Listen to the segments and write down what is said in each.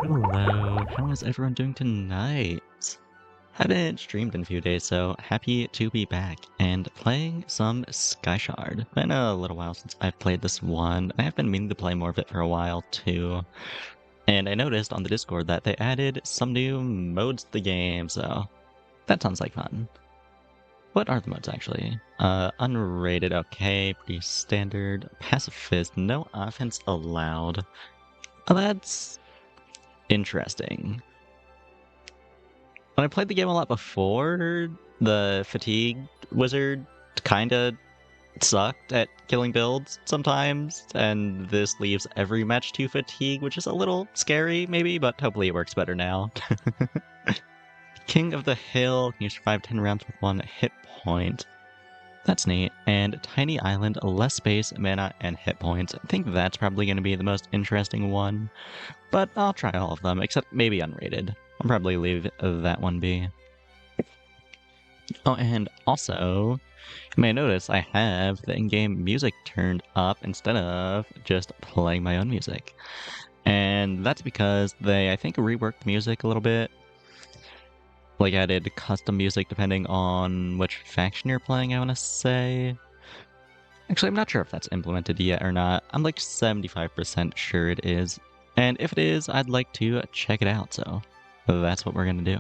Hello, how is everyone doing tonight? Haven't streamed in a few days, so happy to be back and playing some Skyshard. Been a little while since I've played this one. I have been meaning to play more of it for a while too. And I noticed on the Discord that they added some new modes to the game, so that sounds like fun. What are the modes actually? Unrated, okay, pretty standard. Pacifist, no offense allowed. Oh, that's interesting. When I played the game a lot before, the fatigue wizard kinda sucked at killing builds sometimes, and this leaves every match to fatigue, which is a little scary maybe, but hopefully it works better now. King of the Hill, can you survive 10 rounds with 1 hit point? That's neat. And Tiny Island, less space, mana, and hit points. I think that's probably going to be the most interesting one, but I'll try all of them, except maybe unrated. I'll probably leave that one be. Oh, and also, you may notice I have the in-game music turned up instead of just playing my own music. And that's because they, I think, reworked music a little bit. Like, added custom music depending on which faction you're playing, I want to say. Actually, I'm not sure if that's implemented yet or not. I'm like 75% sure it is. And if it is, I'd like to check it out, so that's what we're gonna do.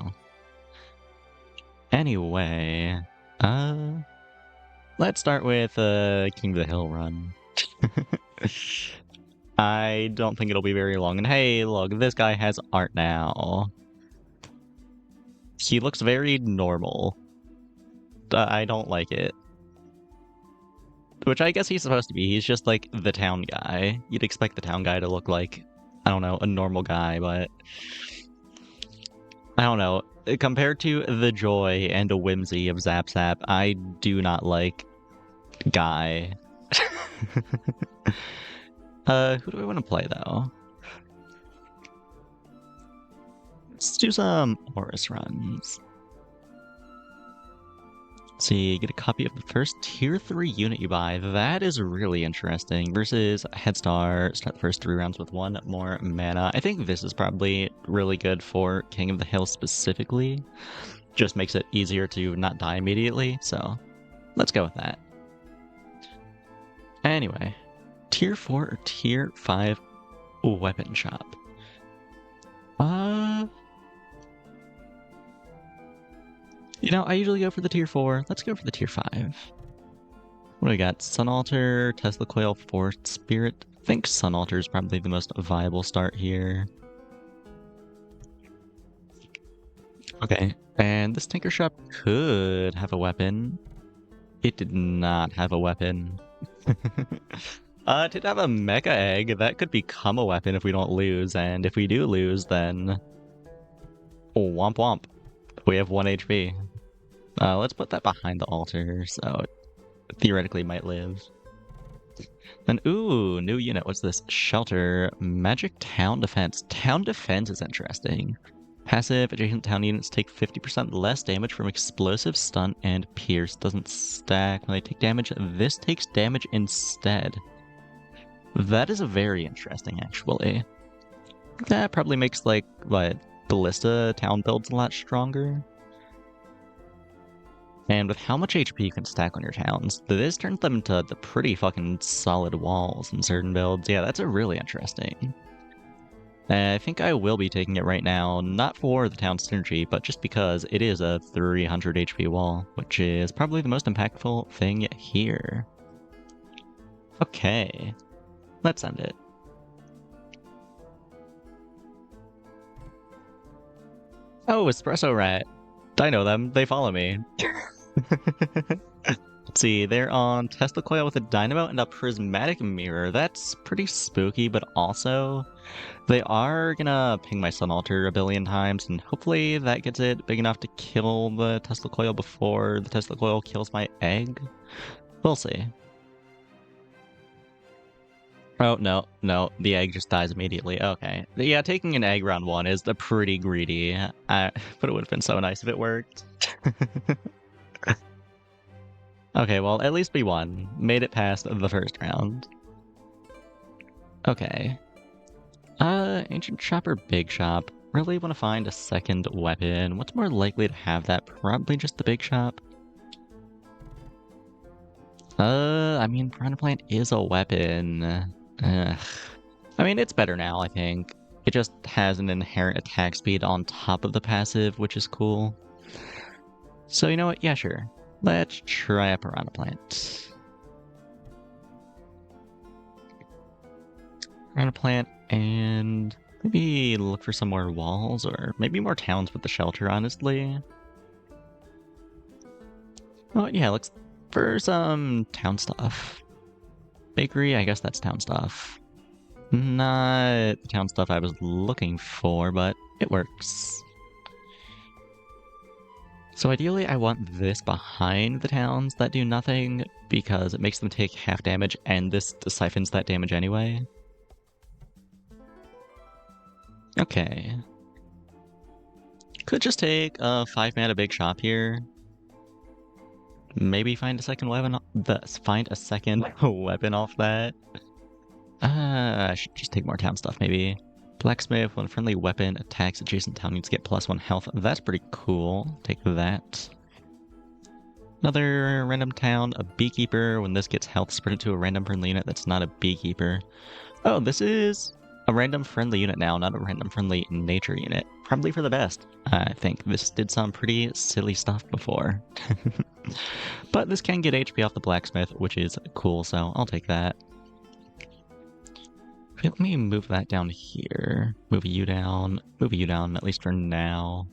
Anyway, let's start with King of the Hill run. I don't think it'll be very long. And hey, look, this guy has art now. He looks very normal. I don't like it. Which I guess he's supposed to be. He's just like the town guy. You'd expect the town guy to look like, I don't know, a normal guy, but I don't know. Compared to the joy and a whimsy of Zap Zap, I do not like Guy. Who do I want to play though? Let's do some Horus runs. See, get a copy of the first tier 3 unit you buy. That is really interesting. Versus Headstar, start the first 3 rounds with 1 more mana. I think this is probably really good for King of the Hill specifically. Just makes it easier to not die immediately, so let's go with that. Anyway, tier 4 or tier 5 weapon shop. You know, I usually go for the tier 4. Let's go for the tier 5. What do we got? Sun Altar, Tesla Coil, Force Spirit. I think Sun Altar is probably the most viable start here. Okay, and this Tinker Shop could have a weapon. It did not have a weapon. It did have a Mecha Egg. That could become a weapon if we don't lose, and if we do lose, then... womp womp. We have 1 HP. Let's put that behind the altar, so it theoretically might live. Then, ooh, new unit. What's this? Shelter. Magic Town Defense. Town Defense is interesting. Passive, adjacent town units take 50% less damage from explosive, stun, and pierce. Doesn't stack. When they take damage, this takes damage instead. That is very interesting, actually. That probably makes, like, what, Ballista town builds a lot stronger. And with how much HP you can stack on your towns, this turns them into the pretty fucking solid walls in certain builds. Yeah, that's a really interesting. I think I will be taking it right now, not for the town synergy, but just because it is a 300 HP wall, which is probably the most impactful thing here. Okay, let's end it. Oh, Espresso Rat. I know them, they follow me. Let's see, they're on Tesla Coil with a Dynamo and a Prismatic Mirror. That's pretty spooky, but also they are gonna ping my Sun Altar a billion times, and hopefully that gets it big enough to kill the Tesla Coil before the Tesla Coil kills my egg. We'll see. Oh, no, the egg just dies immediately. Okay. Yeah, taking an egg round 1 is pretty greedy, but it would have been so nice if it worked. Okay, well, at least we won. Made it past the first round. Okay. Ancient shop or big shop? Really want to find a second weapon. What's more likely to have that? Probably just the big shop. I mean, Piranha Plant is a weapon. Ugh. I mean, it's better now, I think. It just has an inherent attack speed on top of the passive, which is cool. So you know what? Yeah, sure. Let's try a Piranha Plant. Piranha Plant and maybe look for some more walls or maybe more towns with the shelter, honestly. Oh, yeah, looks for some town stuff. Bakery, I guess that's town stuff. Not the town stuff I was looking for, but it works. So ideally I want this behind the towns that do nothing, because it makes them take half damage, and this siphons that damage anyway. Okay. Could just take a 5-mana big shop here. Maybe find a second weapon. Find a second weapon off that. I should just take more town stuff, maybe. Blacksmith, when friendly weapon attacks adjacent town units get +1 health. That's pretty cool. Take that. Another random town, a beekeeper. When this gets health, spread it to a random friendly unit that's not a beekeeper. Oh, this is a random friendly unit now, not a random friendly nature unit. Probably for the best. I think this did some pretty silly stuff before. But this can get HP off the blacksmith, which is cool, so I'll take that. Let me move that down here. Move you down, at least for now.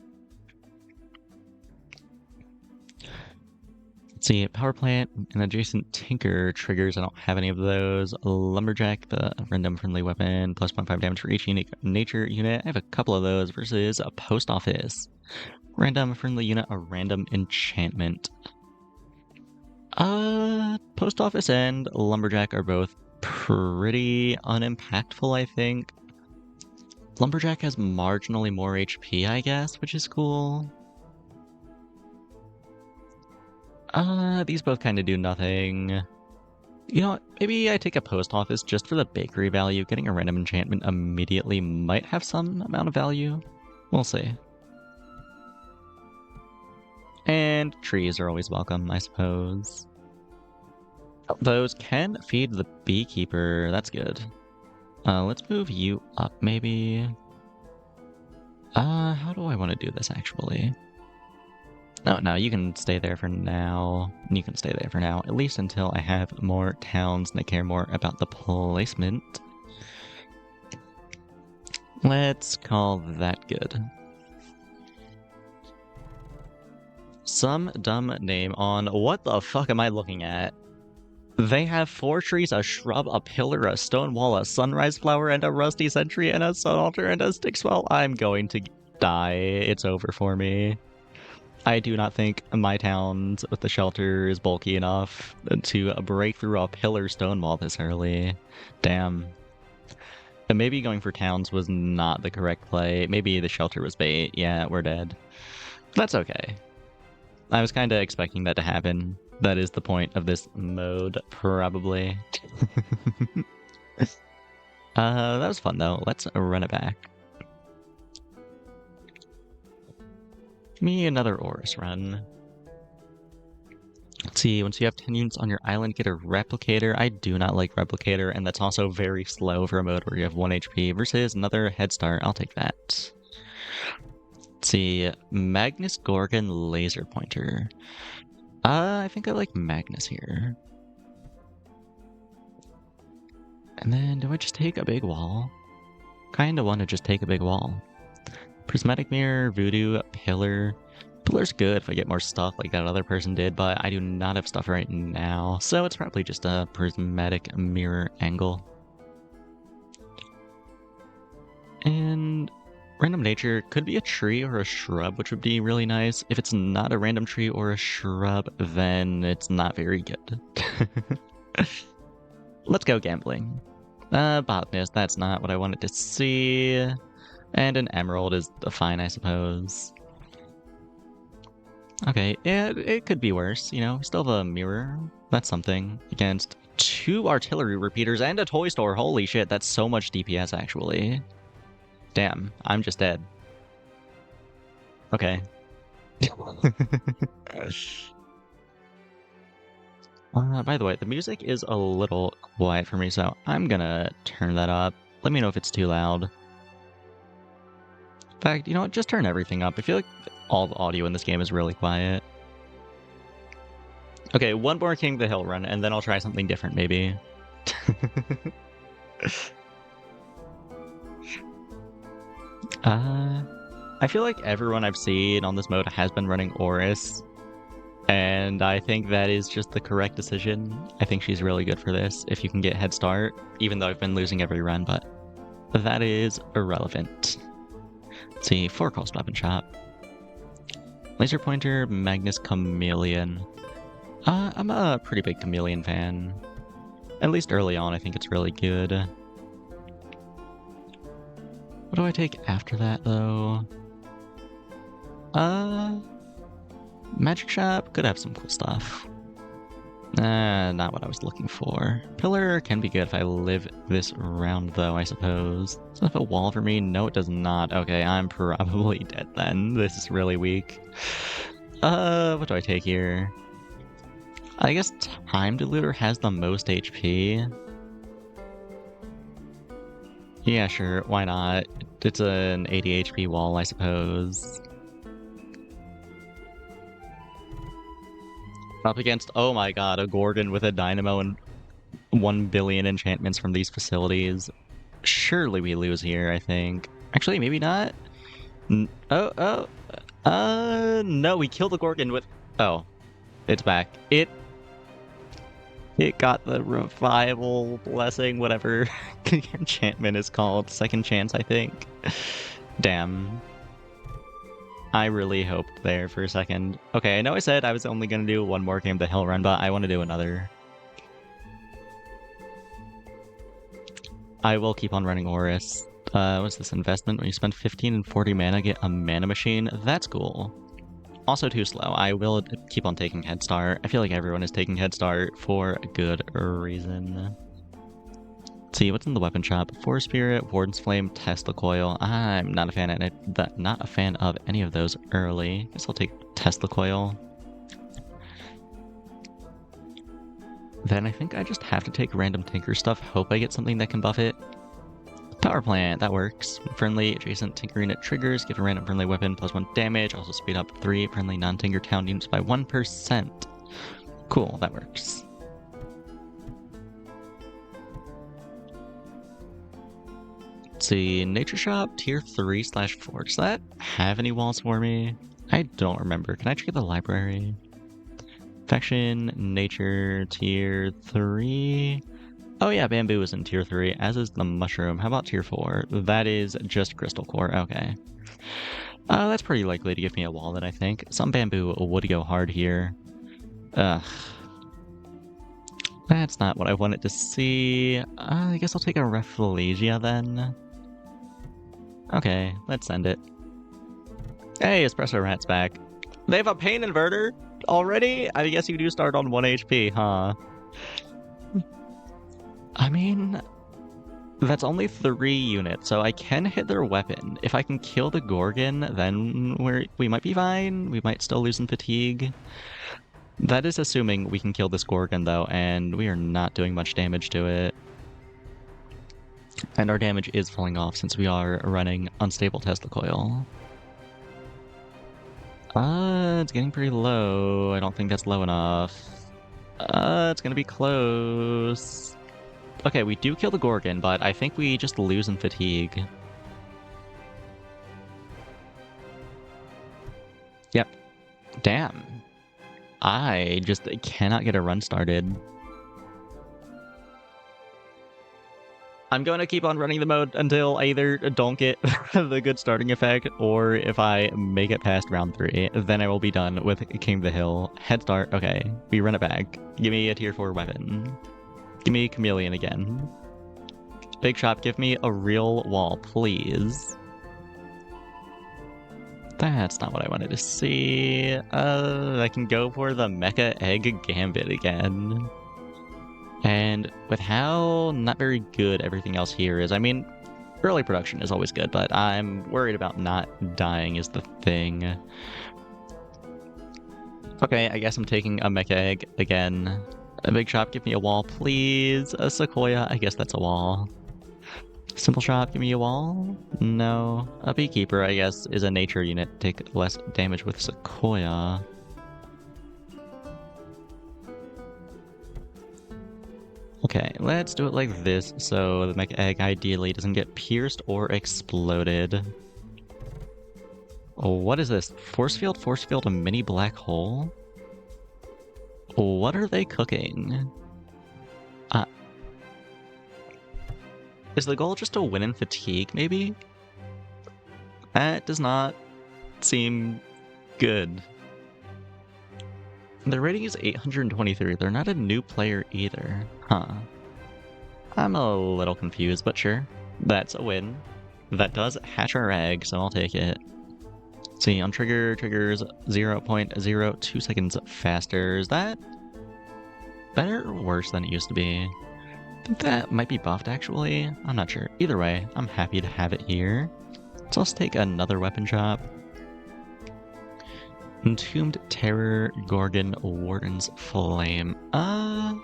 Let's see, power plant and adjacent tinker triggers. I don't have any of those. Lumberjack, the random friendly weapon, +0.5 damage for each unique nature unit. I have a couple of those versus a post office. Random friendly unit, a random enchantment. Post office and lumberjack are both pretty unimpactful, I think. Lumberjack has marginally more HP, I guess, which is cool. These both kind of do nothing. You know what? Maybe I take a post office just for the bakery value. Getting a random enchantment immediately might have some amount of value. We'll see. And trees are always welcome, I suppose. Those can feed the beekeeper. That's good. Let's move you up, maybe. How do I want to do this, actually? No, you can stay there for now. You can stay there for now, at least until I have more towns and I care more about the placement. Let's call that good. Some dumb name on... What the fuck am I looking at? They have 4 trees, a shrub, a pillar, a stone wall, a sunrise flower, and a rusty sentry, and a sun altar, and a stick swell. I'm going to die. It's over for me. I do not think my towns with the shelter is bulky enough to break through a pillar stone wall this early. Damn. And maybe going for towns was not the correct play. Maybe the shelter was bait. Yeah, we're dead. That's okay. I was kind of expecting that to happen. That is the point of this mode, probably. That was fun, though. Let's run it back. Give me another Oris run. Let's see, once you have 10 units on your island, get a Replicator. I do not like Replicator, and that's also very slow for a mode where you have 1 HP versus another Head Start. I'll take that. Let's see, Magnus Gorgon Laser Pointer. I think I like Magnus here. And then, do I just take a big wall? Kinda want to just take a big wall. Prismatic Mirror, Voodoo, Pillar. Pillar's good if I get more stuff like that other person did, but I do not have stuff right now, so it's probably just a Prismatic Mirror angle. And random nature could be a tree or a shrub, which would be really nice. If it's not a random tree or a shrub, then it's not very good. Let's go gambling. Botanist, that's not what I wanted to see. And an emerald is fine, I suppose. Okay, yeah, it could be worse, you know. Still have a mirror. That's something. Against 2 artillery repeaters and a toy store. Holy shit, that's so much DPS, actually. Damn, I'm just dead. Okay. By the way, the music is a little quiet for me, so I'm gonna turn that up. Let me know if it's too loud. In fact, you know what? Just turn everything up. I feel like all the audio in this game is really quiet. Okay, one more King of the Hill run, and then I'll try something different, maybe. I feel like everyone I've seen on this mode has been running Oris, and I think that is just the correct decision. I think she's really good for this, if you can get head start, even though I've been losing every run, but that is irrelevant. Let's see, 4-cost weapon shop. Laser pointer, Magnus Chameleon. I'm a pretty big Chameleon fan. At least early on, I think it's really good. What do I take after that, though? Magic shop could have some cool stuff. Not what I was looking for. Pillar can be good if I live this round, though, I suppose. Does it have a wall for me? No, it does not. Okay, I'm probably dead then. This is really weak. What do I take here? I guess Time Diluter has the most HP. Yeah, sure, why not? It's an 80 HP wall, I suppose. Up against, oh my god, a Gorgon with a Dynamo and 1 billion enchantments from these facilities. Surely we lose here, I think. Actually, maybe not. No, we killed the Gorgon with... Oh, it's back. It got the revival blessing, whatever the enchantment is called. Second chance, I think. Damn. I really hoped there for a second. Okay, I know I said I was only going to do one more Game of the Hill run, but I want to do another. I will keep on running Oris. What's this investment? When you spend 15 and 40 mana, get a mana machine? That's cool. Also too slow. I will keep on taking Head Start. I feel like everyone is taking Head Start for a good reason. Let's see, what's in the weapon shop? Force Spirit, Warden's Flame, Tesla Coil. I'm not a fan of it, not a fan of any of those early. Guess I'll take Tesla Coil. Then I think I just have to take random Tinker stuff. Hope I get something that can buff it. Power Plant, that works. Friendly adjacent tinkering it triggers, give a random friendly weapon +1 damage, also speed up 3 friendly non-tinker town units by 1%. Cool, that works. Let's see, Nature Shop, tier 3/4. Does that have any walls for me? I don't remember. Can I check the library? Faction, Nature, tier 3. Oh yeah, Bamboo is in tier 3, as is the Mushroom. How about tier 4? That is just Crystal Core, okay. That's pretty likely to give me a wall then, I think. Some Bamboo would go hard here. Ugh. That's not what I wanted to see. I guess I'll take a Rafflesia then. Okay, let's send it. Hey, Espresso Rat's back. They have a Pain Inverter already? I guess you do start on 1 HP, huh? I mean, that's only 3 units, so I can hit their weapon. If I can kill the Gorgon, then we might be fine. We might still lose in fatigue. That is assuming we can kill this Gorgon, though, and we are not doing much damage to it. And our damage is falling off since we are running Unstable Tesla Coil. It's getting pretty low. I don't think that's low enough. It's gonna be close. Okay, we do kill the Gorgon, but I think we just lose in fatigue. Yep. Damn. I just cannot get a run started. I'm going to keep on running the mode until I either don't get the good starting effect, or if I make it past round 3, then I will be done with King of the Hill. Head start, okay. We run it back. Give me a tier 4 weapon. Give me Chameleon again. Big Shop, give me a real wall, please. That's not what I wanted to see. I can go for the Mecha Egg Gambit again. And with how not very good everything else here is, I mean, Early production is always good, but I'm worried about not dying is the thing. Okay, I guess I'm taking a Mecha Egg again. A big shop, give me a wall, please. A Sequoia, I guess that's a wall. Simple shop, give me a wall? No. A Beekeeper, I guess, is a nature unit. Take less damage with Sequoia. Okay, let's do it like this, so the Mecha Egg ideally doesn't get pierced or exploded. Oh, what is this? Force field, a mini black hole? What are they cooking? Is the goal just to win in fatigue, maybe? That does not seem good. Their rating is 823. They're not a new player either. Huh. I'm a little confused, but sure. That's a win. That does hatch our egg, so I'll take it. Let's see, on trigger, triggers 0.02 seconds faster. Is that better or worse than it used to be? I think that might be buffed, actually. I'm not sure. Either way, I'm happy to have it here. So let's take another weapon shop. Entombed Terror, Gorgon, Warden's Flame. I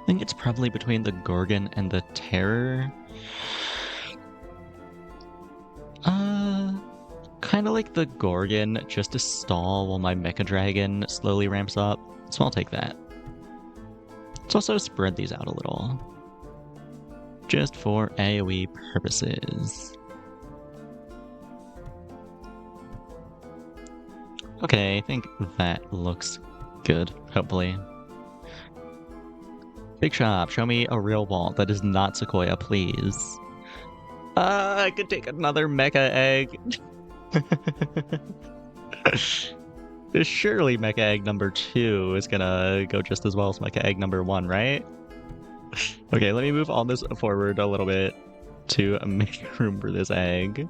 think it's probably between the Gorgon and the Terror. Kind of like the Gorgon, just to stall while my Mecha Dragon slowly ramps up. So I'll take that. Let's also spread these out a little. Just for AoE purposes. Okay, I think that looks good, hopefully. Big shop, show me a real wall that is not Sequoia, please. I could take another Mecha Egg. Surely Mecha Egg number 2 is gonna go just as well as Mecha Egg number 1, right? Okay, let me move all this forward a little bit to make room for this egg.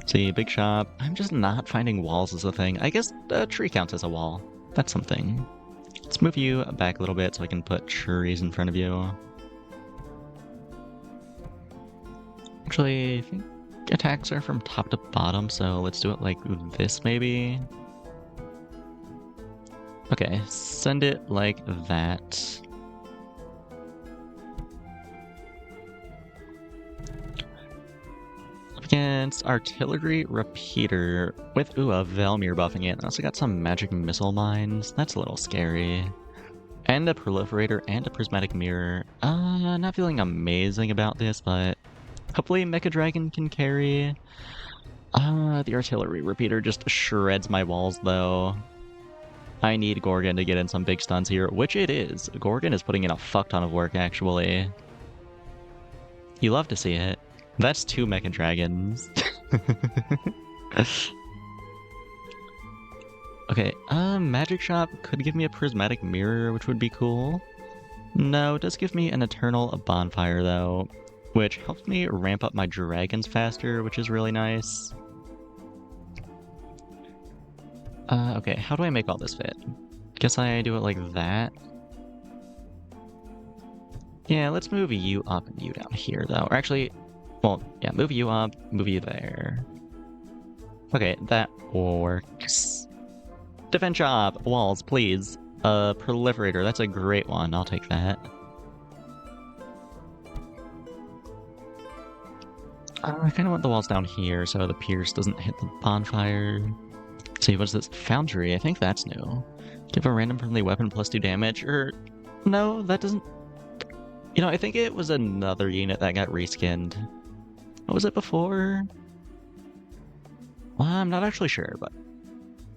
See, big shop. I'm just not finding walls as a thing. I guess a tree counts as a wall. That's something. Let's move you back a little bit so I can put trees in front of you. Actually, I think attacks are from top to bottom, so let's do it like this maybe. Okay, send it like that. Up against Artillery Repeater with, a Velmir buffing it. I also got some magic missile mines. That's a little scary. And a Proliferator and a Prismatic Mirror. Not feeling amazing about this, but hopefully Mecha Dragon can carry. The Artillery Repeater just shreds my walls, though. I need Gorgon to get in some big stuns here, which it is. Gorgon is putting in a fuck ton of work, actually. You love to see it. That's 2 Mecha Dragons. Okay, Magic Shop could give me a Prismatic Mirror, which would be cool. No, it does give me an Eternal Bonfire, though, which helps me ramp up my dragons faster, which is really nice. Okay, how do I make all this fit? Guess I do it like that. Yeah, let's move you up and you down here, though. Or actually, well, yeah, move you up, move you there. Okay, that works. Defense shop, walls, please. Proliferator, that's a great one. I'll take that. I kind of want the walls down here so the pierce doesn't hit the bonfire. Let's see, what is this? Foundry, I think that's new. Give a random friendly weapon plus 2 damage, or... No, that doesn't... You know, I think it was another unit that got reskinned. What was it before? Well, I'm not actually sure, but...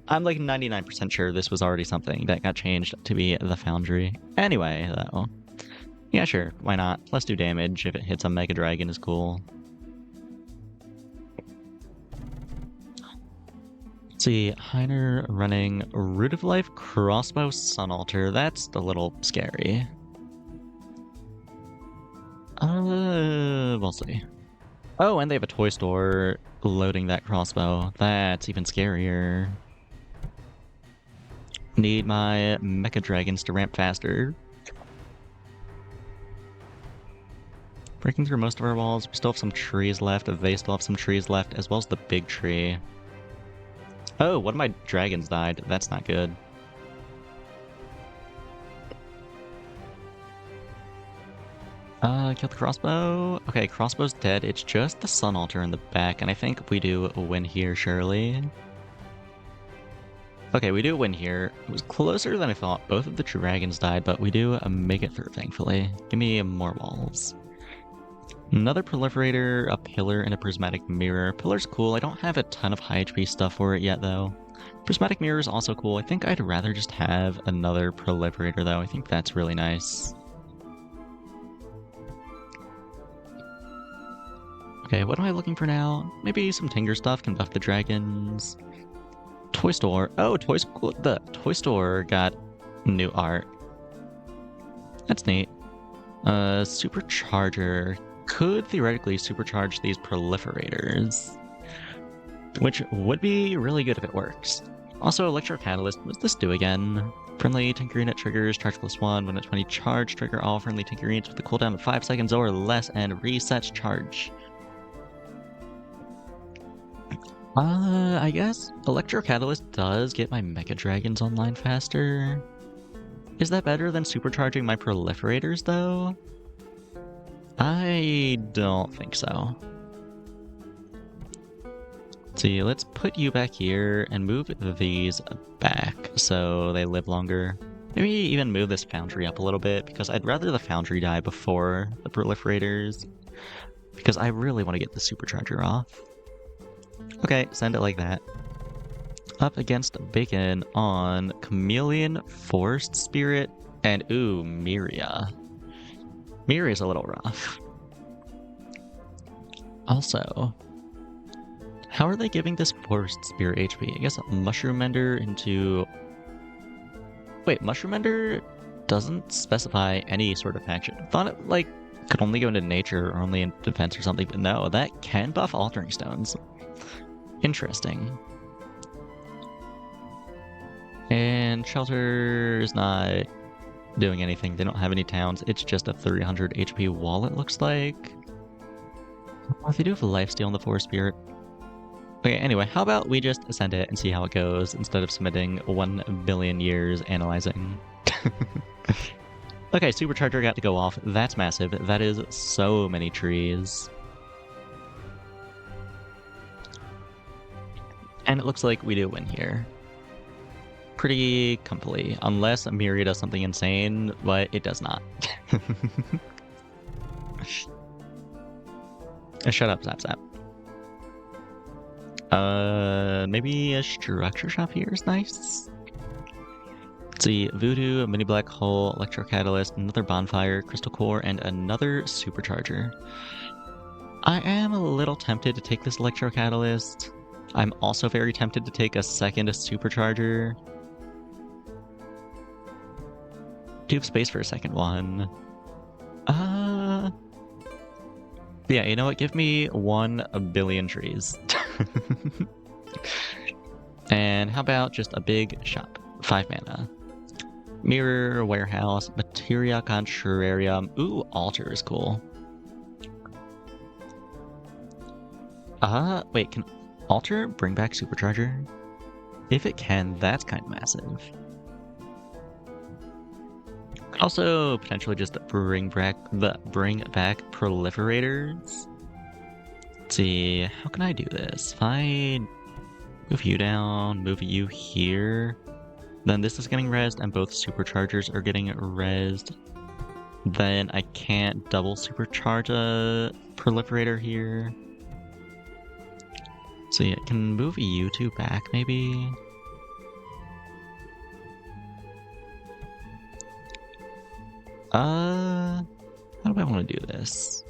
I'm like 99% sure this was already something that got changed to be the Foundry. Anyway, though. Yeah, sure, why not? Plus 2 damage if it hits a Mega Dragon is cool. Let's see, Heiner running Root of Life, Crossbow, Sun Altar. That's a little scary. We'll see. Oh, and they have a toy store loading that crossbow. That's even scarier. Need my Mecha Dragons to ramp faster. Breaking through most of our walls. We still have some trees left. They still have some trees left, as well as the big tree. Oh, one of my dragons died. That's not good. Kill the crossbow. Okay, crossbow's dead. It's just the sun altar in the back, and I think we do win here, surely. Okay, we do win here. It was closer than I thought. Both of the dragons died, but we do make it through, thankfully. Give me more walls. Another proliferator, a pillar, and a prismatic mirror. Pillar's cool. I don't have a ton of high HP stuff for it yet, though. Prismatic mirror is also cool. I think I'd rather just have another proliferator, though. I think that's really nice. Okay, what am I looking for now? Maybe some Tinger stuff can buff the dragons. Toy store. Oh, the toy store got new art. That's neat. Supercharger could theoretically supercharge these proliferators, which would be really good if it works. Also, Electro Catalyst. What's this do again? Friendly Tinkerine triggers, charge +1. When at 20 charge, trigger all friendly Tinkerines with a cooldown of 5 seconds or less and resets charge. I guess Electro Catalyst does get my Mega Dragons online faster. Is that better than supercharging my proliferators, though? I don't think so. See, let's put you back here and move these back so they live longer. Maybe even move this foundry up a little bit, because I'd rather the foundry die before the proliferators, because I really want to get the supercharger off. Okay, send it like that. Up against Bacon on Chameleon, Forest Spirit, and ooh, Miria. Miria's a little rough. Also, how are they giving this Forest Spirit HP? I guess Mushroom Mender into... Wait, Mushroom Mender doesn't specify any sort of action. I thought it, like, could only go into nature or only in defense or something, but no, that can buff Altering Stones. Interesting. And Shelter is not doing anything. They don't have any towns. It's just a 300 HP wall, it looks like. Well, if they do have a lifesteal in the Forest Spirit. Okay, anyway, how about we just ascend it and see how it goes instead of submitting 1 billion years analyzing. Okay, Supercharger got to go off. That's massive. That is so many trees. And it looks like we do win here. Pretty comfortably, unless Miria does something insane, but it does not. Shut up, Zap Zap. Maybe a structure shop here is nice. Let's see, Voodoo, a mini black hole, Electro Catalyst, another bonfire, crystal core, and another supercharger. I am a little tempted to take this Electro Catalyst. I'm also very tempted to take a second supercharger. Do you have space for a second one? Yeah, you know what? Give me 1 billion trees. And how about just a big shop? 5 mana. Mirror, Warehouse, Materia Contrarium. Ooh, Altar is cool. Wait, can Altar bring back Supercharger? If it can, that's kind of massive. Also, potentially just bring back proliferators. Let's see, how can I do this? If I move you down, move you here, then this is getting rezzed and both superchargers are getting rezzed. Then I can't double supercharge a proliferator here. So yeah, can move you two back maybe? How do I want to do this?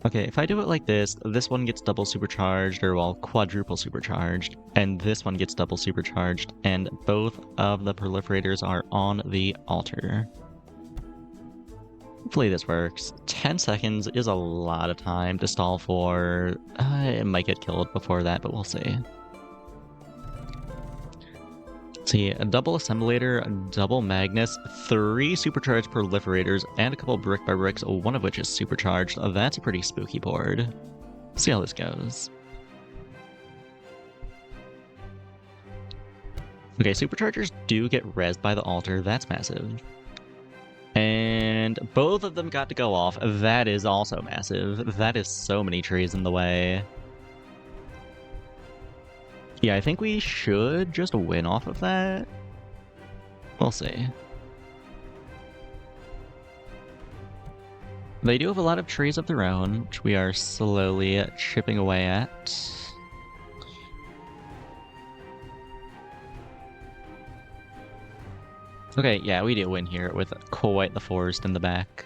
Okay, if I do it like this one gets double supercharged, or well, quadruple supercharged, and this one gets double supercharged, and both of the proliferators are on the altar. Hopefully this works. 10 seconds is a lot of time to stall for. It might get killed before that, but we'll see. See, a double assemblator, a double Magnus, 3 supercharged proliferators, and a couple brick by bricks, one of which is supercharged. That's a pretty spooky board. See how this goes. Okay, superchargers do get rezzed by the altar. That's massive. And both of them got to go off. That is also massive. That is so many trees in the way. Yeah, I think we should just win off of that. We'll see. They do have a lot of trees of their own, which we are slowly chipping away at. Okay, yeah, we do win here with quite the forest in the back.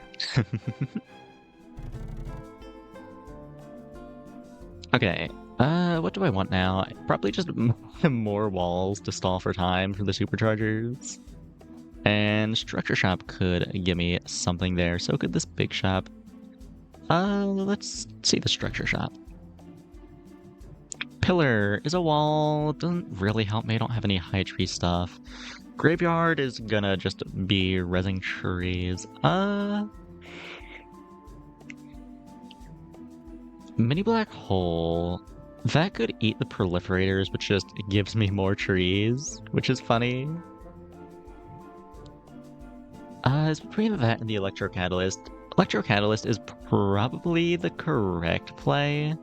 Okay, what do I want now? Probably just more walls to stall for time for the superchargers. And structure shop could give me something there. So could this big shop. Let's see the structure shop. Pillar is a wall. Doesn't really help me. I don't have any high tree stuff. Graveyard is gonna just be rezzing trees. Mini black hole. That could eat the proliferators, which just gives me more trees, which is funny. It's between that and the electrocatalyst. Electrocatalyst is probably the correct play.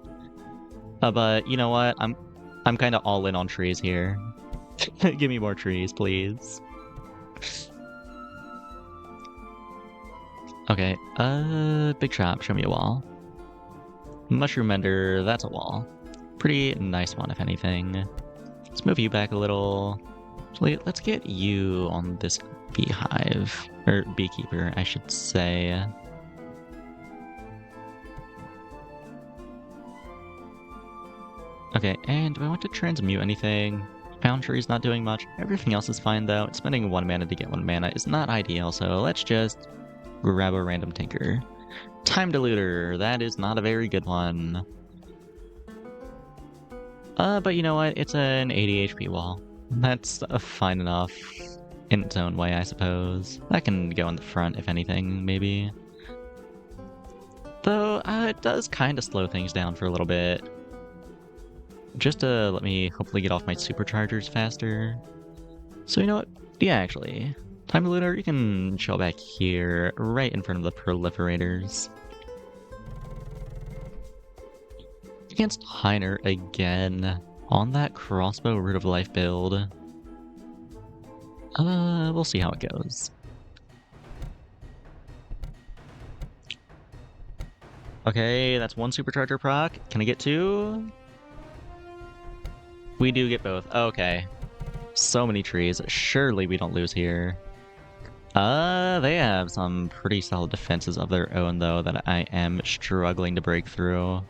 But you know what? I'm kind of all in on trees here. Give me more trees, please. Okay, big shop, show me a wall. Mushroom Mender, that's a wall. Pretty nice one, if anything. Let's move you back a little. Actually, let's get you on this beehive. Or beekeeper, I should say. Okay, and do I want to transmute anything? Foundry's not doing much. Everything else is fine, though. Spending 1 mana to get 1 mana is not ideal, so let's just grab a random tinker. Time Diluter, that is not a very good one. But you know what? It's an 80 HP wall. That's fine enough in its own way, I suppose. That can go in the front, if anything, maybe. Though, it does kind of slow things down for a little bit. Just to let me hopefully get off my superchargers faster. So you know what? Yeah, actually. Time Diluter, you can chill back here, right in front of the proliferators. Against Heiner again, on that crossbow Root of Life build. We'll see how it goes. Okay, that's 1 supercharger proc. Can I get 2? We do get both. Okay. So many trees. Surely we don't lose here. They have some pretty solid defenses of their own, though, that I am struggling to break through.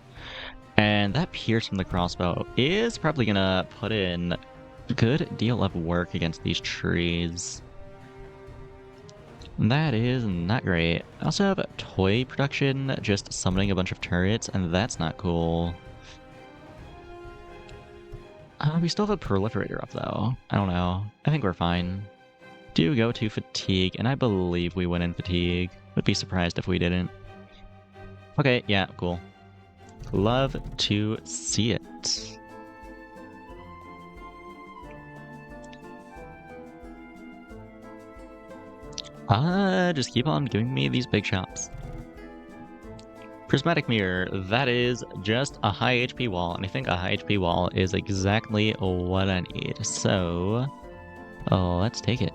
And that Pierce from the crossbow is probably gonna put in a good deal of work against these trees. That is not great. I also have toy production, just summoning a bunch of turrets, and that's not cool. We still have a proliferator up, though. I don't know. I think we're fine. Do go to fatigue, and I believe we win in fatigue. Would be surprised if we didn't. Okay, yeah, cool. Love to see it. Just keep on giving me these big shops. Prismatic Mirror, that is just a high HP wall, and I think a high HP wall is exactly what I need. So, let's take it.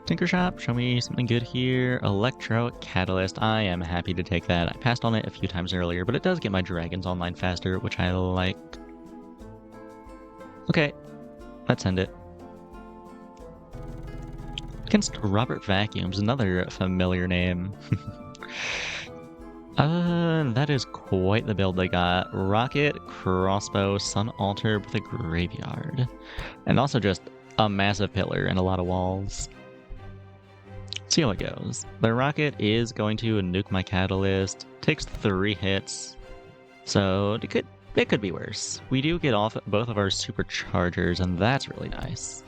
Tinker Shop, show me something good here. Electro Catalyst, I am happy to take that. I passed on it a few times earlier, but it does get my dragons online faster, which I like. Okay, let's end it. Against Robert Vacuums, another familiar name. That is quite the build they got. Rocket, crossbow, sun altar with a graveyard. And also just a massive pillar and a lot of walls. See how it goes. The rocket is going to nuke my catalyst. Takes 3 hits. So it could be worse. We do get off both of our superchargers, and that's really nice.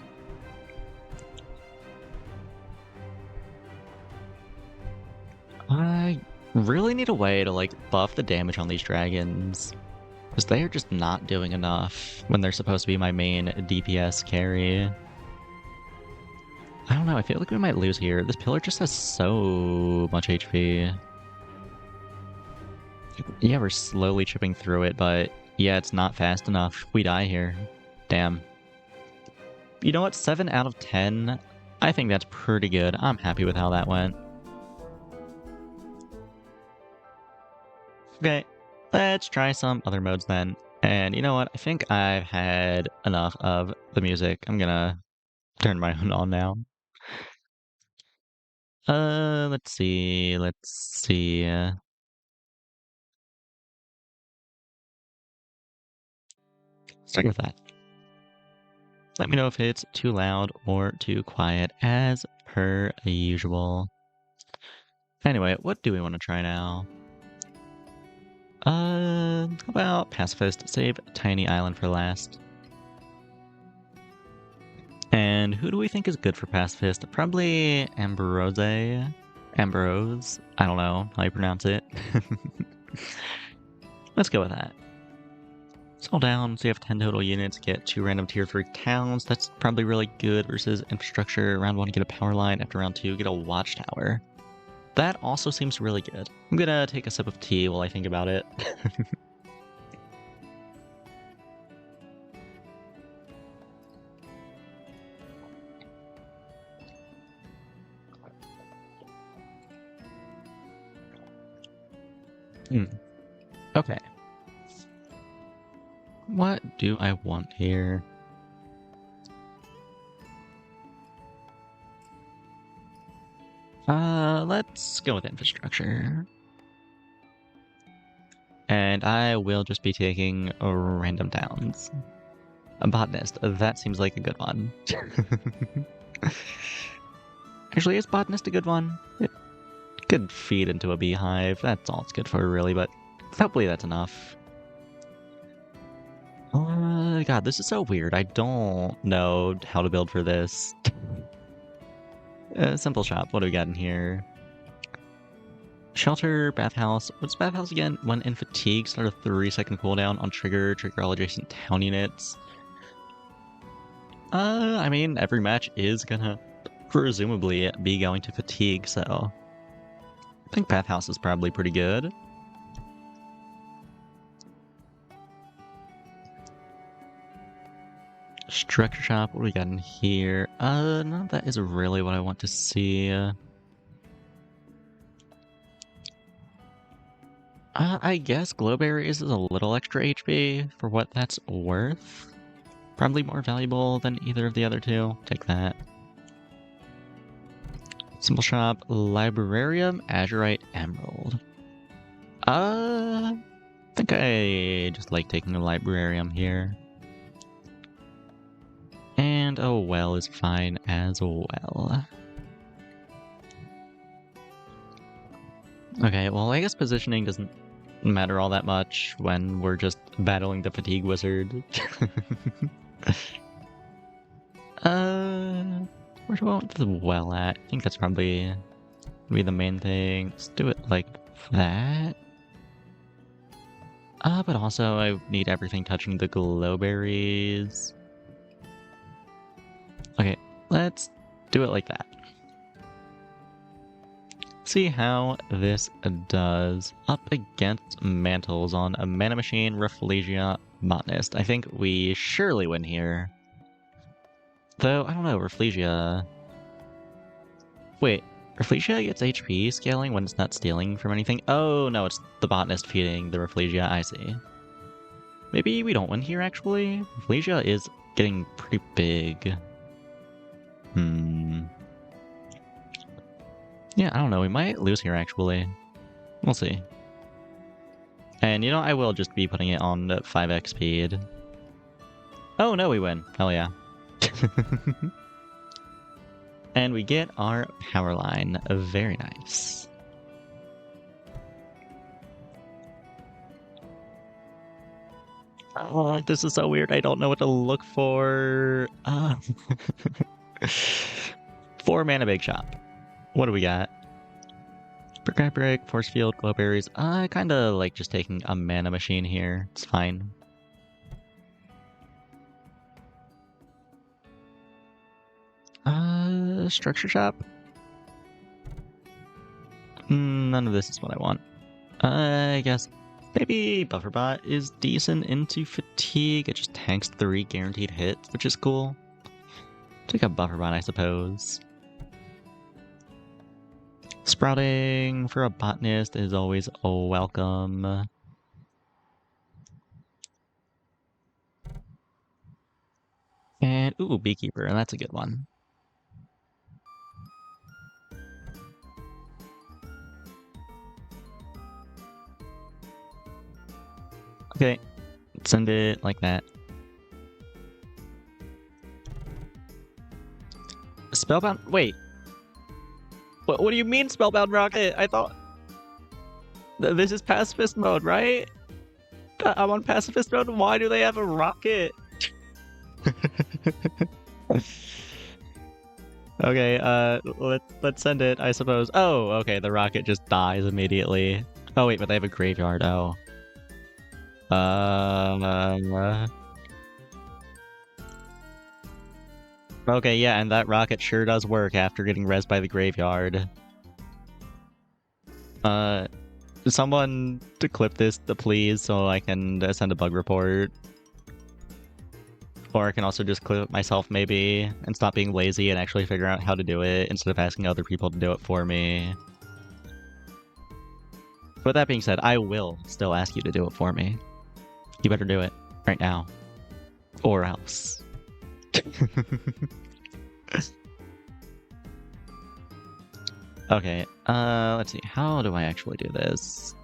I really need a way to like buff the damage on these dragons, because they are just not doing enough when they're supposed to be my main DPS carry. I don't know, I feel like we might lose here. This pillar just has so much HP. Yeah, we're slowly chipping through it, but yeah, it's not fast enough. We die here. Damn. You know what? 7 out of 10. I think that's pretty good. I'm happy with how that went. Okay, let's try some other modes then. And you know what? I think I've had enough of the music. I'm gonna turn my own on now. Let's see. Let's see. Start with that. Let me know if it's too loud or too quiet, as per usual. Anyway, what do we want to try now? How about Pacifist? Save Tiny Island for last. And who do we think is good for Pacifist? Probably Ambrose. Ambrose. I don't know how you pronounce it. Let's go with that. Scroll down, so you have 10 total units, get 2 random tier 3 towns. That's probably really good versus infrastructure. Round 1, get a power line. After round 2, get a watchtower. That also seems really good. I'm gonna take a sip of tea while I think about it. Okay. What do I want here? Let's go with infrastructure. And I will just be taking random towns. A botanist, that seems like a good one. Actually, is botanist a good one? It could feed into a beehive, that's all it's good for really, but hopefully that's enough. God, this is so weird. I don't know how to build for this. Simple shop, what do we got in here? Shelter, bathhouse. What's bathhouse again? When in fatigue, start a 3-second cooldown on trigger all adjacent town units. I mean, every match is gonna presumably be going to fatigue, so I think bathhouse is probably pretty good. Structure shop, what do we got in here? None of that is really what I want to see. I guess Glowberries is a little extra HP for what that's worth. Probably more valuable than either of the other two. Take that. Simple shop, Librarium, Azurite, Emerald. I think I just like taking the Librarium here. And a well is fine as well. Okay, well I guess positioning doesn't matter all that much when we're just battling the Fatigue Wizard. Where do I want the well at? I think that's probably be the main thing. Let's do it like that. But also I need everything touching the glowberries. Okay, let's do it like that. See how this does. Up against Mantles on a Mana Machine, Rafflesia, Botanist. I think we surely win here. Though, I don't know, Rafflesia... Wait, Rafflesia gets HP scaling when it's not stealing from anything? Oh, no, it's the Botanist feeding the Rafflesia, I see. Maybe we don't win here, actually? Rafflesia is getting pretty big. Yeah, I don't know, we might lose here, actually. We'll see. And, you know, I will just be putting it on 5x speed. Oh, no, we win. Hell yeah. And we get our power line. Very nice. Oh, this is so weird. I don't know what to look for. 4 mana Big Shop. What do we got? Grab Break, Force Field, Glow Berries. I kind of like just taking a mana machine here. It's fine. Structure Shop? None of this is what I want. I guess maybe Bufferbot is decent into Fatigue. It just tanks 3 guaranteed hits, which is cool. Take a Bufferbot, I suppose. Sprouting for a botanist is always welcome. And, ooh, Beekeeper, and that's a good one. Okay, send it like that. Spellbound? Wait. What do you mean Spellbound Rocket? I thought... This is Pacifist mode, right? I'm on Pacifist mode? Why do they have a rocket? Okay, let's send it, I suppose. Oh, okay, the rocket just dies immediately. Oh wait, but they have a graveyard, oh. Okay, yeah, and that rocket sure does work after getting rezzed by the graveyard. Someone to clip this, please, so I can send a bug report. Or I can also just clip it myself, maybe, and stop being lazy and actually figure out how to do it instead of asking other people to do it for me. But that being said, I will still ask you to do it for me. You better do it right now. Or else. Okay, let's see. How do I actually do this?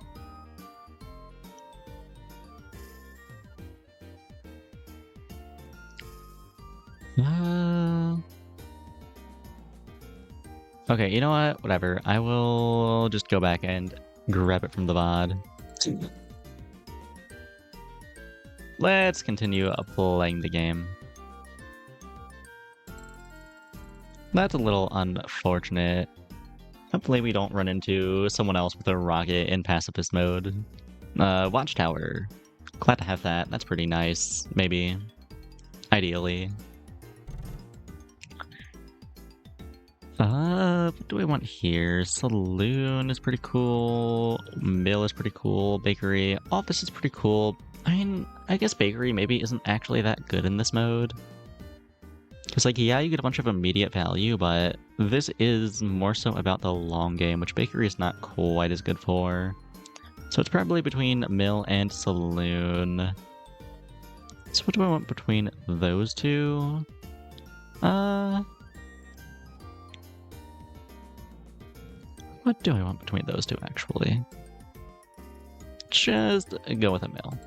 Okay, you know what? Whatever. I will just go back and grab it from the VOD. Let's continue playing the game. That's a little unfortunate. Hopefully we don't run into someone else with a rocket in pacifist mode. Watchtower. Glad to have that. That's pretty nice. Maybe. Ideally. What do I want here? Saloon is pretty cool. Mill is pretty cool. Bakery. All this is pretty cool. I mean, I guess Bakery maybe isn't actually that good in this mode. Because, like, yeah, you get a bunch of immediate value, but this is more so about the long game, which Bakery is not quite as good for. So it's probably between Mill and Saloon. So what do I want between those two? What do I want between those two, actually? Just go with a Mill.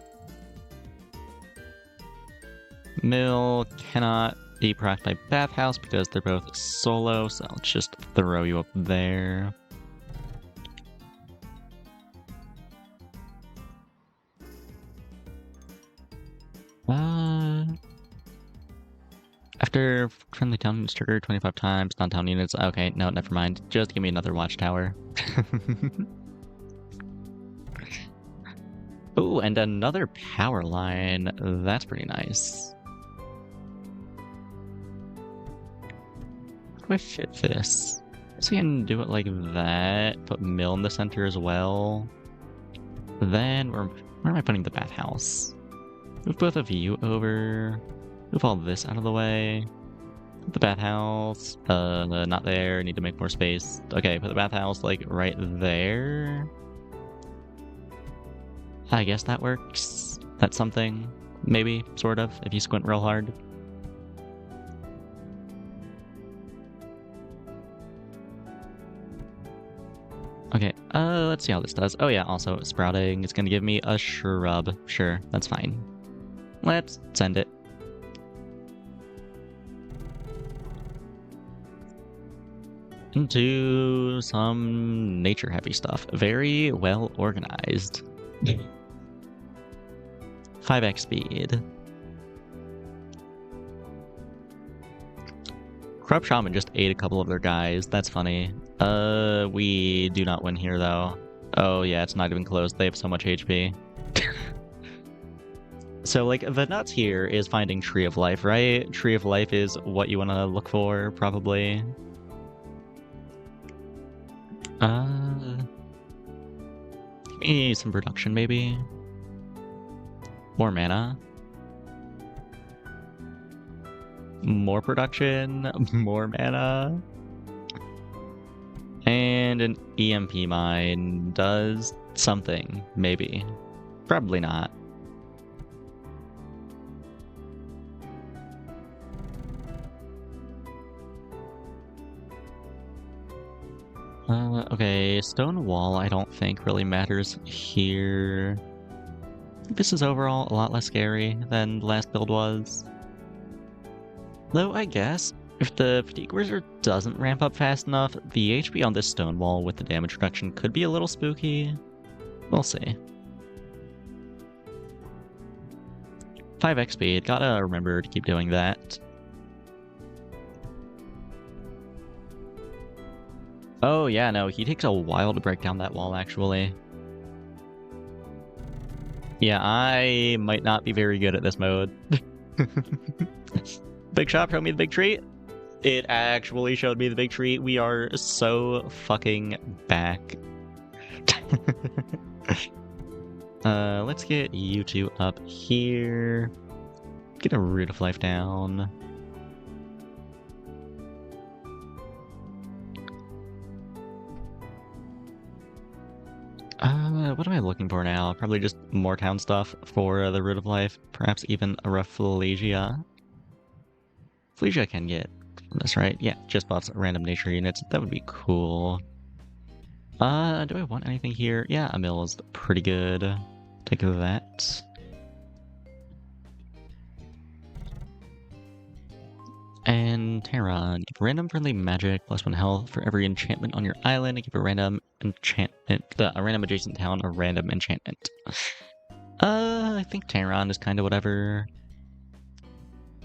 Mill cannot be procced by Bathhouse because they're both solo, so let's just throw you up there. After friendly town units trigger 25 times, non-town units. Okay, no, never mind. Just give me another watchtower. Oh, and another power line. That's pretty nice. How do I fit this? So we can do it like that. Put Mill in the center as well. Then, where am I putting the bathhouse? Move both of you over. Move all this out of the way. Put the bathhouse. Not there. Need to make more space. Okay, put the bathhouse like right there. I guess that works. That's something. Maybe, sort of, if you squint real hard. Okay, let's see how this does. Oh yeah, also, sprouting is gonna give me a shrub. Sure, that's fine. Let's send it. Into some nature-heavy stuff. Very well organized. 5x speed. Corrupt Shaman just ate a couple of their guys. That's funny. We do not win here, though. Oh, yeah, it's not even close. They have so much HP. So, like, the nuts here is finding Tree of Life, right? Tree of Life is what you want to look for, probably. Give me some production, maybe? More mana? More production? More mana? And an EMP mine does something, maybe. Probably not. Okay, stone wall I don't think really matters here. This is overall a lot less scary than the last build was. Though I guess, if the Fatigue Wizard doesn't ramp up fast enough, the HP on this stone wall with the damage reduction could be a little spooky. We'll see. 5x speed, gotta remember to keep doing that. Oh yeah, no, he takes a while to break down that wall, actually. Yeah, I might not be very good at this mode. Big shop, show me the big treat. It actually showed me the big treat. We are so fucking back. Let's get you two up here. Get a Root of Life down. What am I looking for now? Probably just more town stuff for the Root of Life. Perhaps even a Rafflesia. Rafflesia I can get from this, right? Yeah, just buffs random nature units. That would be cool. Do I want anything here? Yeah, a mill is pretty good. Take that. And Terran, give random friendly magic +1 health for every enchantment on your island, and give a random enchantment, a random adjacent town a random enchantment. I think Terran is kind of whatever.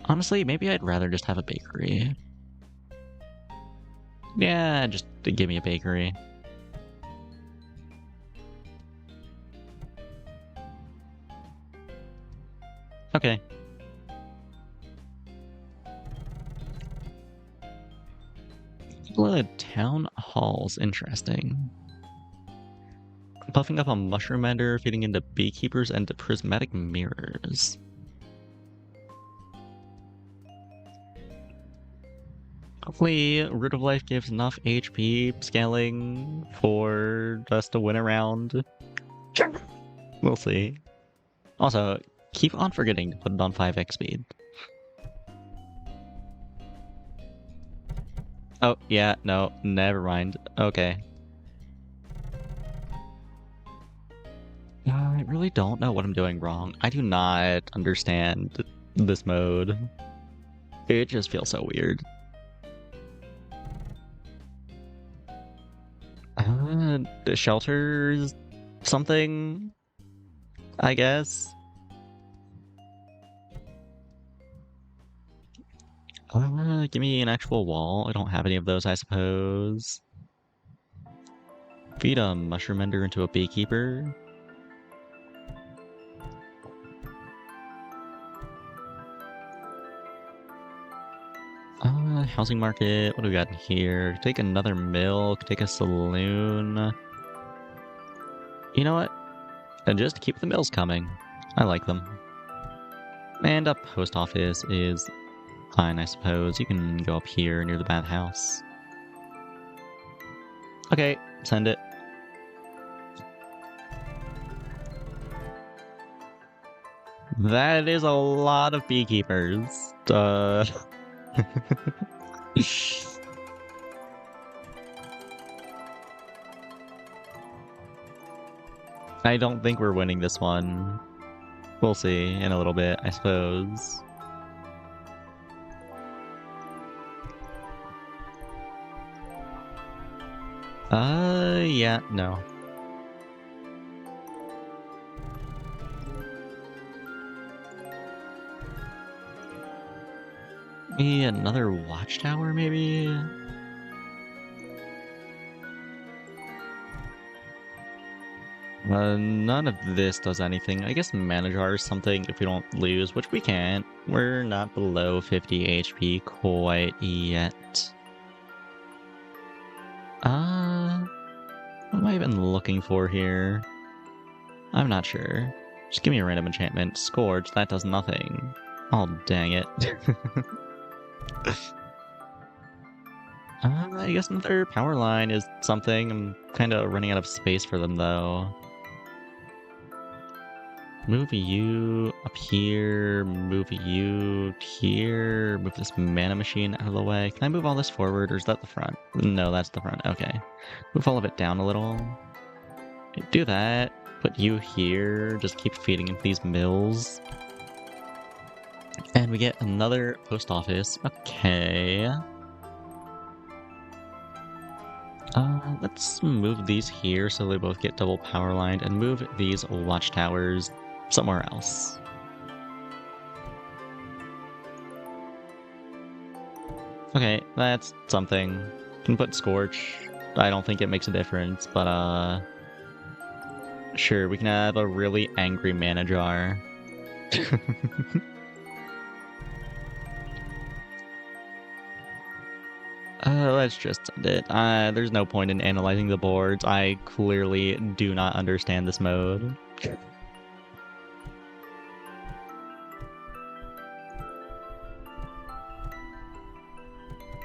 Honestly, maybe I'd rather just have a bakery. Yeah, just give me a bakery. Okay. Town halls, interesting. Buffing up on Mushroom Ender, feeding into Beekeepers and Prismatic Mirrors. Hopefully, Root of Life gives enough HP scaling for us to win a round. We'll see. Also, keep on forgetting to put it on 5x speed. Oh, yeah, no, never mind. Okay. I really don't know what I'm doing wrong. I do not understand this mode. It just feels so weird. The shelters... something? I guess? Give me an actual wall. I don't have any of those, I suppose. Feed a Mushroom Ender into a Beekeeper. Housing market. What do we got in here? Take another milk. Take a saloon. You know what? And just keep the mills coming. I like them. And a post office is fine, I suppose. You can go up here near the bathhouse. Okay, send it. That is a lot of beekeepers. I don't think we're winning this one. We'll see in a little bit, I suppose. Yeah, no. Maybe another watchtower, maybe? None of this does anything. I guess Manager or something if we don't lose, which we can't. We're not below 50 HP quite yet. What am I even looking for here? I'm not sure. Just give me a random enchantment. Scourge, that does nothing. Oh, dang it. I guess another power line is something. I'm kind of running out of space for them, though. Move you up here, move you here, move this mana machine out of the way. Can I move all this forward, or is that the front? No, that's the front. Okay. Move all of it down a little. Do that. Put you here. Just keep feeding into these mills. And we get another post office. Okay. Let's move these here so they both get double power lined, and move these watchtowers somewhere else. Okay, that's something. Can put Scorch. I don't think it makes a difference, but sure, we can have a really angry mana jar. Let's just send it. There's no point in analyzing the boards. I clearly do not understand this mode.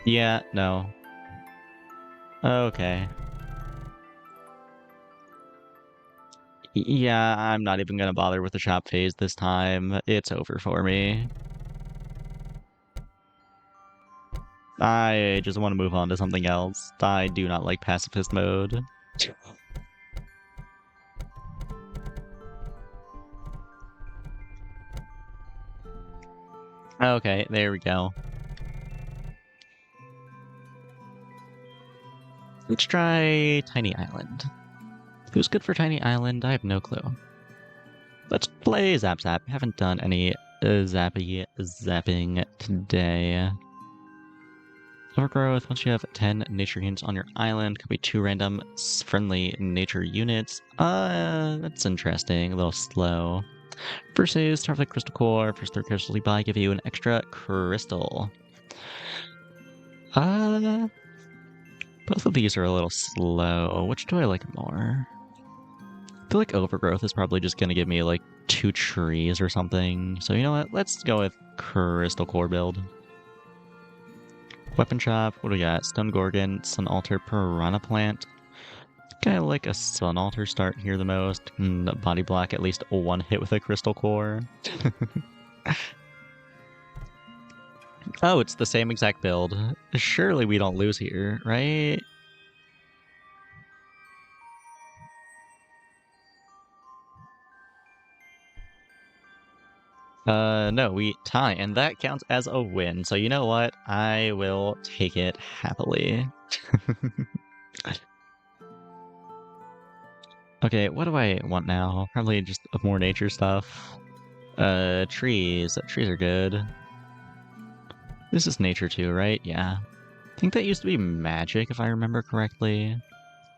Yeah, no. Okay. Yeah, I'm not even gonna bother with the shop phase this time. It's over for me. I just want to move on to something else. I do not like pacifist mode. Okay, there we go. Let's try Tiny Island. Who's good for Tiny Island? I have no clue. Let's play Zap Zap. Haven't done any zapping today. Overgrowth, once you have 10 nature units on your island, could be 2 random friendly nature units. That's interesting, a little slow. Versus Starflight Crystal Core, first 3 crystals you buy give you an extra crystal. Both of these are a little slow. Which do I like more? I feel like Overgrowth is probably just gonna give me like 2 trees or something. So you know what? Let's go with Crystal Core build. Weapon Shop, what do we got? Stone Gorgon, Sun Altar, Piranha Plant. Kinda like a Sun Altar start here the most. Body block at least 1 hit with a Crystal Core. Oh, it's the same exact build. Surely we don't lose here, right? No, we tie, and that counts as a win. So you know what? I will take it happily. Okay, what do I want now? Probably just more nature stuff. Trees. Trees are good. This is nature too, right? Yeah. I think that used to be magic, if I remember correctly.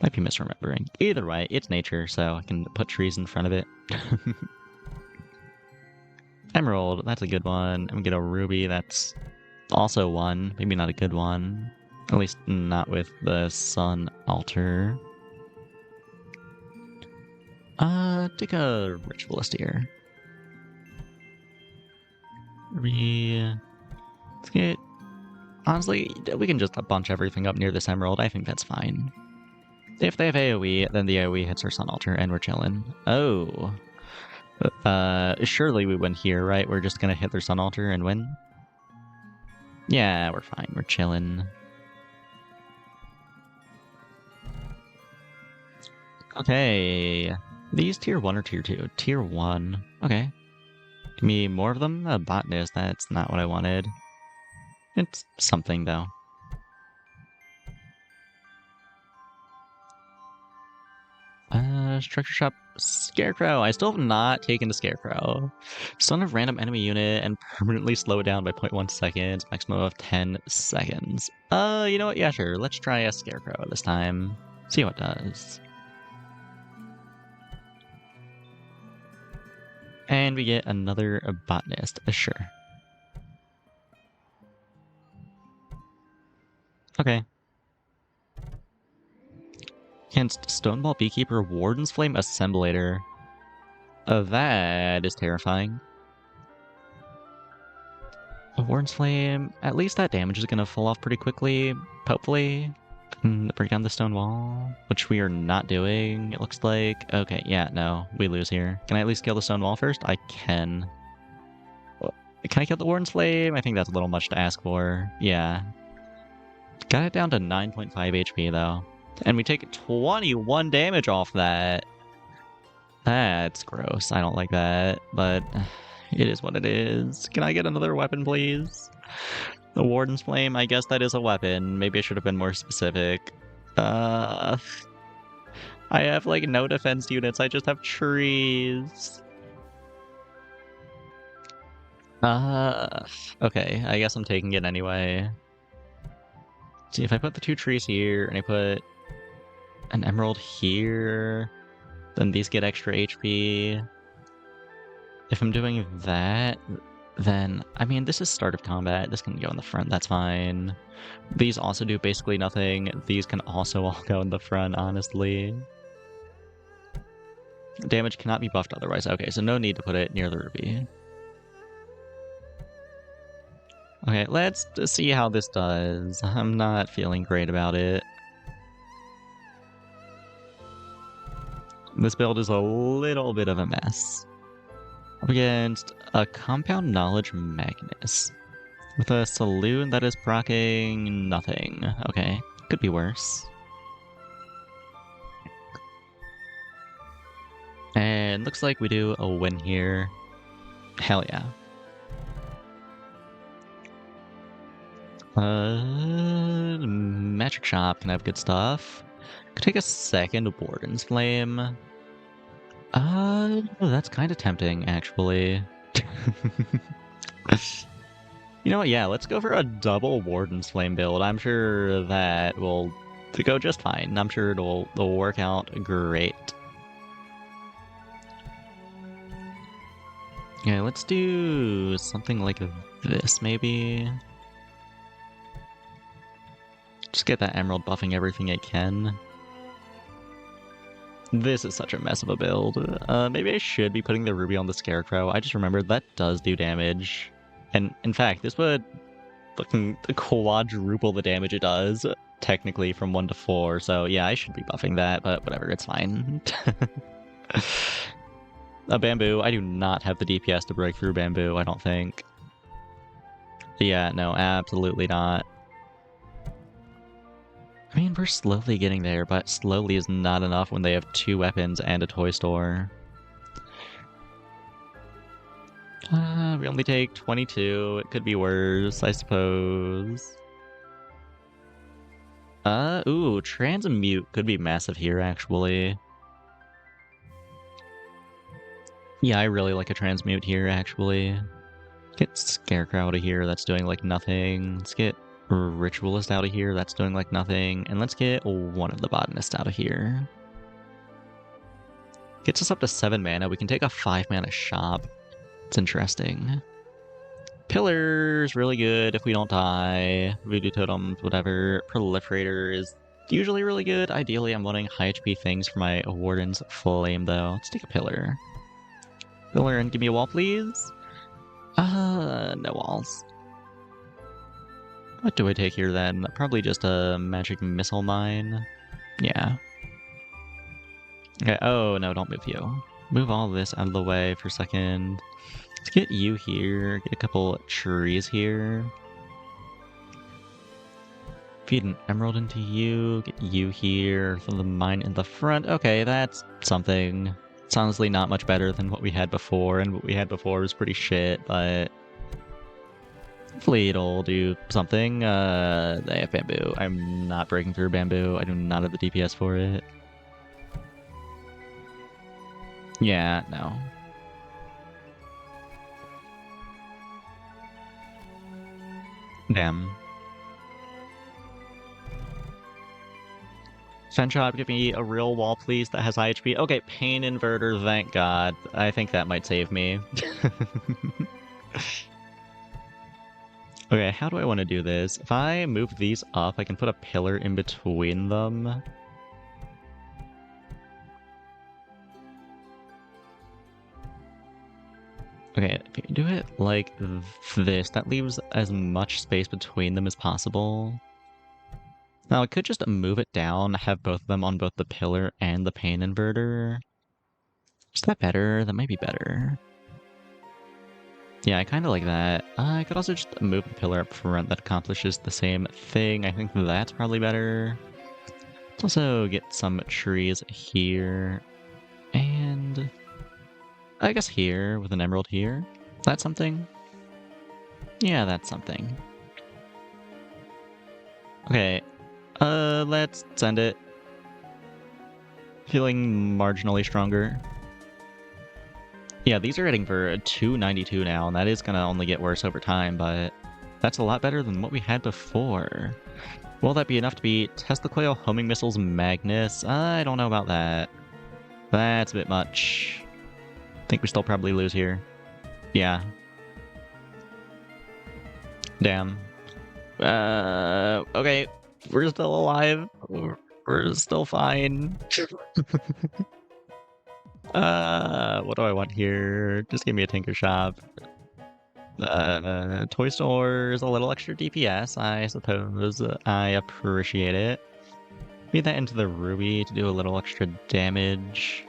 Might be misremembering. Either way, it's nature, so I can put trees in front of it. Emerald, that's a good one. I'm gonna get a ruby, that's also one. Maybe not a good one. At least not with the Sun Altar. Take a Ritualist here. Let's get... Honestly, we can just bunch everything up near this Emerald. I think that's fine. If they have AoE, then the AoE hits our Sun Altar and we're chilling. Oh. Surely we win here, right? We're just gonna hit their Sun Altar and win? Yeah, we're fine. We're chilling. Okay. These tier 1 or tier 2? Tier 1. Okay. Give me more of them? A botanist, that's not what I wanted. It's something, though. Structure Shop Scarecrow. I still have not taken the Scarecrow. Stun a random enemy unit and permanently slow it down by 0.1 seconds, maximum of 10 seconds. You know what? Yeah, sure. Let's try a Scarecrow this time. See how it does. And we get another Botanist. Sure. Okay. Against Stoneball Beekeeper, Warden's Flame Assemblator. That is terrifying. A Warden's Flame, at least that damage is gonna fall off pretty quickly, hopefully. Break down the stone wall, which we are not doing, it looks like. Okay, yeah, no, we lose here. Can I at least kill the stone wall first? I can. Can I kill the Warden's Flame? I think that's a little much to ask for. Yeah. Got it down to 9.5 HP, though. And we take 21 damage off that. That's gross. I don't like that, but it is what it is. Can I get another weapon, please? The Warden's Flame, I guess that is a weapon. Maybe I should have been more specific. I have, like, no defense units. I just have trees. Okay, I guess I'm taking it anyway. See, if I put the 2 trees here, and I put an emerald here, then these get extra HP. If I'm doing that, then, I mean, this is start of combat. This can go in the front, that's fine. These also do basically nothing. These can also all go in the front, honestly. Damage cannot be buffed otherwise. Okay, so no need to put it near the ruby. Okay, let's see how this does. I'm not feeling great about it. This build is a little bit of a mess. Up against a Compound Knowledge Magnus. With a Saloon that is proccing nothing. Okay, could be worse. And looks like we do a win here. Hell yeah. Magic Shop can have good stuff. Could take a second Warden's Flame. That's kind of tempting, actually. You know what? Yeah, let's go for a double Warden's Flame build. I'm sure that will go just fine. I'm sure it'll work out great. Yeah, let's do something like this, maybe. Just get that emerald buffing everything it can. This is such a mess of a build. Maybe I should be putting the ruby on the Scarecrow. I just remembered that does do damage. And in fact, this would fucking quadruple the damage it does, technically, from 1 to 4. So yeah, I should be buffing that, but whatever, it's fine. A bamboo. I do not have the DPS to break through bamboo, I don't think. Yeah, no, absolutely not. I mean, we're slowly getting there, but slowly is not enough when they have 2 weapons and a toy store. We only take 22. It could be worse, I suppose. Ooh, Transmute could be massive here, actually. Yeah, I really like a Transmute here, actually. Get Scarecrow out of here, that's doing, like, nothing. Let's get Ritualist out of here, that's doing like nothing. And let's get one of the Botanists out of here. Gets us up to 7 mana. We can take a 5 mana shop. It's interesting. Pillar's really good if we don't die. Voodoo Totems, whatever. Proliferator is usually really good. Ideally, I'm wanting high HP things for my Warden's Flame, though. Let's take a Pillar. Pillar and give me a wall, please. No walls. What do I take here then? Probably just a magic missile mine. Yeah. Okay, oh no, don't move you. Move all this out of the way for a second. Let's get you here, get a couple trees here. Feed an emerald into you, get you here, throw the mine in the front. Okay, that's something. It's honestly not much better than what we had before, and what we had before was pretty shit, but hopefully it'll do something. They have bamboo. I'm not breaking through bamboo. I do not have the DPS for it. Yeah, no. Damn. Fenchop, give me a real wall, please, that has high HP. Okay, Pain Inverter, thank God. I think that might save me. Okay, how do I want to do this? If I move these up, I can put a pillar in between them. Okay, if you do it like this, that leaves as much space between them as possible. Now, I could just move it down, have both of them on both the pillar and the Pain Inverter. Is that better? That might be better. Yeah, I kind of like that. I could also just move the pillar up front that accomplishes the same thing. I think that's probably better. Let's also get some trees here. And I guess here, with an emerald here. That's something? Yeah, that's something. Okay, let's send it. Feeling marginally stronger. Yeah, these are hitting for 292 now, and that is gonna only get worse over time, but that's a lot better than what we had before. Will that be enough to beat Testicoil, Homing Missiles, Magnus? I don't know about that. That's a bit much. I think we still probably lose here. Yeah. Damn. Okay. We're still alive. We're still fine. What do I want here? Just give me a Tinker Shop. Toy Store's a little extra DPS, I suppose. I appreciate it. Feed that into the Ruby to do a little extra damage.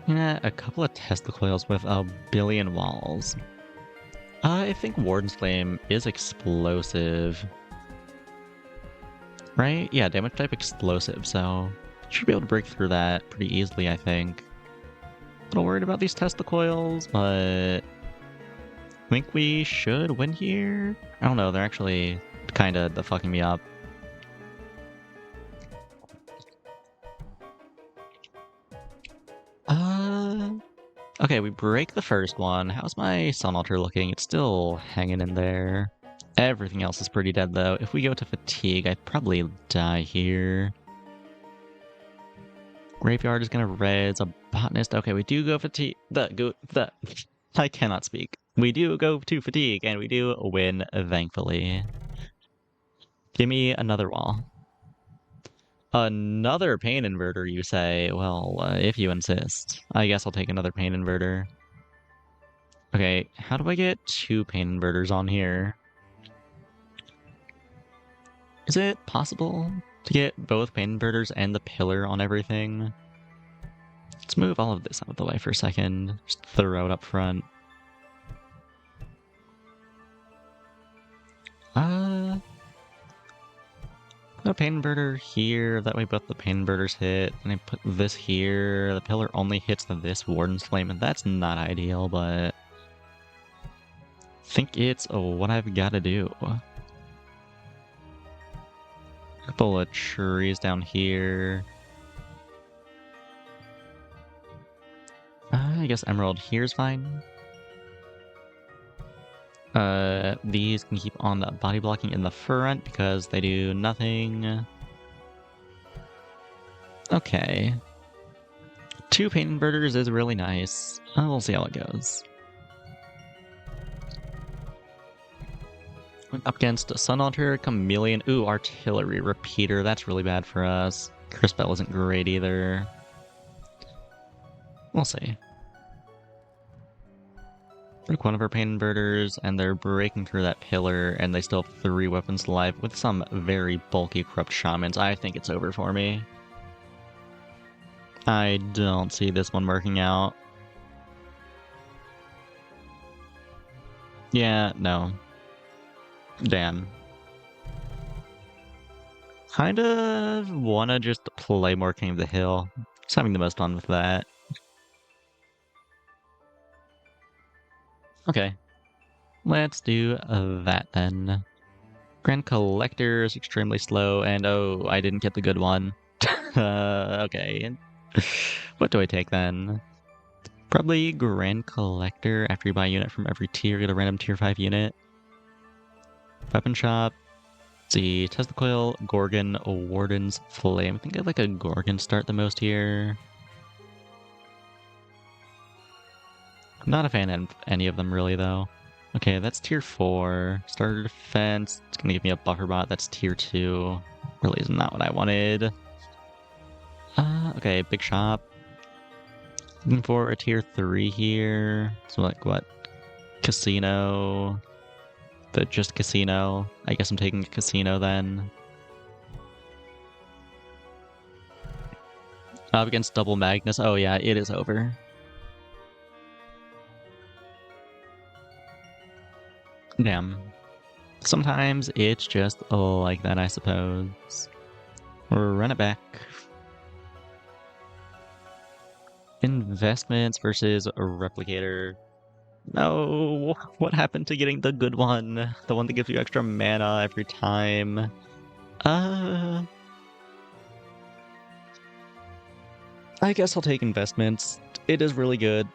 Yeah, a couple of Testicoils with a billion walls. I think Warden's Flame is explosive. Right? Yeah, damage type explosive, so should be able to break through that pretty easily, I think. A little worried about these Testicoils, but I think we should win here. I don't know, they're actually kind of fucking me up. Okay, we break the first one. How's my Sun Altar looking? It's still hanging in there. Everything else is pretty dead, though. If we go to Fatigue, I'd probably die here. Graveyard is gonna res a Botanist. Okay, we do go Fatigue. I cannot speak. We do go to Fatigue, and we do win, thankfully. Give me another wall. Another Pain Inverter, you say? Well, if you insist. I guess I'll take another Pain Inverter. Okay, how do I get 2 Pain Inverters on here? Is it possible to get both Pain Inverters and the pillar on everything? Let's move all of this out of the way for a second. Just throw it up front. Put a Pain Inverter here, that way both the Pain Inverters hit, and I put this here, the pillar only hits this Warden's Flame, and that's not ideal, but I think it's what I've got to do. Couple of trees down here. I guess Emerald here's fine. These can keep on the body blocking in the front because they do nothing. Okay. 2 Pain Inverters is really nice. We'll see how it goes. Up against Sun Altar, Chameleon. Ooh, Artillery Repeater. That's really bad for us. Crispell isn't great either. We'll see. Took one of our Pain Inverters, and they're breaking through that pillar, and they still have 3 weapons live with some very bulky Corrupt Shamans. I think it's over for me. I don't see this one working out. Yeah, no. Damn. Kind of wanna just play more King of the Hill. Just having the most fun with that. Okay. Let's do that then. Grand Collector is extremely slow, and oh, I didn't get the good one. Okay. What do I take then? Probably Grand Collector. After you buy a unit from every tier, get a random tier 5 unit. Weapon Shop. Let's see, Tesla Coil, Gorgon, Warden's Flame. I think I'd like a Gorgon start the most here. I'm not a fan of any of them really though. Okay, that's tier 4. Starter defense. It's gonna give me a buffer bot. That's tier 2. Really is not what I wanted. Okay, big shop. Looking for a tier 3 here. So like what? Casino. Just casino. I guess I'm taking casino then. Up against double Magnus. Oh yeah, it is over. Damn. Sometimes it's just like that, I suppose. Run it back. Investments versus a replicator. No, what happened to getting the good one? The one that gives you extra mana every time. I guess I'll take investments. It is really good.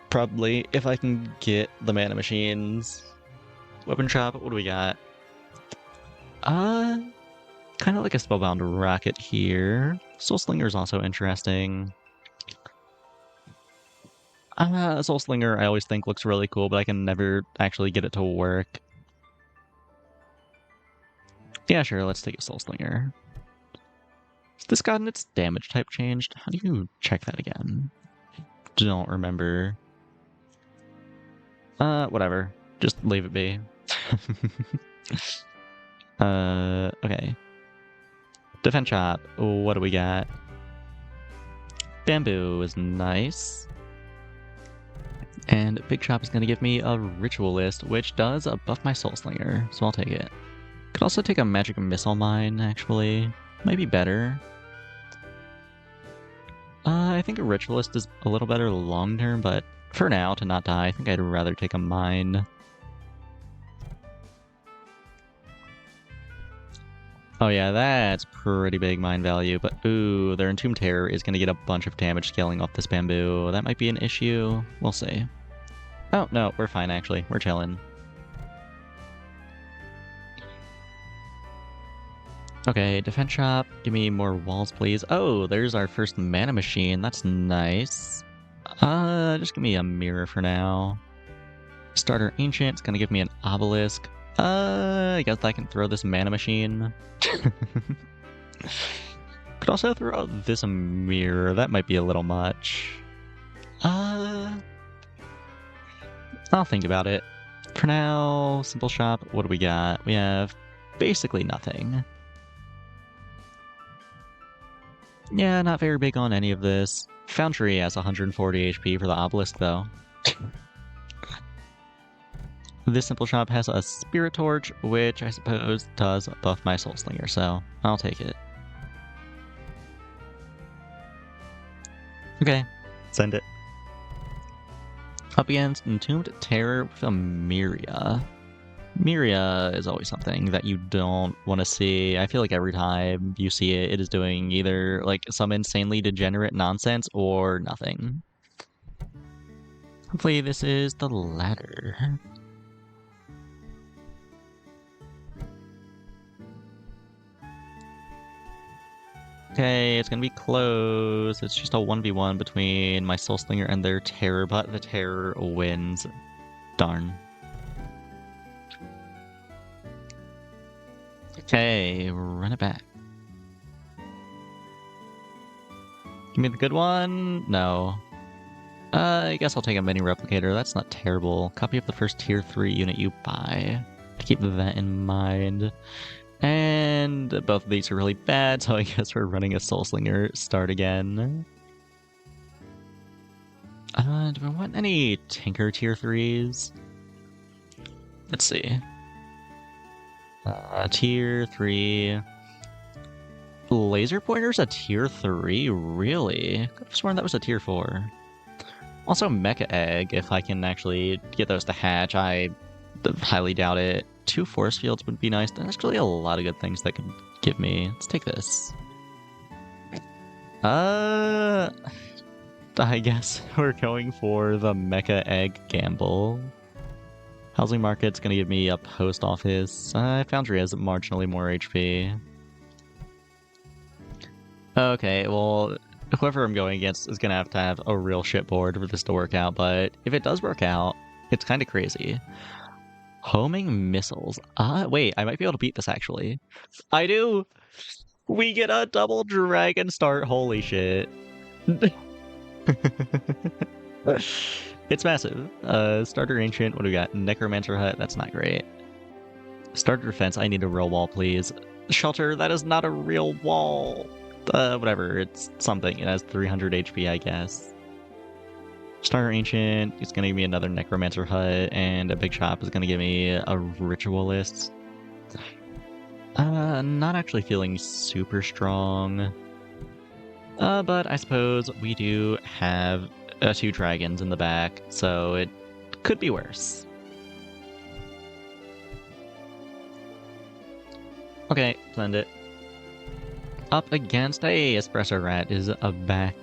Probably, if I can get the mana machines. Weapon shop, what do we got? Kind of like a Spellbound Rocket here. Soul Slinger is also interesting. Soul Slinger I always think looks really cool, but I can never actually get it to work. Yeah, sure, let's take a Soul Slinger. Has this gotten its damage type changed? How do you check that again? Don't remember. Whatever. Just leave it be. Okay. Defense shop. What do we got? Bamboo is nice. And Big Shop is going to give me a Ritualist, which does buff my Soul Slinger, so I'll take it. Could also take a Magic Missile Mine, actually. Might be better. I think a Ritualist is a little better long term, but for now, to not die, I think I'd rather take a Mine. Oh yeah, that's pretty big mine value, but ooh, their Entombed Terror is going to get a bunch of damage scaling off this bamboo. That might be an issue. We'll see. Oh, no, we're fine actually. We're chilling. Okay, defense shop. Give me more walls, please. Oh, there's our first mana machine. That's nice. Just give me a mirror for now. Starter Ancient. It's going to give me an obelisk. I guess I can throw this mana machine. Could also throw out this mirror. That might be a little much. I'll think about it. For now, simple shop. What do we got? We have basically nothing. Yeah, not very big on any of this. Foundry has 140 HP for the obelisk, though. This simple shop has a Spirit Torch, which I suppose does buff my Soul Slinger, so I'll take it. Okay, send it. Up against Entombed Terror with a Myria. Myria is always something that you don't want to see. I feel like every time you see it, it is doing either like some insanely degenerate nonsense or nothing. Hopefully this is the latter. Okay, it's gonna be close. It's just a 1v1 between my Soul Slinger and their Terror, but the Terror wins. Darn. Okay, run it back. Give me the good one? No. I guess I'll take a mini replicator. That's not terrible. Copy of the first tier 3 unit you buy. To keep that in mind. And both of these are really bad, so I guess we're running a Soul Slinger start again. Do I want any Tinker tier 3s? Let's see. Tier 3. Laser Pointer's a tier 3? Really? Could have sworn that was a tier 4. Also Mecha Egg, if I can actually get those to hatch. I highly doubt it. 2 force fields would be nice. There's actually a lot of good things that could give me. Let's take this. I guess we're going for the Mecha Egg gamble. Housing Market's gonna give me a post office. Foundry has marginally more HP. Okay, well, whoever I'm going against is gonna have a real shit board for this to work out, but if it does work out, it's kind of crazy. Homing missiles. Wait, I might be able to beat this actually. I do! We get a double dragon start, holy shit. It's massive. Starter Ancient, what do we got? Necromancer Hut, that's not great. Starter Defense, I need a real wall, please. Shelter, that is not a real wall. Whatever, it's something. It has 300 HP, I guess. Starter Ancient is going to give me another Necromancer Hut, and a Big Shop is going to give me a Ritualist. Not actually feeling super strong. But I suppose we do have 2 dragons in the back, so it could be worse. Okay, send it. Up against a Espresso Rat is a back.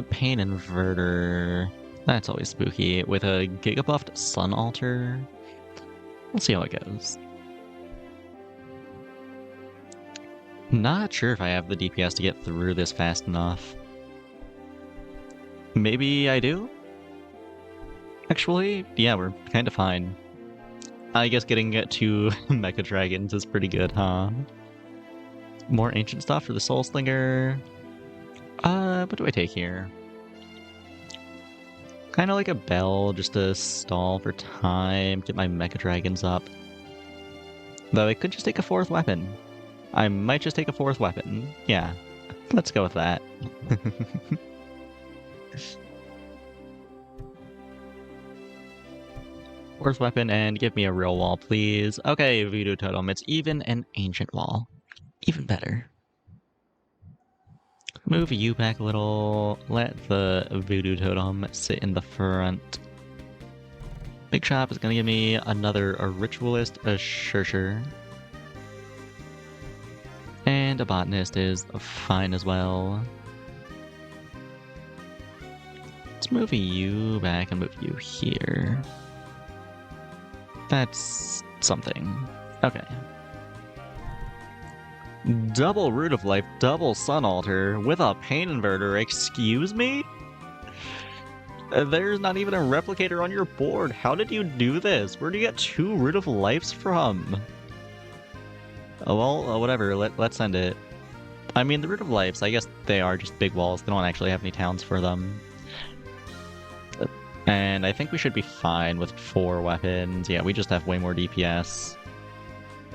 Pain Inverter. That's always spooky. With a Gigabuffed Sun Altar. We'll see how it goes. Not sure if I have the DPS to get through this fast enough. Maybe I do? Actually, yeah, we're kind of fine. I guess getting 2 Mecha Dragons is pretty good, huh? More ancient stuff for the Soul Slinger. What do I take here? Kind of like a bell, just to stall for time, get my Mecha Dragons up. Though I could just take a 4th weapon. I might just take a 4th weapon. Yeah, let's go with that. 4th weapon and give me a real wall, please. Okay, Voodoo Totem. It's even an ancient wall. Even better. Move you back a little. Let the Voodoo Totem sit in the front. Big Shop is gonna give me another Ritualist, a Shursher. And a Botanist is fine as well. Let's move you back and move you here. That's something. Okay. Double Root of Life, double Sun Altar with a Pain Inverter, excuse me? There's not even a replicator on your board. How did you do this? Where do you get 2 Root of Lives from? Oh, well, whatever, let's send it. I mean, the Root of Lives, I guess they are just big walls. They don't actually have any towns for them. And I think we should be fine with 4 weapons. Yeah, we just have way more DPS.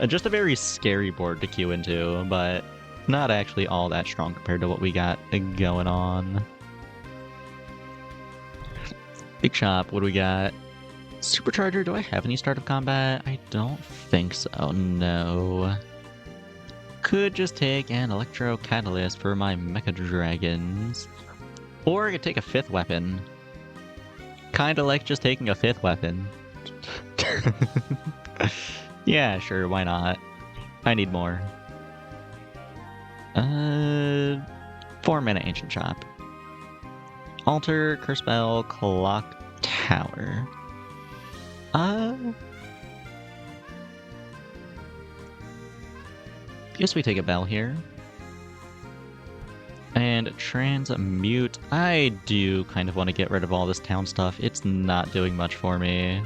Just a very scary board to queue into, but not actually all that strong compared to what we got going on. Big Shop, what do we got? Supercharger, do I have any start of combat? I don't think so, no. Could just take an Electro Catalyst for my Mecha Dragons. Or I could take a 5th weapon. Kinda like just taking a 5th weapon. Yeah, sure, why not? I need more. 4-mana Ancient Shop. Altar, Curse Bell, Clock Tower. Guess we take a bell here. And Transmute. I do kind of want to get rid of all this town stuff. It's not doing much for me.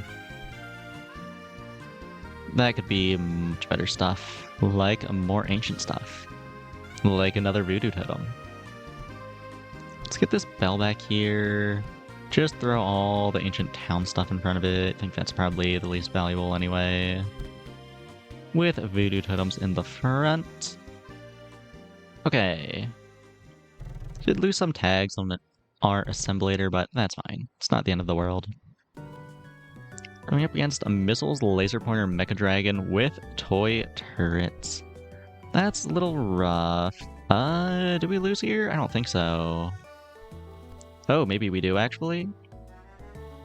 That could be much better stuff. Like more ancient stuff. Like another Voodoo Totem. Let's get this bell back here. Just throw all the ancient town stuff in front of it. I think that's probably the least valuable anyway. With Voodoo Totems in the front. Okay. Did lose some tags on our Assemblator, but that's fine. It's not the end of the world. Coming up against a Missiles Laser Pointer Mecha Dragon with toy turrets. That's a little rough. Did we lose here? I don't think so. Oh, maybe we do, actually.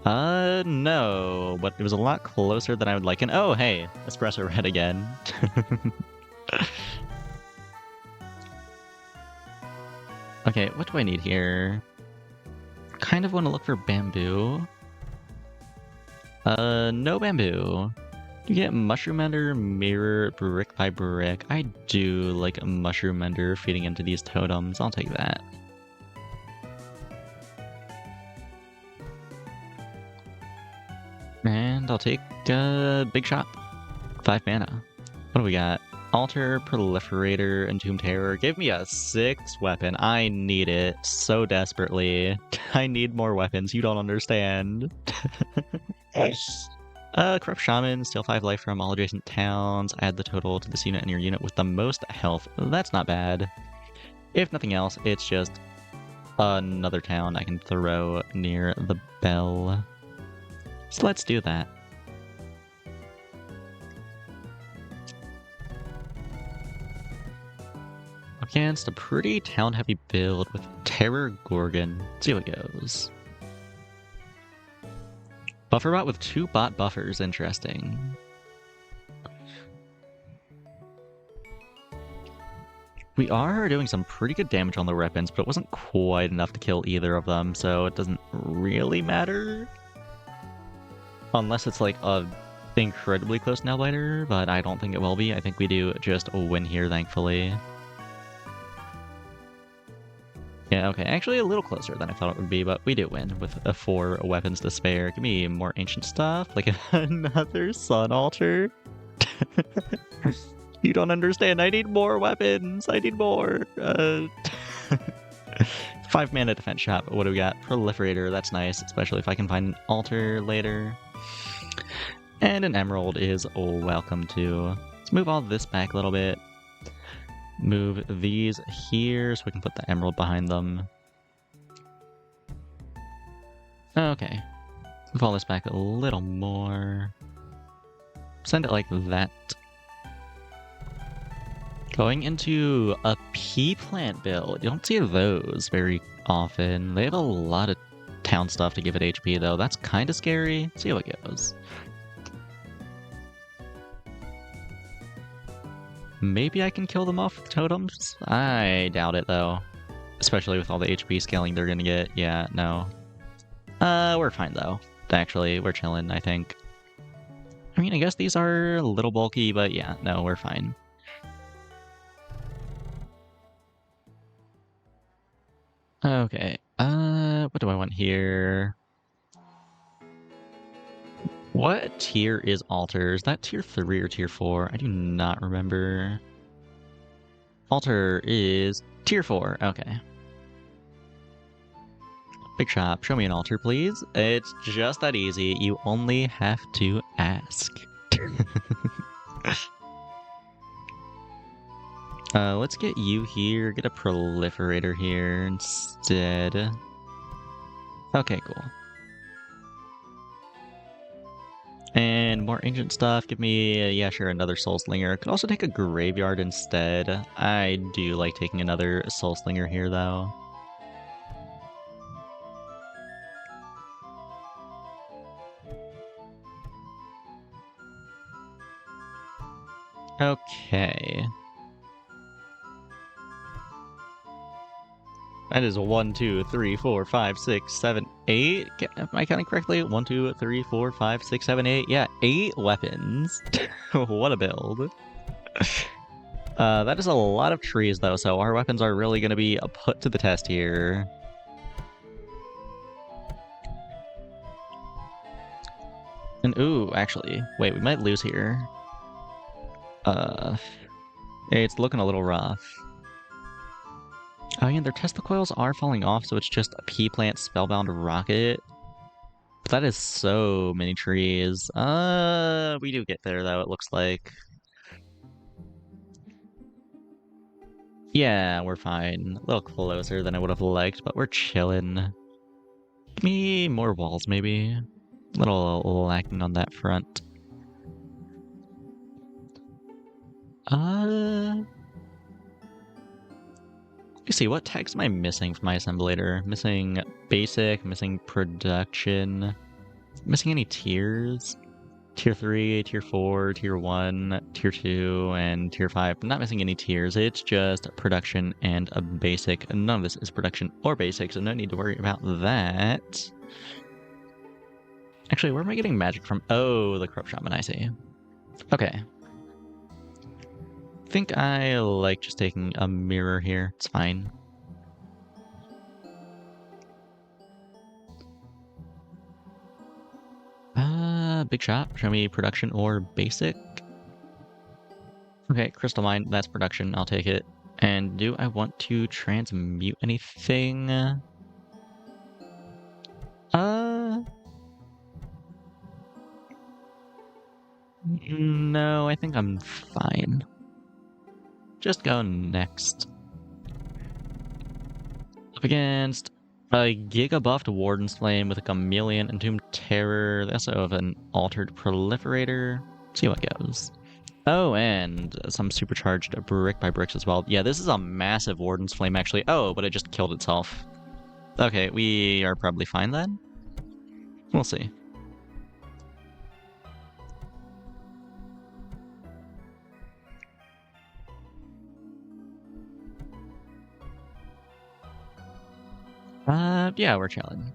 No, but it was a lot closer than I would like. And oh, hey, espresso red again. Okay, what do I need here? Kind of want to look for bamboo. No bamboo. You get mushroom ender, mirror, brick by brick. I do like a mushroom ender feeding into these totems. I'll take that. And I'll take Big Shot. 5 mana. What do we got? Altar, Proliferator, Entombed Terror. Give me a 6th weapon. I need it so desperately. I need more weapons. You don't understand. Corrupt Shaman, steal 5 life from all adjacent towns. Add the total to this unit and your unit with the most health. That's not bad. If nothing else, it's just another town I can throw near the bell. So let's do that. Against a pretty town-heavy build with Terror Gorgon. Let's see how it goes. Buffer bot with 2 bot buffers. Interesting. We are doing some pretty good damage on the weapons, but it wasn't quite enough to kill either of them, so it doesn't really matter. Unless it's like a incredibly close Nailbiter, but I don't think it will be. I think we do just win here, thankfully. Yeah, okay, actually a little closer than I thought it would be, but we do win with 4 weapons to spare. Give me more ancient stuff, like another Sun Altar. You don't understand, I need more weapons, I need more. 5 mana defense shop, what do we got? Proliferator, that's nice, especially if I can find an altar later. And an emerald is welcome too. Let's move all this back a little bit. Move these here so we can put the emerald behind them. Okay. Move all this back a little more. Send it like that. Going into a pea plant build. You don't see those very often. They have a lot of town stuff to give it HP though. That's kind of scary. See how it goes. Maybe I can kill them off with totems? I doubt it, though. Especially with all the HP scaling they're gonna get. Yeah, no. We're fine, though. Actually, we're chilling, I think. I mean, I guess these are a little bulky, but yeah, no, we're fine. Okay, what do I want here? What tier is altar? Is that tier 3 or tier 4? I do not remember. Altar is tier 4. Okay. Big shop, show me an altar, please. It's just that easy. You only have to ask. Let's get you here. Get a proliferator here instead. Okay, cool. And more ancient stuff. Give me, yeah, sure, another Soul Slinger. Could also take a Graveyard instead. I do like taking another Soul Slinger here, though. Okay. That is 1, 2, 3, 4, 5, 6, 7, 8. Am I counting correctly? 1, 2, 3, 4, 5, 6, 7, 8. Yeah, 8 weapons. What a build. That is a lot of trees, though, so our weapons are really going to be put to the test here. And ooh, actually, wait, we might lose here. It's looking a little rough. Oh yeah, their Tesla coils are falling off, so it's just a pea plant spellbound rocket. But that is so many trees. We do get there though, it looks like. Yeah, we're fine. A little closer than I would have liked, but we're chilling. Give me more walls, maybe. A little lacking on that front. Let me see, what tags am I missing from my assemblator? Missing basic, missing production. Missing any tiers? Tier 3, Tier 4, Tier 1, Tier 2, and Tier 5. I'm not missing any tiers. It's just production and a basic. None of this is production or basic, so no need to worry about that. Actually, where am I getting magic from? Oh, the Corrupt Shaman, I see. Okay. I think I like just taking a mirror here. It's fine. Big shot. Show me production or basic. Okay, Crystal Mine, that's production. I'll take it. And do I want to transmute anything? No, I think I'm fine. Just go next. Up against a Giga buffed Warden's Flame with a Chameleon, Entombed Terror. They also have an Altered Proliferator. See what goes. Oh, and some supercharged Brick by Bricks as well. Yeah, this is a massive Warden's Flame, actually. Oh, but it just killed itself. Okay, we are probably fine then? We'll see. Yeah, we're chilling.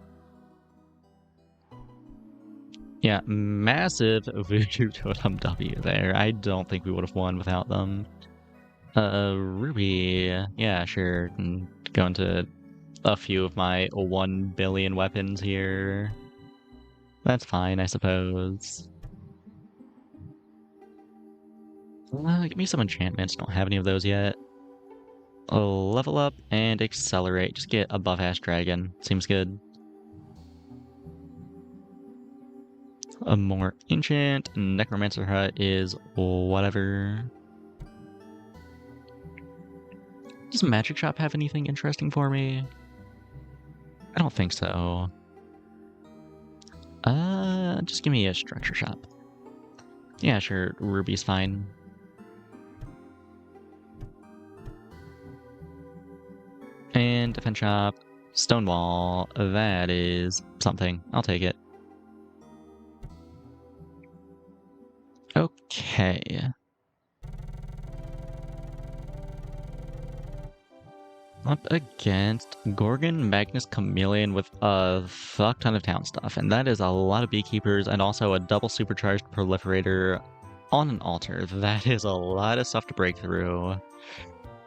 Yeah, massive Voodoo Totem W there. I don't think we would have won without them. Ruby. Yeah, sure. Can go into a few of my 1 billion weapons here. That's fine, I suppose. Give me some enchantments. Don't have any of those yet. Level up and accelerate. Just get a buff-ass dragon. Seems good. A more ancient Necromancer Hut is whatever. Does Magic Shop have anything interesting for me? I don't think so. Just give me a Structure Shop. Yeah, sure, Ruby's fine. And Defense Shop, Stonewall, that is something. I'll take it. Okay. Up against Gorgon Magnus Chameleon with a fuck ton of town stuff, and that is a lot of Beekeepers and also a double supercharged Proliferator on an altar. That is a lot of stuff to break through.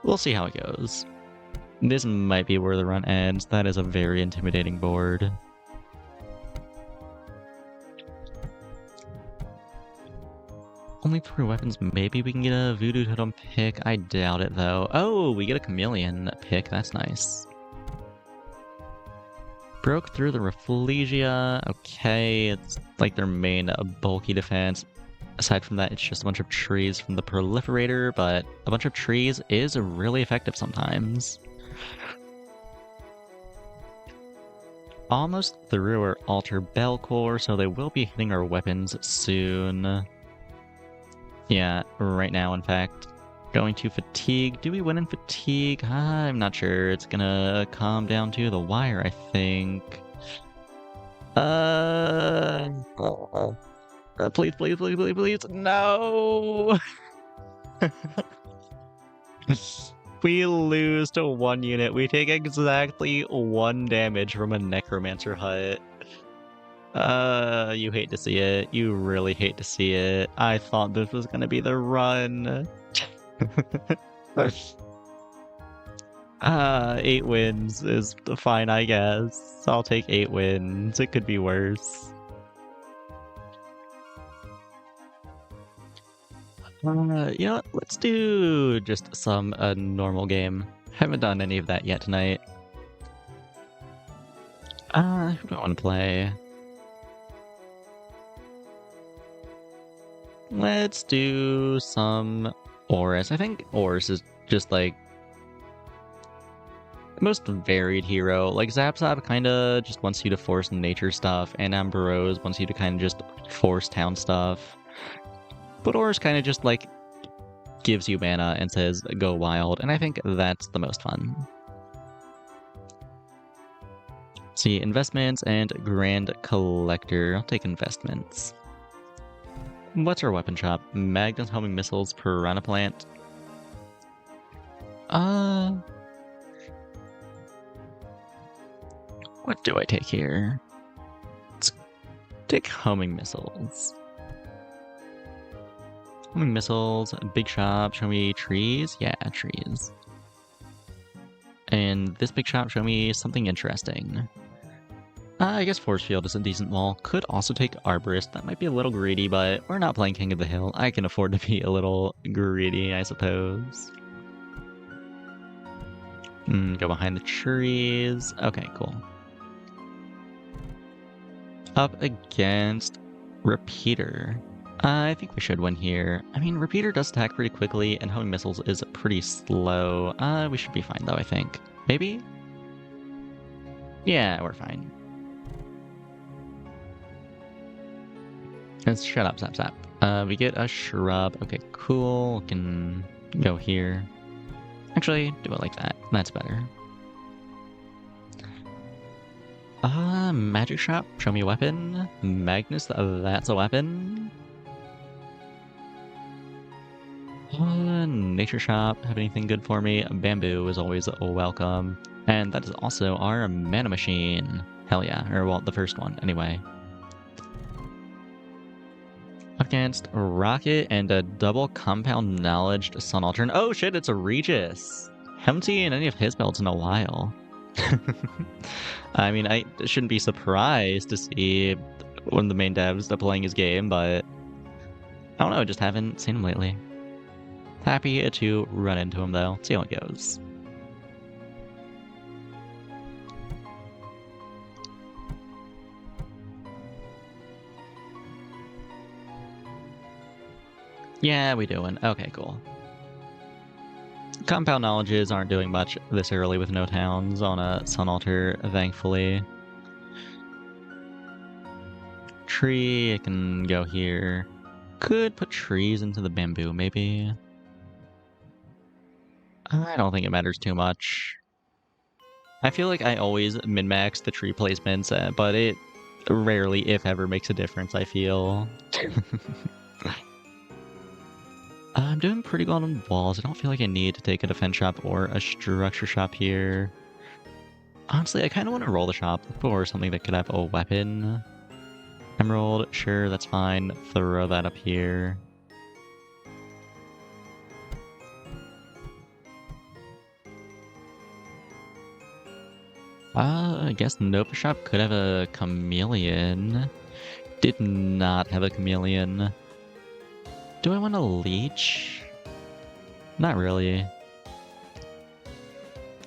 We'll see how it goes. This might be where the run ends. That is a very intimidating board. Only 3 weapons. Maybe we can get a Voodoo Totem pick. I doubt it, though. Oh, we get a Chameleon pick. That's nice. Broke through the Rafflesia. Okay, it's like their main bulky defense. Aside from that, it's just a bunch of trees from the Proliferator, but a bunch of trees is really effective sometimes. Almost through our Altar Belcore, so they will be hitting our weapons soon. Yeah, right now, in fact. Going to Fatigue. Do we win in Fatigue? I'm not sure. It's gonna come down to the wire, I think. Please, please, please, please, please. No! We lose to 1 unit. We take exactly 1 damage from a Necromancer Hut. You hate to see it. You really hate to see it. I thought this was gonna be the run. 8 wins is fine, I guess. I'll take 8 wins. It could be worse. You know what? Let's do just some normal game. Haven't done any of that yet tonight. Who do I want to play? Let's do some Horus. I think Horus is just like the most varied hero. Like Zap Zap kinda just wants you to force nature stuff, and Ambrose wants you to kinda just force town stuff. But Horus kinda just like gives you mana and says go wild, and I think that's the most fun. See, investments and Grand Collector. I'll take investments. What's our weapon shop? Magnus homing missiles, Piranha Plant. What do I take here? Let's take homing missiles. Homing missiles, big shop, show me trees. Yeah, trees. And this big shop, show me something interesting. I guess Force Field is a decent wall. Could also take Arborist. That might be a little greedy, but we're not playing King of the Hill. I can afford to be a little greedy, I suppose. Go behind the trees. Okay, cool. Up against Repeater. I think we should win here. I mean, Repeater does attack pretty quickly, and homing missiles is pretty slow. We should be fine, though, I think. Maybe? Yeah, we're fine. Let's shut up, Zap Zap. We get a shrub. Okay, cool. We can go here. Actually, do it like that. That's better. Magic shop. Show me a weapon. Magnus, that's a weapon. Nature shop. Have anything good for me? Bamboo is always welcome. And that is also our mana machine. Hell yeah. Or, well, the first one, anyway. Against Rocket and a double compound knowledge Sun Altern. Oh shit, it's a Regis! Haven't seen any of his builds in a while. I mean, I shouldn't be surprised to see one of the main devs playing his game, but I don't know, just haven't seen him lately. Happy to run into him though, see how it goes. Yeah, we doing. Okay, cool. Compound knowledges aren't doing much this early with no towns on a Sun Altar, thankfully. Tree, I can go here. Could put trees into the bamboo, maybe. I don't think it matters too much. I feel like I always min-max the tree placements, but it rarely, if ever, makes a difference, I feel. I'm doing pretty well on walls. I don't feel like I need to take a defense shop or a structure shop here. Honestly, I kind of want to roll the shop for something that could have a weapon. Emerald, sure, that's fine. Throw that up here. I guess Nova Shop could have a chameleon. Did not have a chameleon. Do I want to leech? Not really.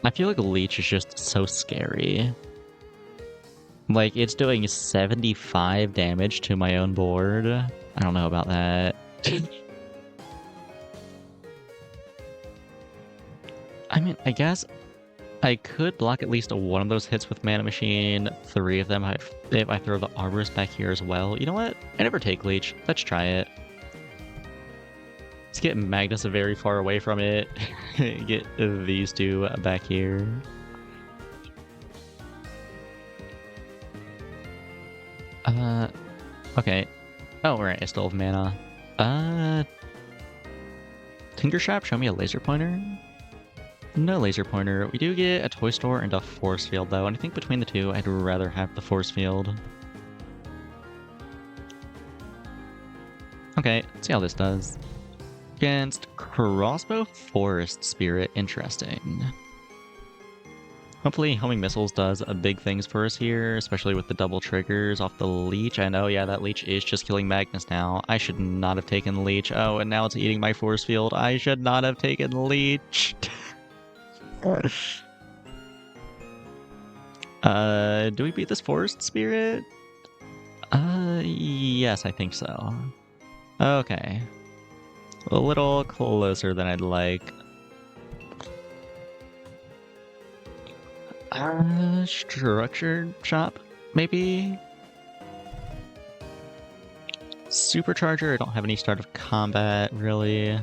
I feel like leech is just so scary. Like, it's doing 75 damage to my own board. I don't know about that. I mean, I guess I could block at least one of those hits with Mana Machine, 3 of them if I throw the Arborist back here as well. You know what? I never take leech. Let's try it. Let's get Magnus very far away from it. Get these two back here. Okay. Oh, right, I still have mana. Tinker Shop, show me a laser pointer? No laser pointer. We do get a toy store and a force field, though, and I think between the two, I'd rather have the force field. Okay, let's see how this does. Against Crossbow Forest Spirit, interesting. Hopefully homing missiles does big things for us here, especially with the double triggers off the leech. I know, yeah, that leech is just killing Magnus now. I should not have taken leech. Oh, and now it's eating my force field. I should not have taken leech. Do we beat this forest spirit? Yes, I think so. Okay. A little closer than I'd like. Structured shop, maybe? Supercharger, I don't have any start of combat, really.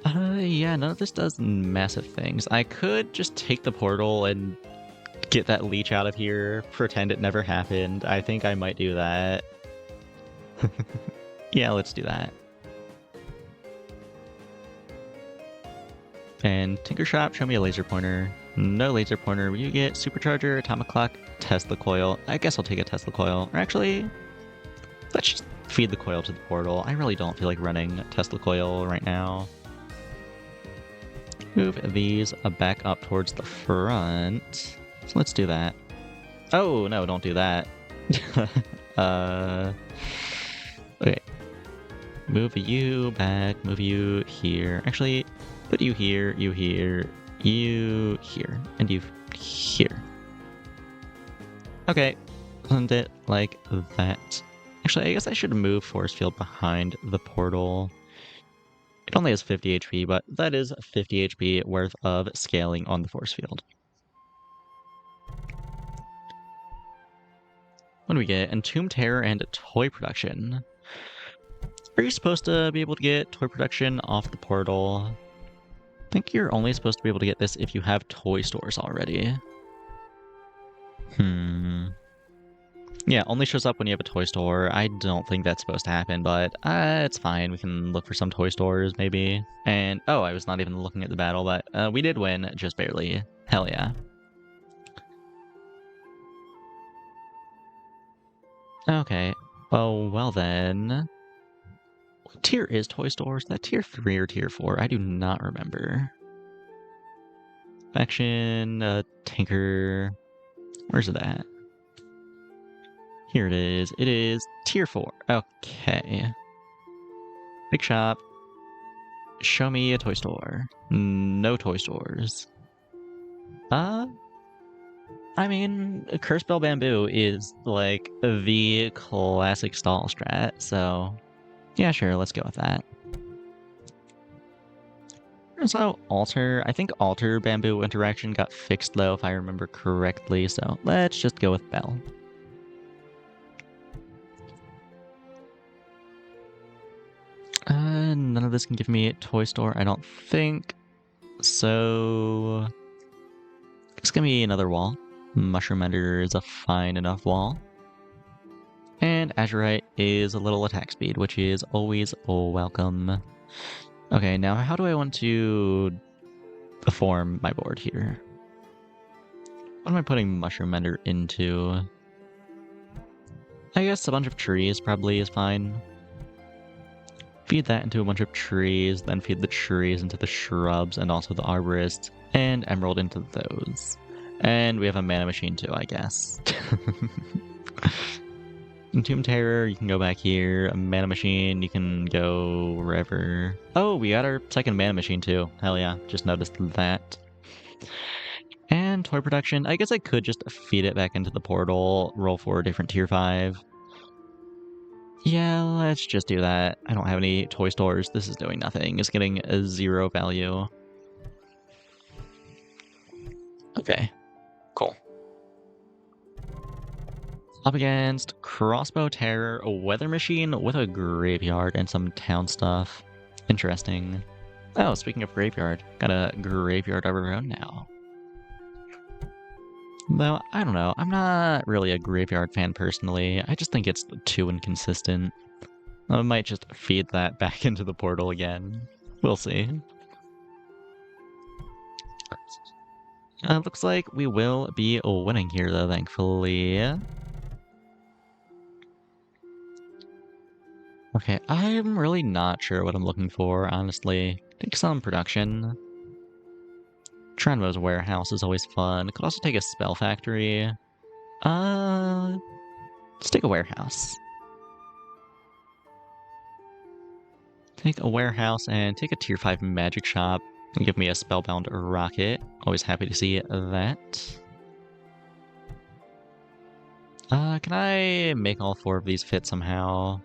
Yeah, none of this does massive things. I could just take the portal and get that leech out of here, pretend it never happened. I think I might do that. Yeah, let's do that. And Tinker Shop, show me a laser pointer. No laser pointer. You get Supercharger, Atomic Clock, Tesla Coil. I guess I'll take a Tesla Coil. Or actually, let's just feed the coil to the portal. I really don't feel like running Tesla Coil right now. Move these back up towards the front. So let's do that. Oh, no, don't do that. Okay. Move you back, move you here. Actually, put you here, you here, you here, and you here. Okay, isn't it like that? Actually, I guess I should move Force Field behind the portal. It only has 50 HP, but that is 50 HP worth of scaling on the Force Field. What do we get? Entomb Terror and Toy Production. Are you supposed to be able to get Toy Production off the portal? I think you're only supposed to be able to get this if you have toy stores already. Yeah, only shows up when you have a toy store. I don't think that's supposed to happen, but it's fine. We can look for some toy stores, maybe. And, oh, I was not even looking at the battle, but we did win, just barely. Hell yeah. Okay. Oh, well then. What tier is toy stores? Is that tier 3 or tier 4? I do not remember. Faction, Tinker. Where's it at? Here it is. It is tier 4. Okay. Big shop. Show me a toy store. No toy stores. I mean, Curse Bell Bamboo is like the classic stall strat, so yeah, sure, let's go with that. So Alter, I think Alter Bamboo interaction got fixed though, if I remember correctly, so let's just go with Bell. None of this can give me a toy store, I don't think. So it's gonna be another wall. Mushroom Ender is a fine enough wall. And Azurite is a little attack speed, which is always welcome. Okay, now how do I want to form my board here? What am I putting Mushroom Ender into? I guess a bunch of trees probably is fine. Feed that into a bunch of trees, then feed the trees into the shrubs and also the arborist, and emerald into those. And we have a mana machine too, I guess. Entomb Terror, you can go back here. A mana machine, you can go wherever. Oh, we got our second mana machine too. Hell yeah, just noticed that. And toy production, I guess I could just feed it back into the portal, roll for a different tier 5. Yeah, let's just do that. I don't have any toy stores. This is doing nothing. It's getting a 0 value. Okay, cool. Up against Crossbow Terror, a Weather Machine with a Graveyard and some town stuff. Interesting. Oh, speaking of Graveyard, got a Graveyard of our own now. Though, I don't know, I'm not really a Graveyard fan personally. I just think it's too inconsistent. I might just feed that back into the portal again. We'll see. Looks like we will be winning here though, thankfully. Okay, I'm really not sure what I'm looking for, honestly. I think some production. Trenmo's warehouse is always fun. Could also take a spell factory. Let's take a warehouse. Take a warehouse and take a tier 5 magic shop. And give me a spellbound rocket. Always happy to see that. Can I make all 4 of these fit somehow?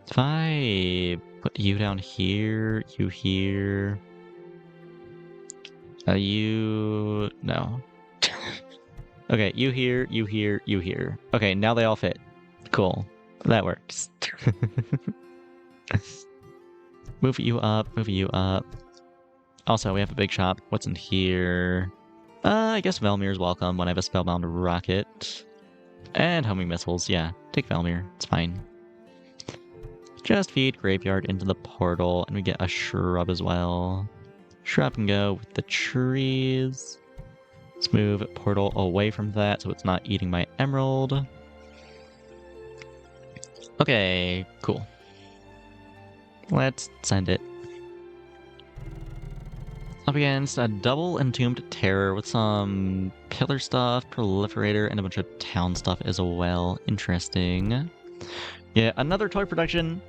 If I put you down here, you here. You... no. Okay, you here, you here, you here. Okay, now they all fit. Cool. That works. Move you up, move you up. Also, we have a big shop. What's in here? I guess Velmir's welcome when I have a Spellbound Rocket. And Homing Missiles, yeah. Take Velmir, it's fine. Just feed Graveyard into the portal, and we get a Shrub as well. Shrub can go with the trees. Let's move Portal away from that so it's not eating my Emerald. Okay, cool. Let's send it. Up against a double Entombed Terror with some Pillar stuff, Proliferator, and a bunch of Town stuff as well. Interesting. Yeah, another toy production.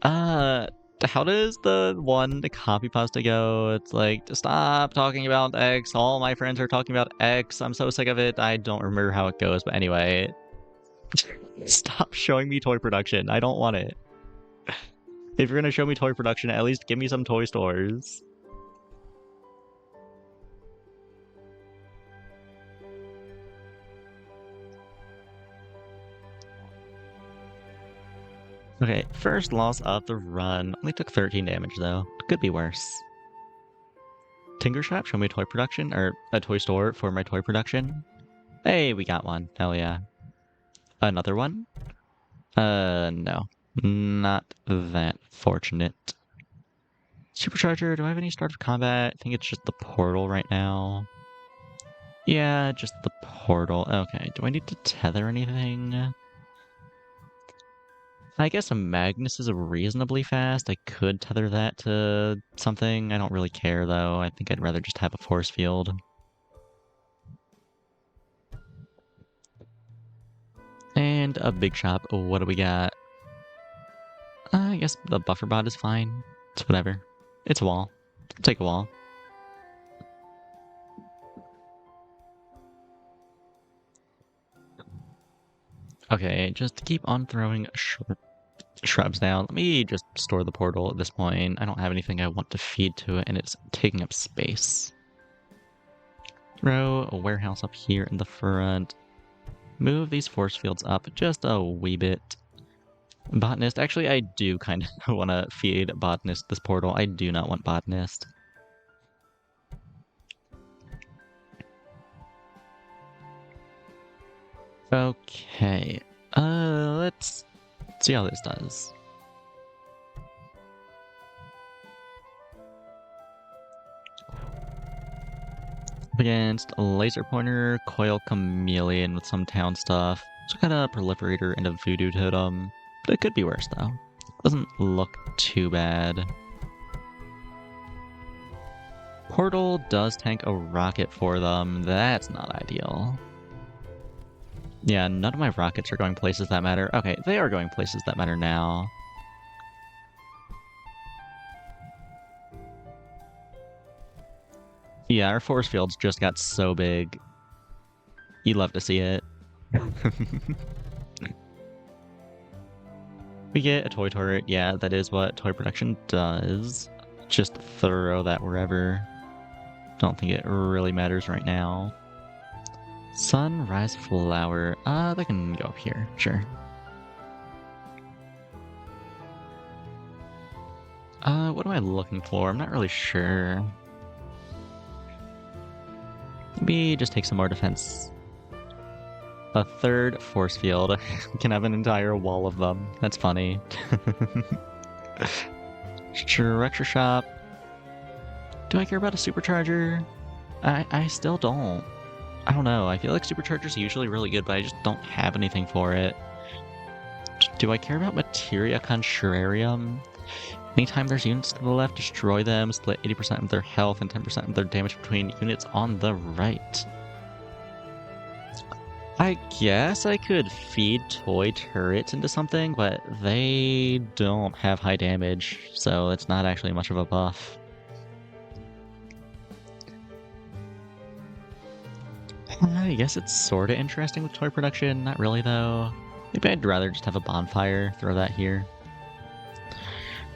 How does the copy pasta go? It's like, stop talking about X. All my friends are talking about X. I'm so sick of it. I don't remember how it goes, but anyway. Stop showing me toy production. I don't want it. If you're gonna show me toy production, at least give me some toy stores. Okay, first loss of the run. Only took 13 damage though. Could be worse. Tinker Shop, show me a toy production, or a toy store for my toy production. Hey, we got one. Hell yeah. Another one? No. Not that fortunate. Supercharger, do I have any start of combat? I think it's just the portal right now. Yeah, just the portal. Okay, do I need to tether anything? I guess a Magnus is reasonably fast. I could tether that to something. I don't really care, though. I think I'd rather just have a force field. And a big shop. What do we got? I guess the buffer bot is fine. It's whatever. It's a wall. I'll take a wall. Okay, just keep on throwing shrubs down. Let me just store the portal at this point. I don't have anything I want to feed to it, and it's taking up space. Throw a warehouse up here in the front. Move these force fields up just a wee bit. Botanist. Actually, I do kind of want to feed Botanist this portal. I do not want Botanist. Okay. Let's see how this does. Against a Laser Pointer, Coil Chameleon with some town stuff. So got a Proliferator and a Voodoo Totem. But it could be worse, though. Doesn't look too bad. Portal does tank a rocket for them. That's not ideal. Yeah, none of my rockets are going places that matter. Okay, they are going places that matter now. Yeah, our force fields just got so big. You'd love to see it. We get a toy turret. Yeah, that is what toy production does. Just throw that wherever. Don't think it really matters right now. Sunrise Flower. That can go up here. Sure. What am I looking for? I'm not really sure. Maybe just take some more defense. A third force field. We can have an entire wall of them. That's funny. Structure shop. Do I care about a supercharger? I still don't. I don't know. I feel like superchargers are usually really good, but I just don't have anything for it. Do I care about Materia Contrarium? Anytime there's units to the left, destroy them, split 80% of their health and 10% of their damage between units on the right. I guess I could feed toy turrets into something, but they don't have high damage, so it's not actually much of a buff. I guess it's sorta interesting with toy production, not really though. Maybe I'd rather just have a bonfire, throw that here.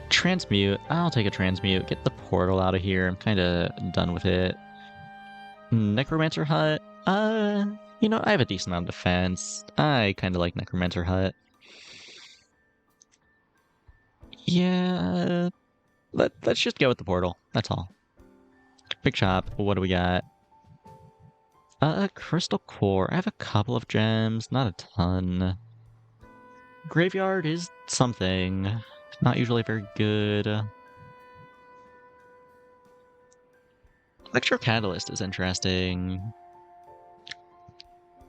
Transmute, I'll take a transmute, get the portal out of here, I'm kinda done with it. Necromancer Hut, you know, I have a decent amount of defense. I kinda like Necromancer Hut. Yeah, let's just go with the portal, that's all. Big shop, what do we got? Crystal Core. I have a couple of gems, not a ton. Graveyard is something. Not usually very good. Electro Catalyst is interesting.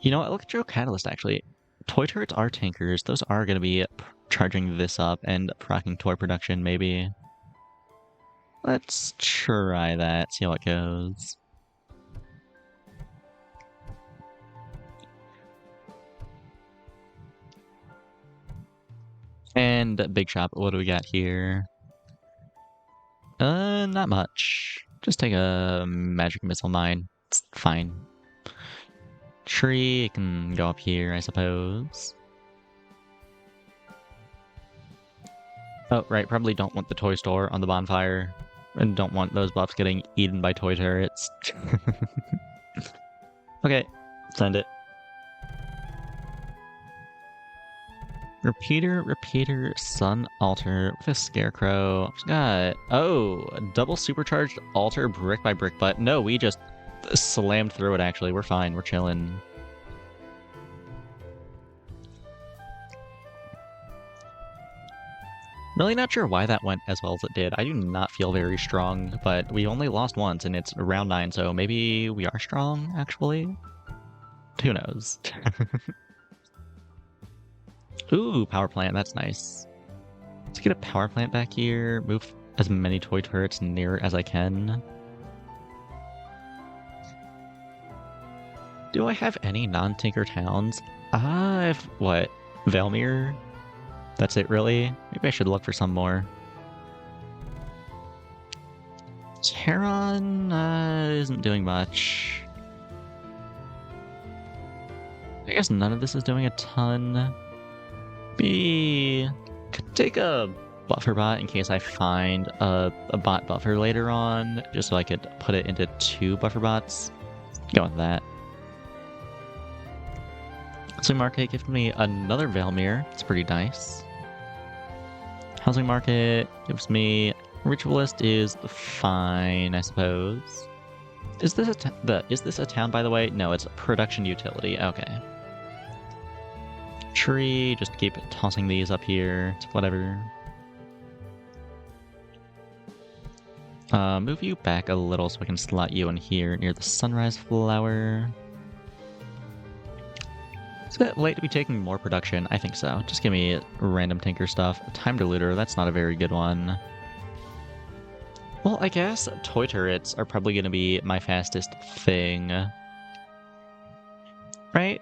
You know what? Electro Catalyst, actually. Toy turrets are tankers. Those are going to be charging this up and proccing toy production, maybe. Let's try that, see how it goes. And Big Shop, what do we got here? Not much. Just take a Magic Missile Mine. It's fine. Tree, it can go up here, I suppose. Oh, right, probably don't want the toy store on the bonfire. And don't want those buffs getting eaten by toy turrets. Okay, send it. Repeater, Sun Altar with a Scarecrow. Got, oh, a double supercharged altar brick by brick, but no, we just slammed through it actually. We're fine, we're chilling. Really not sure why that went as well as it did. I do not feel very strong, but we only lost once and it's round 9, so maybe we are strong, actually? Who knows? Ooh, power plant, that's nice. Let's get a power plant back here, move as many toy turrets near as I can. Do I have any non-tinker towns? I have, what, Velmir? That's it, really? Maybe I should look for some more. Charon isn't doing much. I guess none of this is doing a ton. Could take a buffer bot in case I find a bot buffer later on, just so I could put it into 2 buffer bots. Go with that. Housing Market gives me another Velmir. It's pretty nice. Housing Market gives me Ritualist is fine, I suppose. Is this a town, by the way? No, it's a production utility. Okay. Tree, just keep tossing these up here. It's whatever. Move you back a little so I can slot you in here near the Sunrise Flower. It's a bit late to be taking more production. I think so. Just give me random tinker stuff. Time Diluter, that's not a very good one. Well, I guess toy turrets are probably going to be my fastest thing. Right?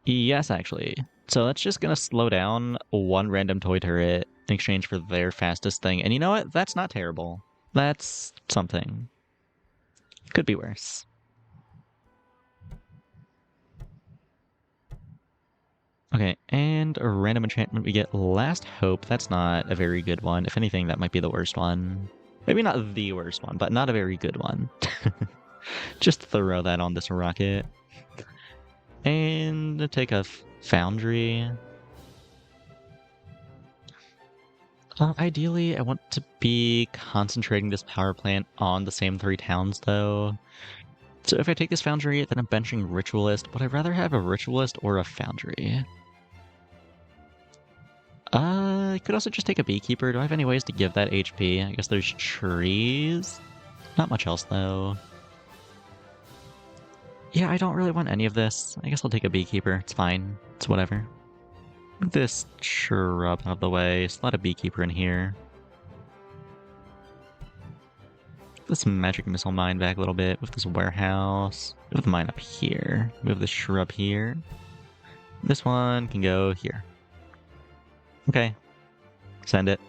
Yes, actually. So that's just going to slow down one random toy turret in exchange for their fastest thing. And you know what? That's not terrible. That's something. Could be worse. Okay, and a random enchantment we get Last Hope. That's not a very good one. If anything, that might be the worst one. Maybe not the worst one, but not a very good one. Just throw that on this rocket. And take a Foundry. Ideally, I want to be concentrating this power plant on the same 3 towns, though. So if I take this Foundry, then I'm benching Ritualist. Would I rather have a Ritualist or a Foundry? I could also just take a Beekeeper. Do I have any ways to give that HP? I guess there's trees? Not much else, though. Yeah, I don't really want any of this. I guess I'll take a Beekeeper. It's fine. It's whatever. Move this shrub out of the way. Slot a Beekeeper in here. Move this Magic Missile Mine back a little bit. Move this warehouse. Move the mine up here. Move this shrub here. This one can go here. Okay. Send it.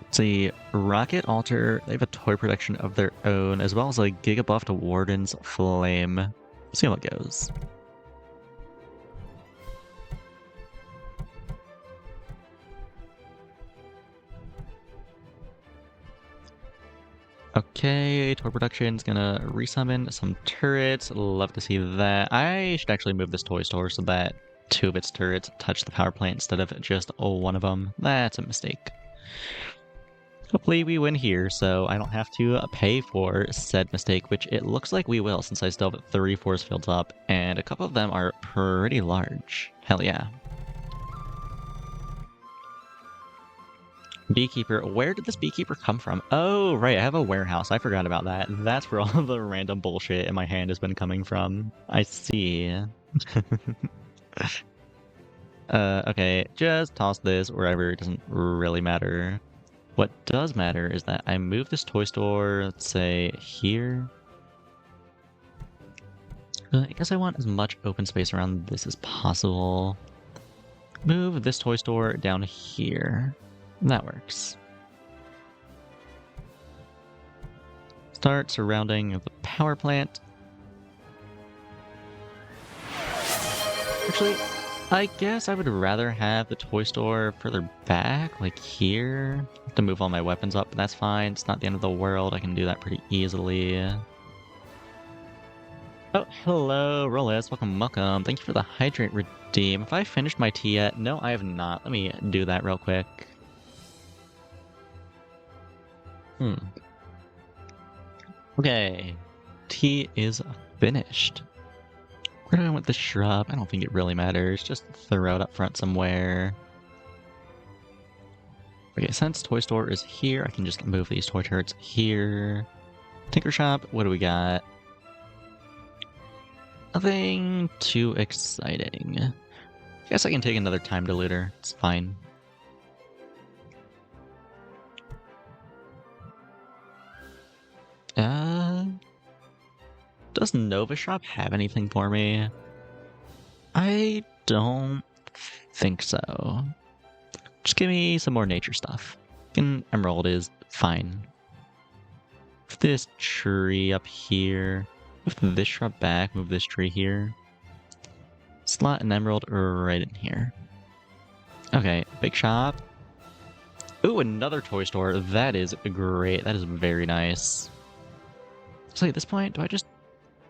Let's see. Rocket Altar, they have a toy production of their own, as well as a Gigabuffed Warden's Flame. Let's see how it goes. Okay, toy production's gonna resummon some turrets. Love to see that. I should actually move this toy store so that two of its turrets touch the power plant instead of just one of them. That's a mistake. Hopefully we win here, so I don't have to pay for said mistake, which it looks like we will, since I still have 3 force fields up, and a couple of them are pretty large. Hell yeah. Beekeeper. Where did this beekeeper come from? Oh, right, I have a warehouse. I forgot about that. That's where all the random bullshit in my hand has been coming from. I see. Okay, just toss this wherever. It doesn't really matter. What does matter is that I move this toy store, let's say, here. I guess I want as much open space around this as possible. Move this toy store down here. That works. Start surrounding the power plant. Actually, I guess I would rather have the toy store further back, like here. I have to move all my weapons up, but that's fine. It's not the end of the world. I can do that pretty easily. Oh, hello, Rollis. Welcome, welcome. Thank you for the hydrate redeem. Have I finished my tea yet? No, I have not. Let me do that real quick. Okay. Tea is finished. Where do I want the shrub? I don't think it really matters. Just throw it up front somewhere. Okay, since Toy Store is here, I can just move these toy turrets here. Tinker Shop, what do we got? Nothing too exciting. Guess I can take another time diluter. It's fine. Does Nova Shop have anything for me? I don't think so. Just give me some more nature stuff. And Emerald is fine. Move this tree up here. Move this shrub back. Move this tree here. Slot an emerald right in here. Okay, big shop. Ooh, another toy store. That is great. That is very nice. So at this point, do I just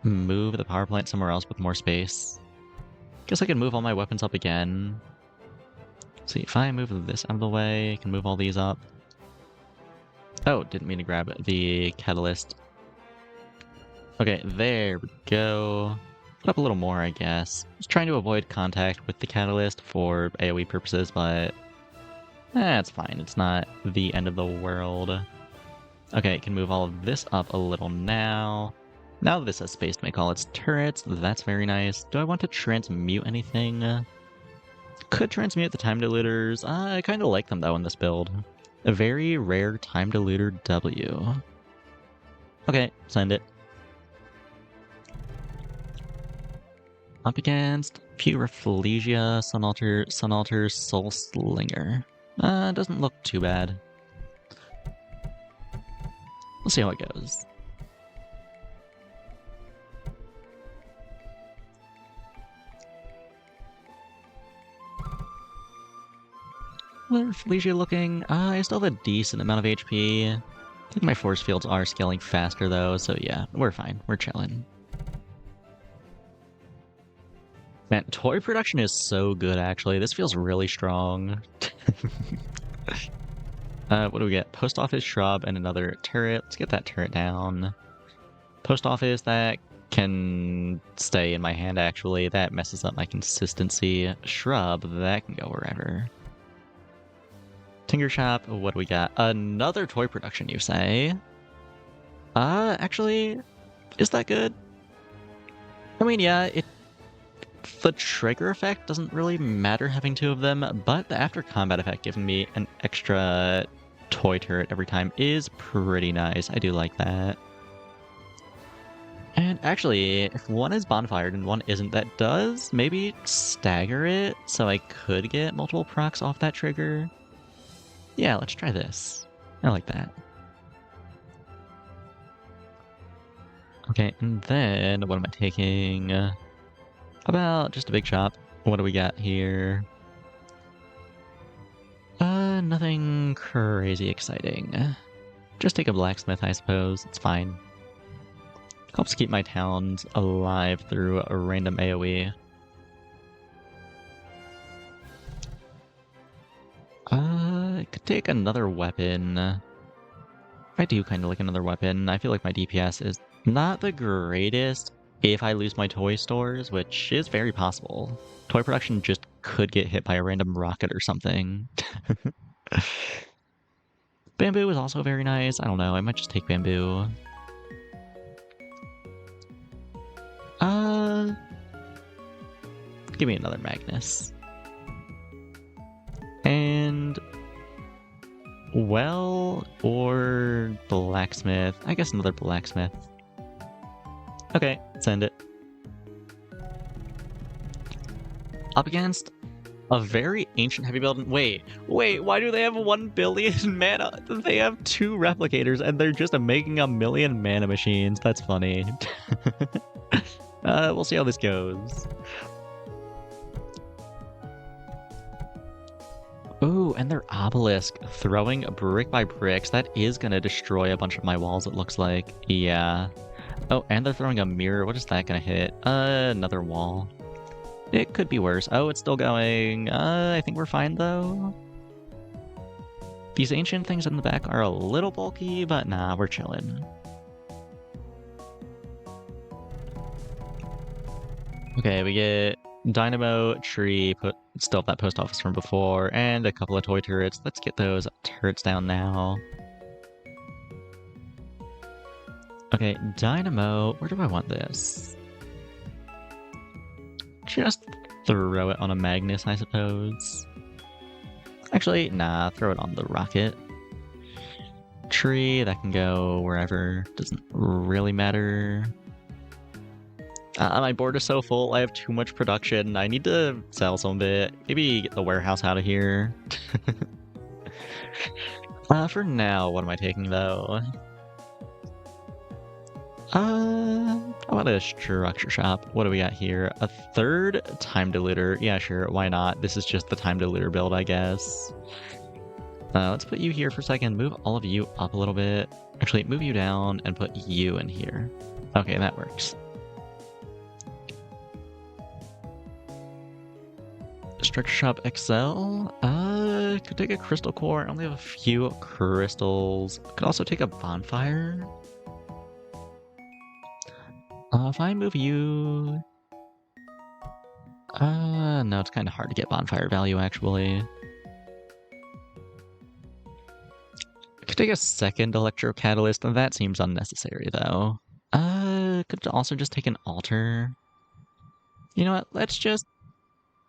move the power plant somewhere else with more space? Guess I can move all my weapons up again. See, if I move this out of the way, I can move all these up. Oh, didn't mean to grab the catalyst. Okay, there we go. Put up a little more, I guess. Just trying to avoid contact with the catalyst for AoE purposes, but that's fine. It's not the end of the world. Okay, can move all of this up a little now. Now that this has space to make all its turrets, that's very nice. Do I want to transmute anything? Could transmute the time diluters. I kind of like them though in this build. A very rare time diluter W. Okay, send it. Up against Puriflegia, Sunalter, Soul Slinger. Doesn't look too bad. We'll see how it goes. Where's Felicia looking? I still have a decent amount of HP. I think my force fields are scaling faster though, so yeah, we're fine. We're chilling. Man, toy production is so good actually. This feels really strong. What do we get? Post office, shrub, and another turret. Let's get that turret down. Post office, that can stay in my hand actually. That messes up my consistency. Shrub, that can go wherever. Tinker Shop, what do we got? Another toy production, you say? Actually, is that good? I mean, yeah, the trigger effect doesn't really matter having 2 of them, but the after combat effect giving me an extra toy turret every time is pretty nice. I do like that. And actually, if one is bonfired and one isn't, that does maybe stagger it, so I could get multiple procs off that trigger. Yeah, let's try this. I like that. Okay, and then what am I taking? How about just a big shop? What do we got here? Nothing crazy exciting. Just take a blacksmith, I suppose. It's fine. Helps keep my towns alive through a random AoE. could take another weapon. I do kind of like another weapon. I feel like my DPS is not the greatest if I lose my toy stores, which is very possible. Toy production just could get hit by a random rocket or something. Bamboo is also very nice. I don't know. I might just take bamboo. Give me another Magnus. And well, or blacksmith. I guess another blacksmith. Okay, send it. Up against a very ancient heavy build. Wait, why do they have 1 billion mana? They have 2 replicators and they're just making 1 million mana machines. That's funny. We'll see how this goes. Ooh, and their obelisk throwing brick by bricks. That is gonna destroy a bunch of my walls, it looks like. Yeah. Oh, and they're throwing a mirror. What is that gonna hit? Another wall. It could be worse. Oh, it's still going. I think we're fine, though. These ancient things in the back are a little bulky, but nah, we're chilling. Okay, we get dynamo, tree, still that post office from before, and a couple of toy turrets. Let's get those turrets down now. Okay, dynamo, where do I want this? Just throw it on a Magnus, I suppose. Actually, nah, throw it on the rocket. Tree, that can go wherever, doesn't really matter. My board is so full, I have too much production. I need to sell some of it. Maybe get the warehouse out of here. For now, what am I taking though? How about a structure shop? What do we got here? A 3rd time diluter. Yeah, sure, why not? This is just the time diluter build, I guess. Let's put you here for a second. Move all of you up a little bit. Actually, move you down and put you in here. Okay, that works. Structure Shop XL. Could take a crystal core. I only have a few crystals. Could also take a bonfire. If I move you... no, it's kind of hard to get bonfire value, actually. I could take a 2nd electro catalyst, and that seems unnecessary, though. Could also just take an altar. You know what? Let's just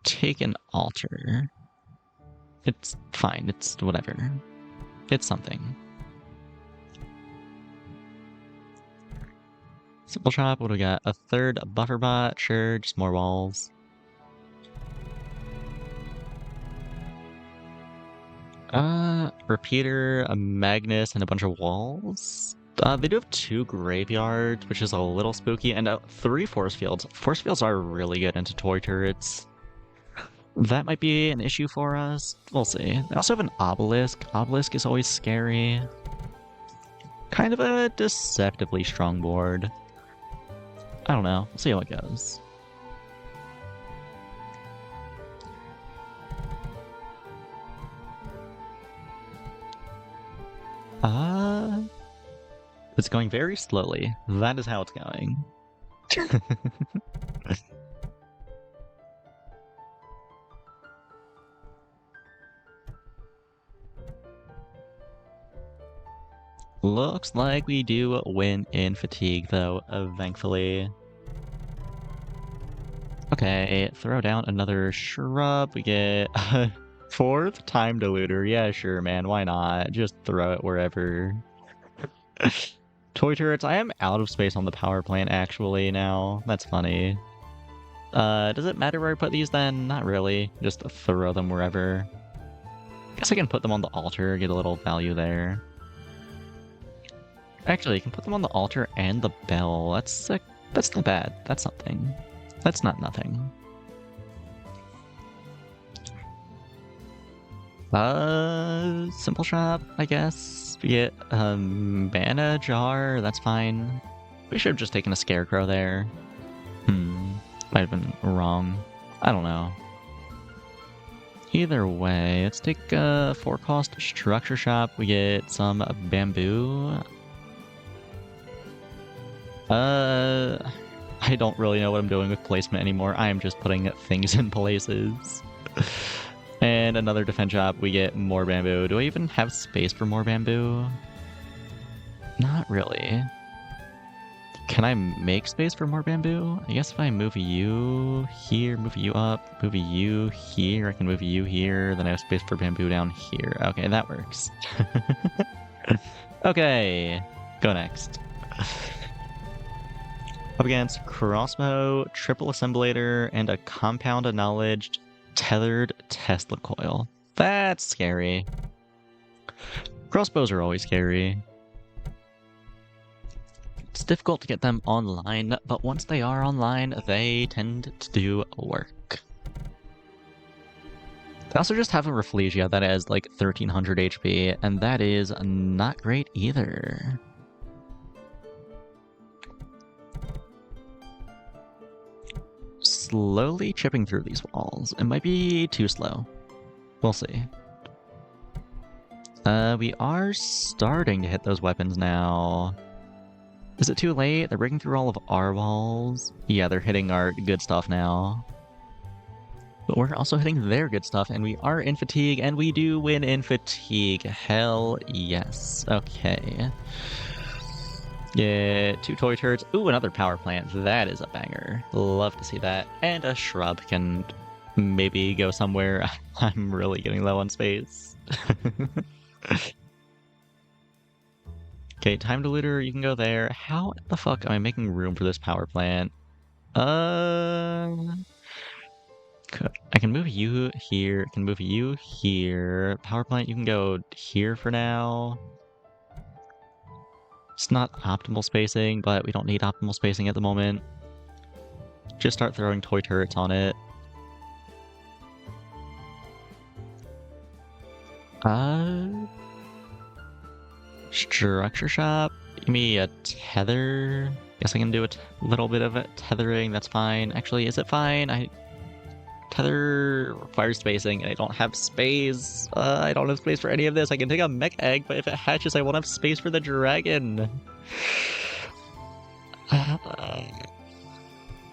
take an altar. It's fine. It's whatever. It's something. Simple shop. What do we got? A 3rd buffer bot. Sure, just more walls. Repeater, a Magnus, and a bunch of walls. They do have 2 graveyards, which is a little spooky, and 3 force fields. Force fields are really good into toy turrets. That might be an issue for us. We'll see. They also have an obelisk. Obelisk is always scary. Kind of a deceptively strong board. I don't know. We'll see how it goes. It's going very slowly. That is how it's going. Looks like we do win in fatigue, though, thankfully. Okay, throw down another shrub. We get a 4th time diluter. Yeah, sure, man. Why not? Just throw it wherever. Toy turrets. I am out of space on the power plant, actually, now. That's funny. Does it matter where I put these, then? Not really. Just throw them wherever. Guess I can put them on the altar, get a little value there. Actually, you can put them on the altar and the bell. That's not bad. That's something. That's not nothing. Simple shop, I guess. We get mana jar. That's fine. We should have just taken a scarecrow there. Might have been wrong. I don't know. Either way, let's take a 4-cost structure shop. We get some bamboo. I don't really know what I'm doing with placement anymore. I am just putting things in places. And another defense shop, we get more bamboo. Do I even have space for more bamboo? Not really. Can I make space for more bamboo? I guess if I move you here, move you up, move you here, I can move you here, then I have space for bamboo down here. Okay, that works. Okay, go next. Up against Crossbow, Triple Assemblator, and a Compound of Knowledge Tethered Tesla Coil. That's scary. Crossbows are always scary. It's difficult to get them online, but once they are online, they tend to do work. They also just have a Rafflesia that has like 1300 HP, and that is not great either. Slowly chipping through these walls. It might be too slow. We'll see. We are starting to hit those weapons now. Is it too late? They're breaking through all of our walls. Yeah, they're hitting our good stuff now. But we're also hitting their good stuff, and we are in fatigue, and we do win in fatigue. Hell yes. Okay. Yeah, 2 toy turrets. Ooh, another power plant. That is a banger. Love to see that. And a shrub can maybe go somewhere. I'm really getting low on space. Okay, time diluter, you can go there. How the fuck am I making room for this power plant? I can move you here, I can move you here. Power plant, you can go here for now. It's not optimal spacing, but we don't need optimal spacing at the moment. Just start throwing toy turrets on it. Structure shop? Give me a tether. Guess I can do a little bit of tethering, that's fine. Actually, is it fine? Tether requires spacing, and I don't have space. I don't have space for any of this. I can take a mech egg, but if it hatches, I won't have space for the dragon.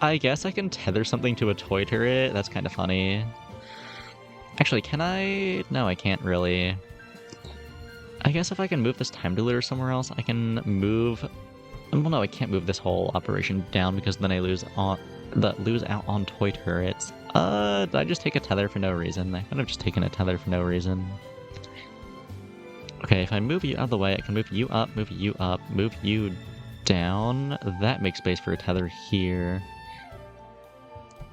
I guess I can tether something to a toy turret. That's kind of funny. Actually, can I? No, I can't really. I guess if I can move this time diluter somewhere else, I can move... Well, no, I can't move this whole operation down because then I lose out on toy turrets. Did I just take a tether for no reason? I could have just taken a tether for no reason. Okay, if I move you out of the way, I can move you up, move you down. That makes space for a tether here.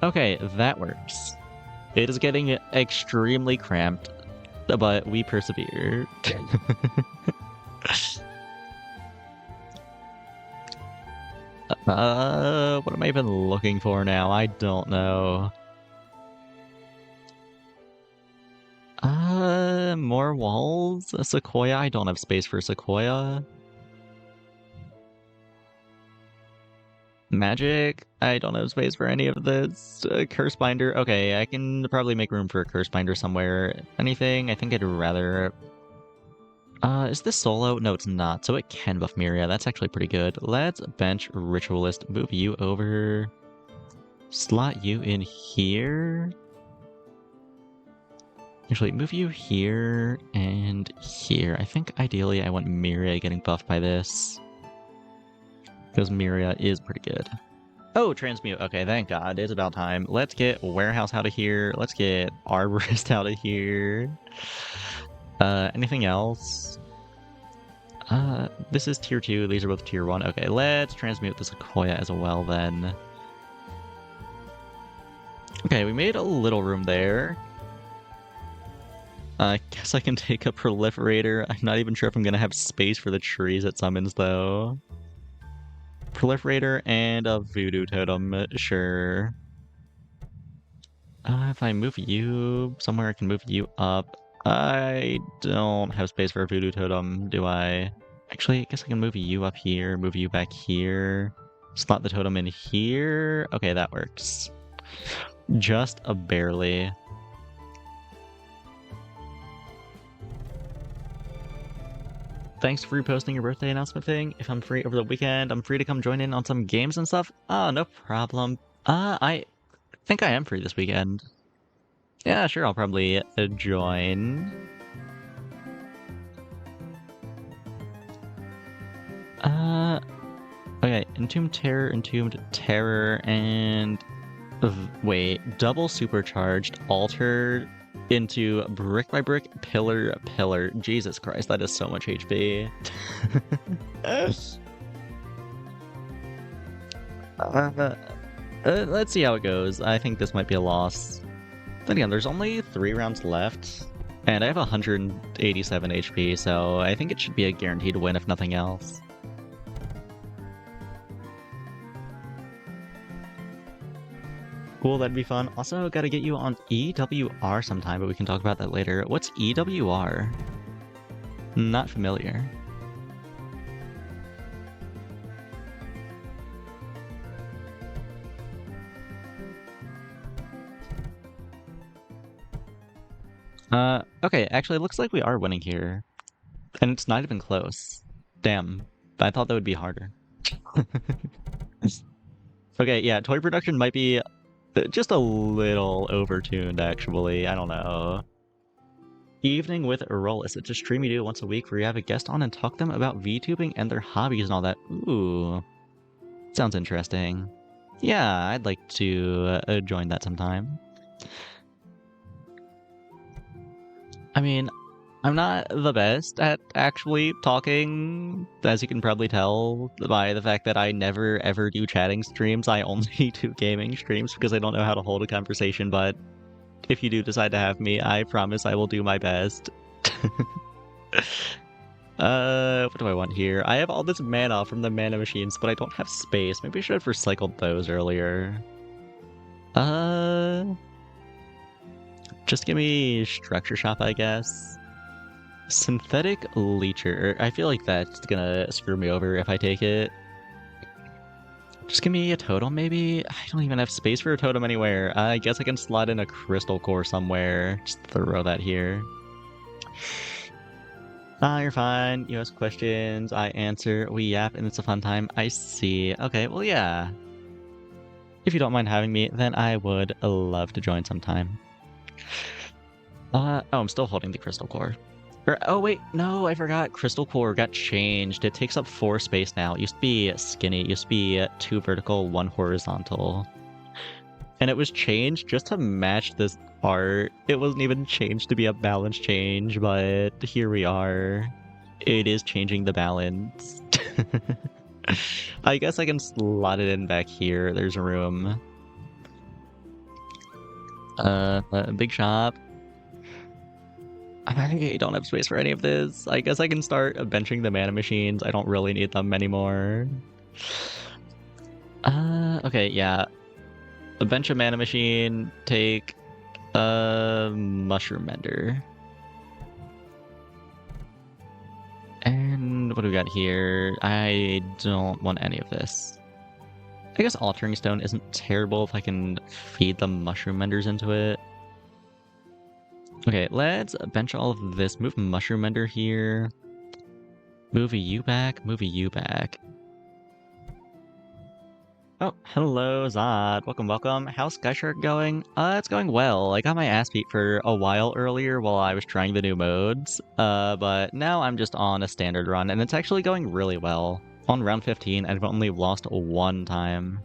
Okay, that works. It is getting extremely cramped, but we persevere. What am I even looking for now? I don't know. More walls? A Sequoia? I don't have space for Sequoia. Magic? I don't have space for any of this. Curse Binder? Okay, I can probably make room for a Curse Binder somewhere. Anything? I think I'd rather... is this solo? No, it's not, so it can buff Miria. That's actually pretty good. Let's bench Ritualist, move you over, slot you in here. Actually, move you here and here. I think ideally I want Miria getting buffed by this, because Miria is pretty good. Oh, transmute. Okay, thank God. It's about time. Let's get Warehouse out of here. Let's get Arborist out of here. Anything else? This is tier 2, these are both tier 1. Okay, let's transmute the Sequoia as well then. Okay, we made a little room there. I guess I can take a Proliferator. I'm not even sure if I'm gonna have space for the trees it summons though. Proliferator and a Voodoo Totem, sure. If I move you somewhere, I can move you up. I don't have space for a Voodoo Totem, do I? Actually, I guess I can move you up here, move you back here, slot the totem in here. Okay, that works. Just barely. thanks for reposting your birthday announcement thing. If I'm free over the weekend, I'm free to come join in on some games and stuff. Oh, no problem. I think I am free this weekend. Yeah, sure, I'll probably join. Okay, Entombed Terror, and wait, double supercharged, altered into brick by brick, pillar. Jesus Christ, that is so much HP. Let's see how it goes. I think this might be a loss. Then again, there's only 3 rounds left, and I have 187 HP, so I think it should be a guaranteed win if nothing else. Cool, that'd be fun. Also, gotta get you on EWR sometime, but we can talk about that later. What's EWR? Not familiar. Okay, actually, it looks like we are winning here. And it's not even close. Damn. I thought that would be harder. Okay, yeah, toy production might be just a little overtuned, actually. I don't know. Evening with Rollis. It's a stream you do once a week where you have a guest on and talk to them about VTubing and their hobbies and all that. Ooh. Sounds interesting. Yeah, I'd like to join that sometime. I mean, I'm not the best at actually talking, as you can probably tell by the fact that I never ever do chatting streams. I only do gaming streams because I don't know how to hold a conversation, but if you do decide to have me, I promise I will do my best. What do I want here? I have all this mana from the mana machines, but I don't have space. Maybe I should have recycled those earlier. Just give me Structure Shop, I guess. Synthetic Leecher. I feel like that's gonna screw me over if I take it. Just give me a totem, maybe? I don't even have space for a totem anywhere. I guess I can slot in a Crystal Core somewhere. Just throw that here. You're fine. You ask questions, I answer, we yap, and it's a fun time. I see. Okay, well, yeah. If you don't mind having me, then I would love to join sometime. Oh, I'm still holding the Crystal Core. Oh wait, no, I forgot. Crystal Core got changed. It takes up 4 space now. It used to be skinny. It used to be 2 vertical, 1 horizontal. And it was changed just to match this art. It wasn't even changed to be a balance change, but here we are. It is changing the balance. I guess I can slot it in back here. There's room. Big shop. I don't have space for any of this. I guess I can start benching the mana machines. I don't really need them anymore. Okay, yeah. A bench a mana machine, take a Mushroom Mender. And what do we got here? I don't want any of this. I guess Altering Stone isn't terrible if I can feed the Mushroom Menders into it. Okay, let's bench all of this. Move Mushroom Mender here. Move you back, move you back. Oh, hello, Zod. Welcome. How's Skyshark going? It's going well. I got my ass beat for a while earlier while I was trying the new modes. But now I'm just on a standard run, and it's actually going really well. On round 15, I've only lost 1 time.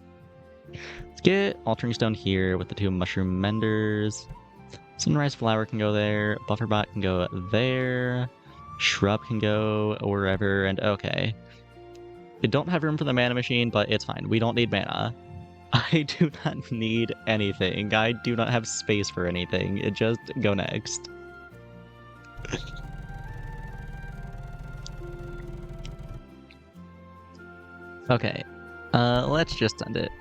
Let's get Altering Stone here with the 2 Mushroom Menders. Sunrise Flower can go there, Bufferbot can go there, Shrub can go wherever, and okay. I don't have room for the mana machine, but it's fine. We don't need mana. I do not need anything. I do not have space for anything. It just go next. Okay. Let's just send it.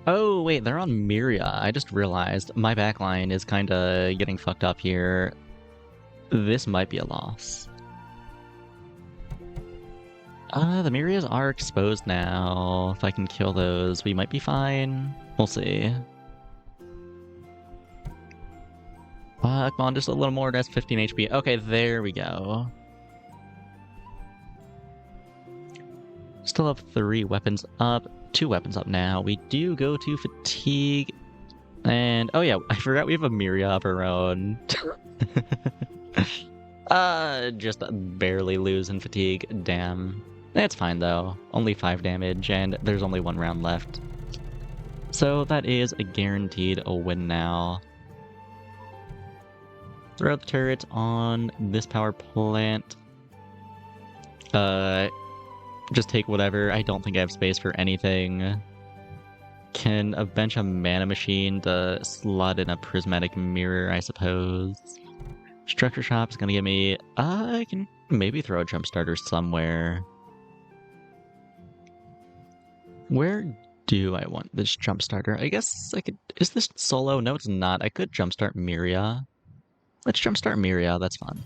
Oh, wait, they're on Miria. I just realized my backline is kinda getting fucked up here. This might be a loss. The Myrias are exposed now. If I can kill those, we might be fine. We'll see. Come on, just a little more. That's 15 HP. Okay, there we go. Still have 3 weapons up. 2 weapons up now. We do go to fatigue. And, oh yeah, I forgot we have a Myria of our own. Just barely losing fatigue. Damn. It's fine though. Only 5 damage, and there's only 1 round left. So that is a guaranteed win now. Throw the turret on this power plant. Just take whatever. I don't think I have space for anything. Can bench a mana machine to slot in a prismatic mirror, I suppose. Structure shop is gonna give me. I can maybe throw a jump starter somewhere. Where do I want this jump starter? I guess I could. Is this solo? No, it's not. I could jumpstart Myria. Let's jumpstart Myria. That's fun.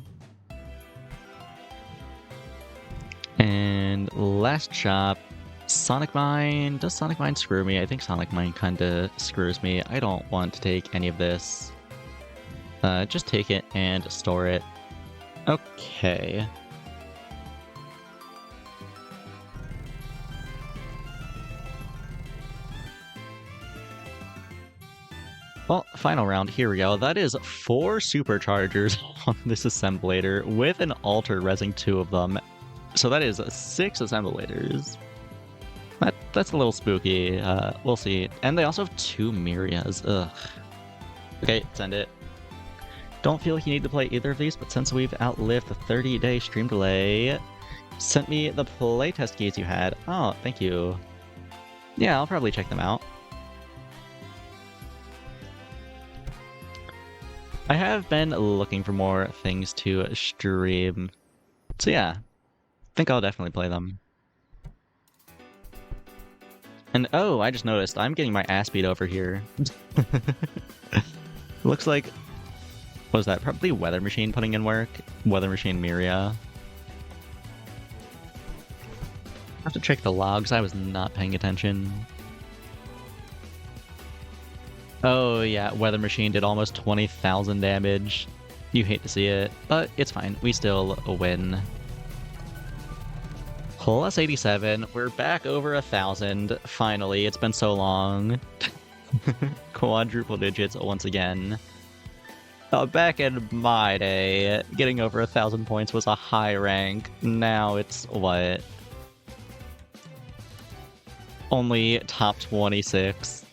And last shop, Sonic Mine. Does Sonic Mine screw me? I think Sonic Mine kinda screws me. I don't want to take any of this. Just take it and store it. Okay. Well, final round, here we go. That is 4 superchargers on this assemblator with an altar resing 2 of them. So that is 6 assemblators. That's a little spooky. We'll see. And they also have 2 Myrias. Ugh. Okay, send it. Don't feel like you need to play either of these, but since we've outlived the 30-day stream delay, sent me the playtest keys you had. Oh, thank you. Yeah, I'll probably check them out. I have been looking for more things to stream. So yeah, I think I'll definitely play them. And oh, I just noticed I'm getting my ass beat over here. Looks like, what was that? Probably Weather Machine putting in work. Weather Machine Myria. I have to check the logs. I was not paying attention. Oh yeah, Weather Machine did almost 20,000 damage. You hate to see it, but it's fine. We still win. Plus 87. We're back over 1,000. Finally, it's been so long. Quadruple digits once again. Back in my day, getting over 1,000 points was a high rank. Now it's what? Only top 26.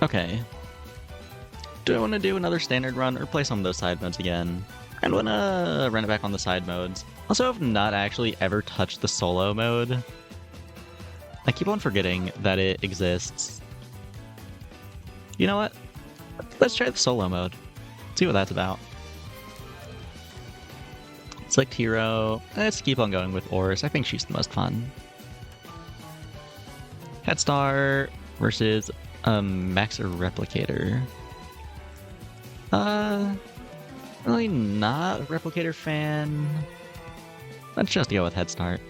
Okay. Do I want to do another standard run or play some of those side modes again? I want to run it back on the side modes. Also, I've not actually ever touched the solo mode. I keep on forgetting that it exists. You know what? Let's try the solo mode. See what that's about. Select hero. Let's keep on going with Oris. I think she's the most fun. Headstar versus Max Replicator. Really not a Replicator fan. Let's just go with Head Start.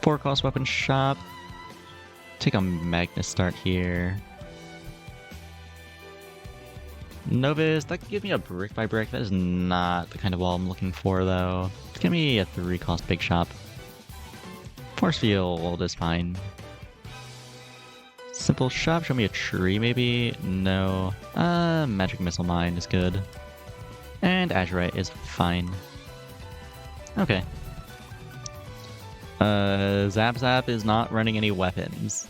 4-cost weapon shop. Take a Magnus start here. Novice, that could give me a brick by brick. That is not the kind of wall I'm looking for, though. Give me a 3-cost big shop. Force field is fine. Simple shop, show me a tree maybe? No. Magic missile mine is good. And Azurite is fine. Okay. Zap Zap is not running any weapons.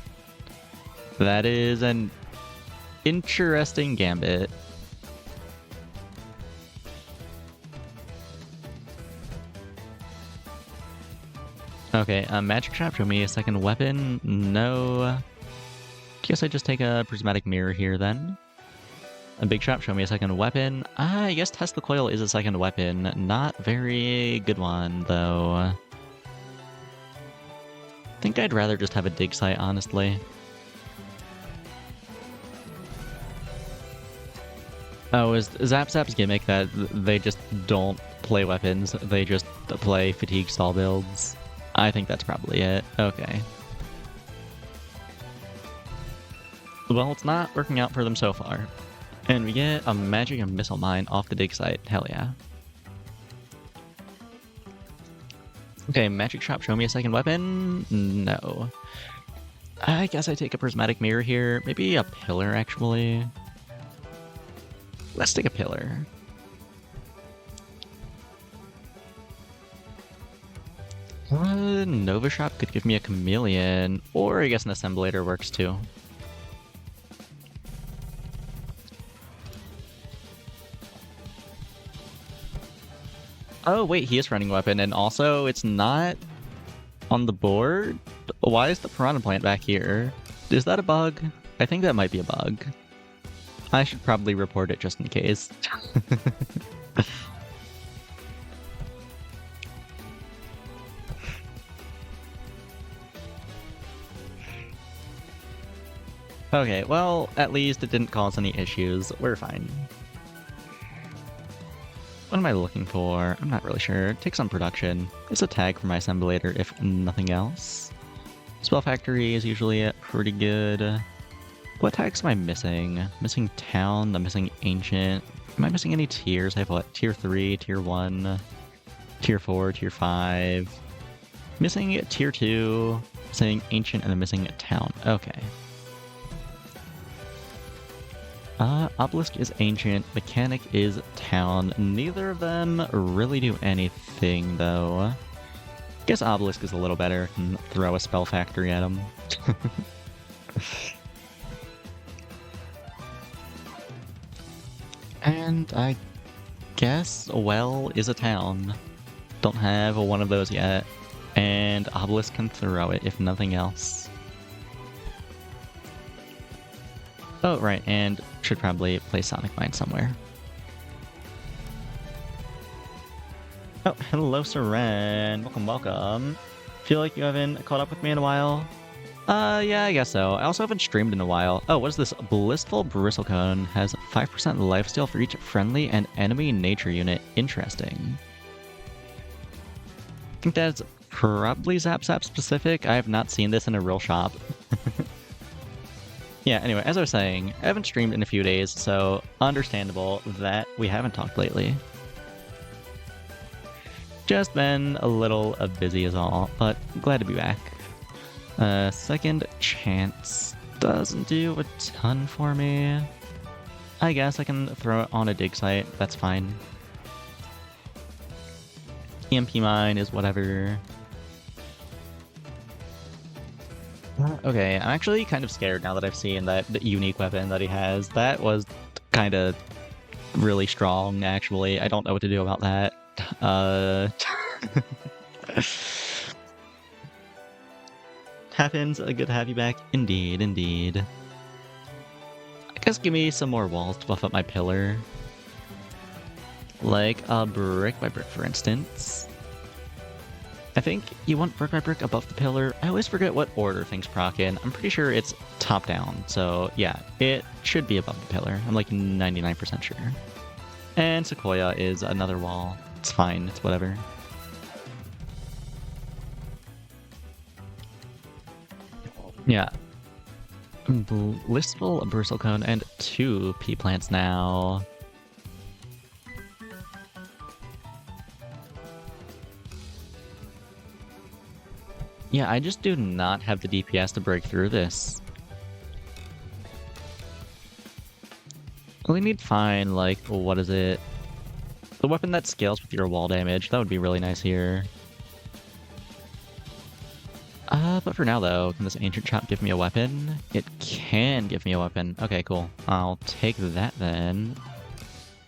That is an interesting gambit. Okay, Magic Trap, show me a second weapon. No. Guess I just take a Prismatic Mirror here then. A Big Shot, show me a second weapon. I guess Tesla Coil is a second weapon. Not very good one, though. I think I'd rather just have a Dig Site, honestly. Oh, is Zap Zap's gimmick that they just don't play weapons, they just play fatigue stall builds? I think that's probably it. Okay. Well, it's not working out for them so far. And we get a magic and missile mine off the dig site. Hell yeah. Okay, magic shop, show me a second weapon? No. I guess I take a prismatic mirror here. Maybe a pillar, actually. Let's take a pillar. Nova Shop could give me a chameleon, or I guess an assemblator works too. Oh wait, he is running weapon, and also it's not on the board? Why is the piranha plant back here? Is that a bug? I think that might be a bug. I should probably report it just in case. Okay, well, at least it didn't cause any issues. We're fine. What am I looking for? I'm not really sure. Take some production. It's a tag for my assemblator, if nothing else. Spell Factory is usually pretty good. What tags am I missing? Missing Town, I'm missing Ancient. Am I missing any tiers? I have what? Tier 3, Tier 1, Tier 4, Tier 5. Missing Tier 2, missing Ancient, and I'm missing Town. Okay. Obelisk is Ancient, Mechanic is Town. Neither of them really do anything, though. Guess Obelisk is a little better. Can throw a Spell Factory at him. And I guess Well is a Town. Don't have one of those yet. And Obelisk can throw it, if nothing else. Oh, right, and should probably play Sonic Mine somewhere. Oh, hello, Seren. Welcome, welcome. Feel like you haven't caught up with me in a while? Yeah, I guess so. I also haven't streamed in a while. Oh, what is this? Blissful Bristlecone has 5% lifesteal for each friendly and enemy nature unit. Interesting. I think that's probably Zap Zap specific. I have not seen this in a real shop. Yeah, anyway, as I was saying, I haven't streamed in a few days, so understandable that we haven't talked lately. Just been a little busy is all, but glad to be back. Second Chance doesn't do a ton for me. I guess I can throw it on a dig site, that's fine. EMP mine is whatever. Okay, I'm actually kind of scared now that I've seen that the unique weapon that he has. That was kind of really strong, actually. I don't know what to do about that. Happens, good to have you back. Indeed, indeed. I guess give me some more walls to buff up my pillar. Like a brick by brick, for instance. I think you want brick by brick above the pillar. I always forget what order things proc in. I'm pretty sure it's top down. So yeah, it should be above the pillar. I'm like 99% sure. And Sequoia is another wall. It's fine, it's whatever. Yeah. Blissful Bristlecone and 2 pea plants now. Yeah, I just do not have the DPS to break through this. We need to find, like, what is it? The weapon that scales with your wall damage. That would be really nice here. But for now, though, can this Ancient Chop give me a weapon? It can give me a weapon. Okay, cool. I'll take that then.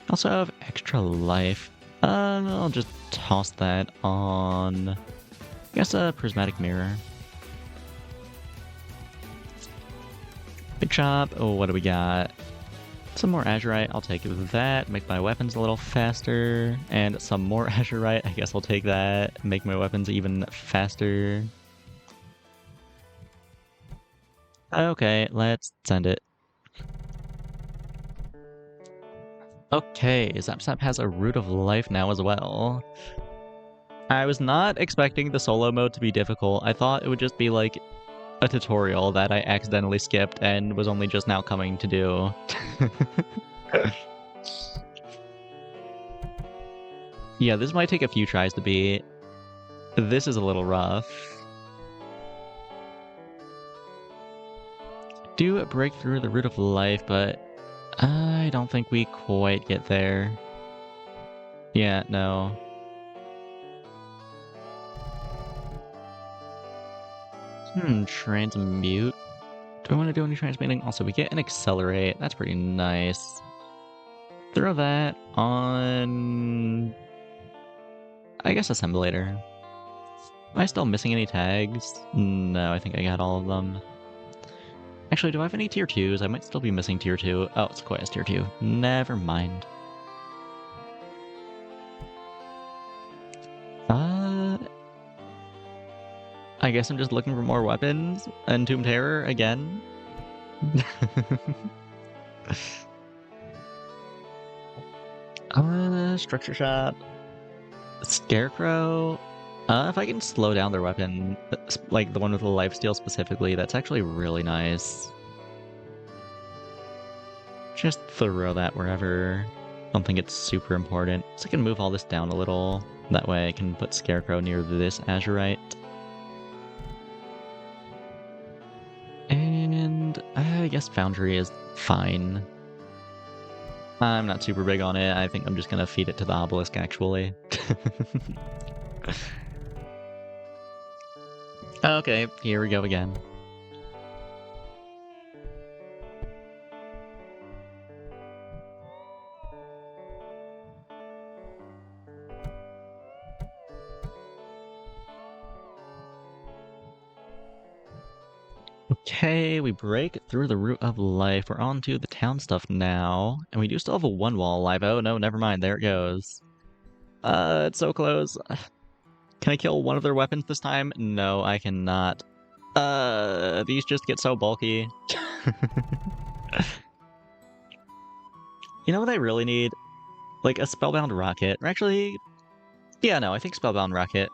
Also have extra life. I'll just toss that on... I guess a prismatic mirror. Big shop. Oh, what do we got? Some more azurite. I'll take that. Make my weapons a little faster. And some more azurite. I guess I'll take that. Make my weapons even faster. Okay, let's send it. Okay, Zap has a Root of Life now as well. I was not expecting the solo mode to be difficult. I thought it would just be like a tutorial that I accidentally skipped and was only just now coming to do. Yeah, this might take a few tries to beat. This is a little rough. Do break through the Root of Life, but I don't think we quite get there. Yeah, no. Transmute. Do I want to do any transmuting? Also, we get an Accelerate. That's pretty nice. Throw that on... I guess Assemblator. Am I still missing any tags? No, I think I got all of them. Actually, do I have any tier 2s? I might still be missing tier 2. Oh, it's Sequoia's tier 2. Never mind. I guess I'm just looking for more weapons. Entomb Terror again. Structure Shot. Scarecrow. If I can slow down their weapon, like the one with the lifesteal specifically, that's actually really nice. Just throw that wherever. I don't think it's super important. So I can move all this down a little. That way I can put Scarecrow near this Azurite. And I guess Foundry is fine. I'm not super big on it. I think I'm just gonna feed it to the Obelisk, actually. Okay, here we go again. Okay, we break through the Root of Life. We're on to the town stuff now. And we do still have a one wall alive. Oh no, never mind. There it goes. It's so close. Can I kill one of their weapons this time? No, I cannot. These just get so bulky. You know what I really need? Like a Spellbound Rocket. Or actually, yeah, no, I think Spellbound Rocket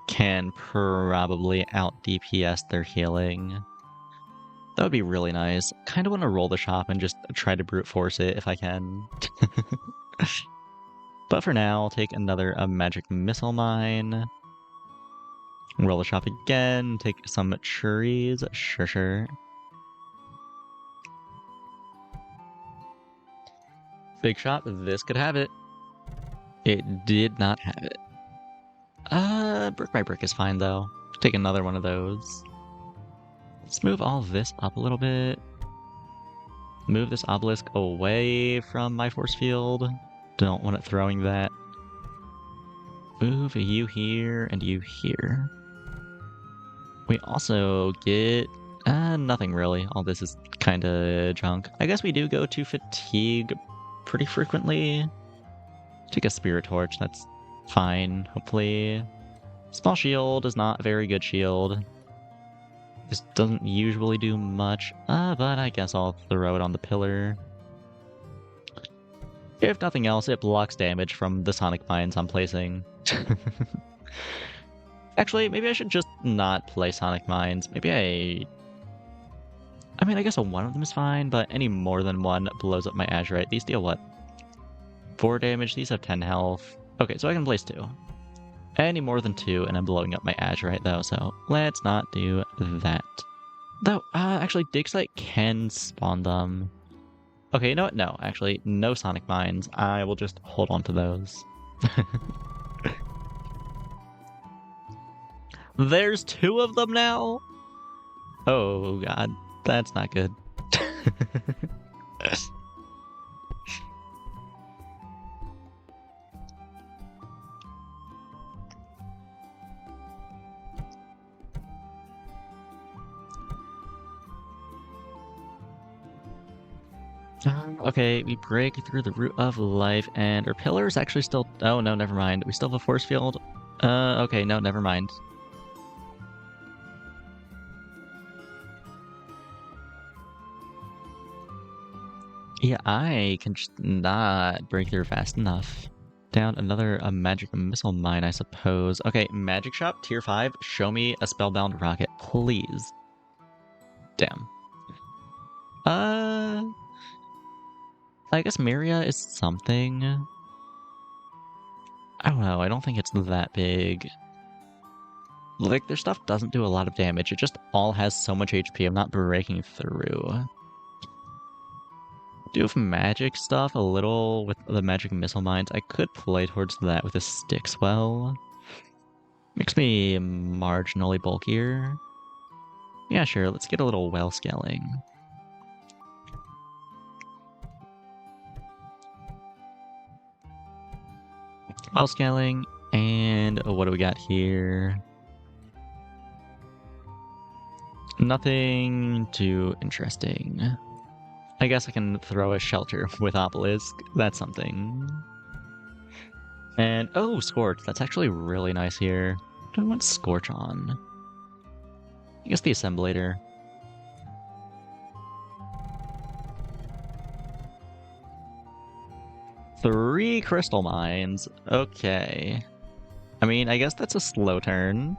can probably out DPS their healing. That would be really nice. Kind of want to roll the shop and just try to brute force it if I can. But for now, I'll take another Magic Missile Mine. Roll the shop again, take some Churis. Sure. Big shot, this could have it. It did not have it. Brick by brick is fine though. Take another one of those. Let's move all of this up a little bit. Move this obelisk away from my force field. Don't want it throwing that. Move you here and you here. We also get... nothing really. All this is kind of junk. I guess we do go to fatigue pretty frequently. Take a spirit torch, that's fine, hopefully. Small shield is not a very good shield. This doesn't usually do much, but I guess I'll throw it on the pillar. If nothing else, it blocks damage from the Sonic Mines I'm placing. Actually, maybe I should just not play Sonic Mines. Maybe I mean, I guess one of them is fine, but any more than one blows up my Azurite. These deal what? 4 damage, these have 10 health. Okay, so I can place 2. Any more than 2, and I'm blowing up my Azurite though, so let's not do that. Though, actually, Dig Site can spawn them. Okay, you know what? No, actually, no Sonic Mines. I will just hold on to those. There's 2 of them now? Oh god, that's not good. Okay, we break through the Root of Life, and our pillar is actually still... Oh, no, never mind. We still have a force field? Okay, no, never mind. Yeah, I can just not break through fast enough. Down another magic missile mine, I suppose. Okay, magic shop, tier 5. Show me a spellbound rocket, please. Damn. I guess Myria is something. I don't know, I don't think it's that big. Like, their stuff doesn't do a lot of damage, it just all has so much HP, I'm not breaking through. Do have magic stuff a little with the magic missile mines. I could play towards that with a stick swell. Makes me marginally bulkier. Yeah, sure, let's get a little well scaling. Well scaling, and what do we got here? Nothing too interesting. I guess I can throw a shelter with Obelisk. That's something. And, oh, Scorch. That's actually really nice here. What do I want Scorch on? I guess the Assemblator. 3 crystal mines. Okay. I mean, I guess that's a slow turn.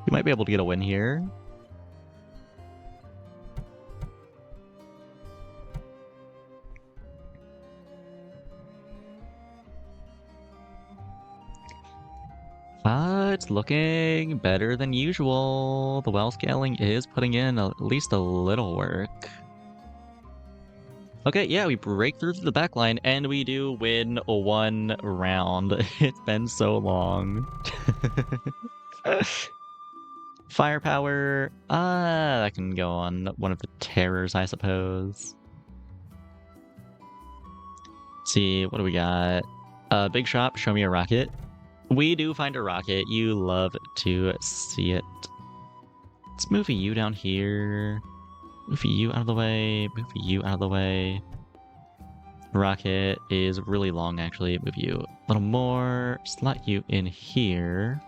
We might be able to get a win here. It's looking better than usual. The well scaling is putting in at least a little work. Okay, yeah, we break through the back line and we do win 1 round. It's been so long. Firepower, that can go on one of the terrors, I suppose. Let's see, what do we got? Big shop, show me a rocket. We do find a rocket. You love to see it. Let's move you down here. Move you out of the way. Move you out of the way. Rocket is really long, actually. Move you a little more. Slot you in here.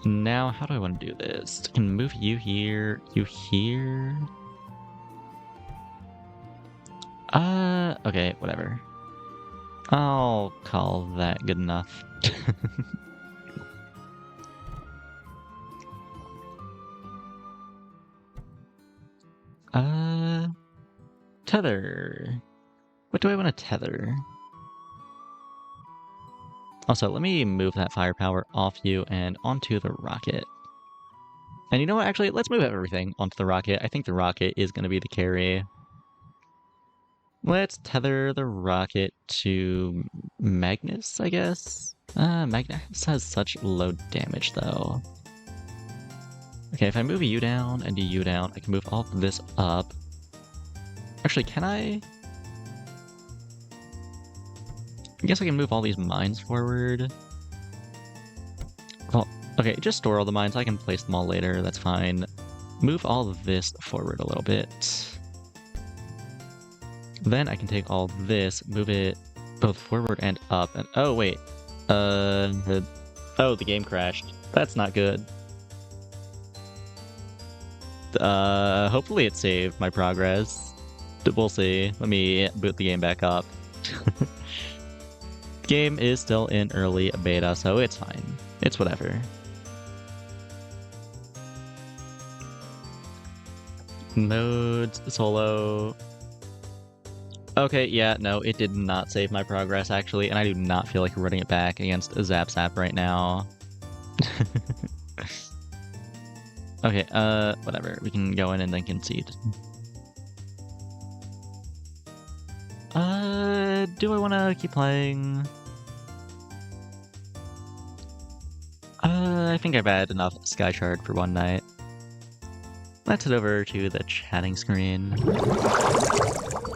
Now, how do I want to do this? I can move you here. You here. Okay, whatever. I'll call that good enough. Tether. What do I want to tether? Also, let me move that firepower off you and onto the rocket. And you know what? Actually, let's move everything onto the rocket. I think the rocket is going to be the carry. Let's tether the rocket to Magnus, I guess? Magnus has such low damage, though. Okay, if I move you down and you down, I can move all of this up. Actually, can I? I guess I can move all these mines forward. Well, okay, just store all the mines. I can place them all later. That's fine. Move all of this forward a little bit. Then I can take all this, move it both forward and up, and oh wait, oh, the game crashed. That's not good. Hopefully it saved my progress. We'll see. Let me boot the game back up. The game is still in early beta, so it's fine. It's whatever. Modes, solo. Okay, yeah, no, it did not save my progress, actually, and I do not feel like running it back against Zap right now. Okay, whatever. We can go in and then concede. Do I want to keep playing? I think I've had enough Sky Shard for one night. Let's head over to the chatting screen.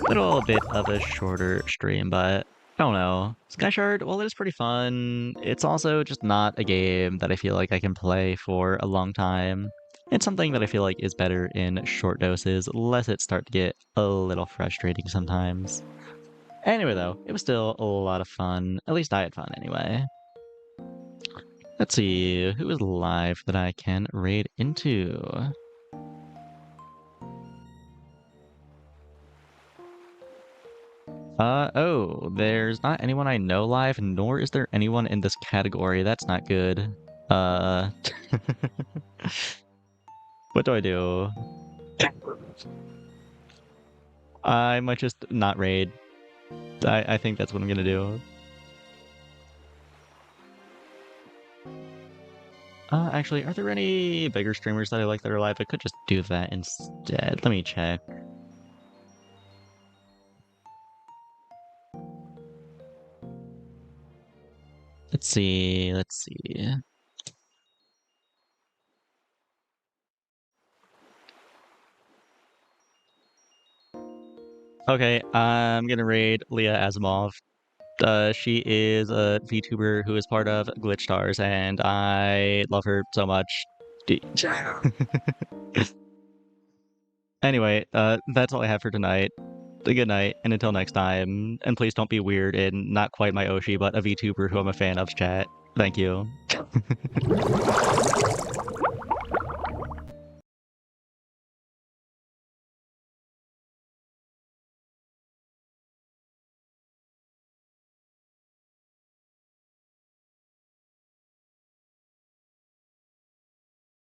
Little bit of a shorter stream, but I don't know. Sky Shard, well, it is pretty fun. It's also just not a game that I feel like I can play for a long time. It's something that I feel like is better in short doses, lest it start to get a little frustrating sometimes. Anyway, though, it was still a lot of fun. At least I had fun anyway. Let's see, who is live that I can raid into? Oh, there's not anyone I know live, nor is there anyone in this category. That's not good. Uh, what do I do? I might just not raid. I think that's what I'm gonna do. Actually, are there any bigger streamers that I like that are live? I could just do that instead. Let me check. Let's see. Let's see. Okay, I'm gonna raid Leah Asimov. She is a VTuber who is part of Glitch and I love her so much. Anyway, that's all I have for tonight. A good night, and until next time, and please don't be weird and not quite my Oshi, but a VTuber who I'm a fan of, chat. Thank you.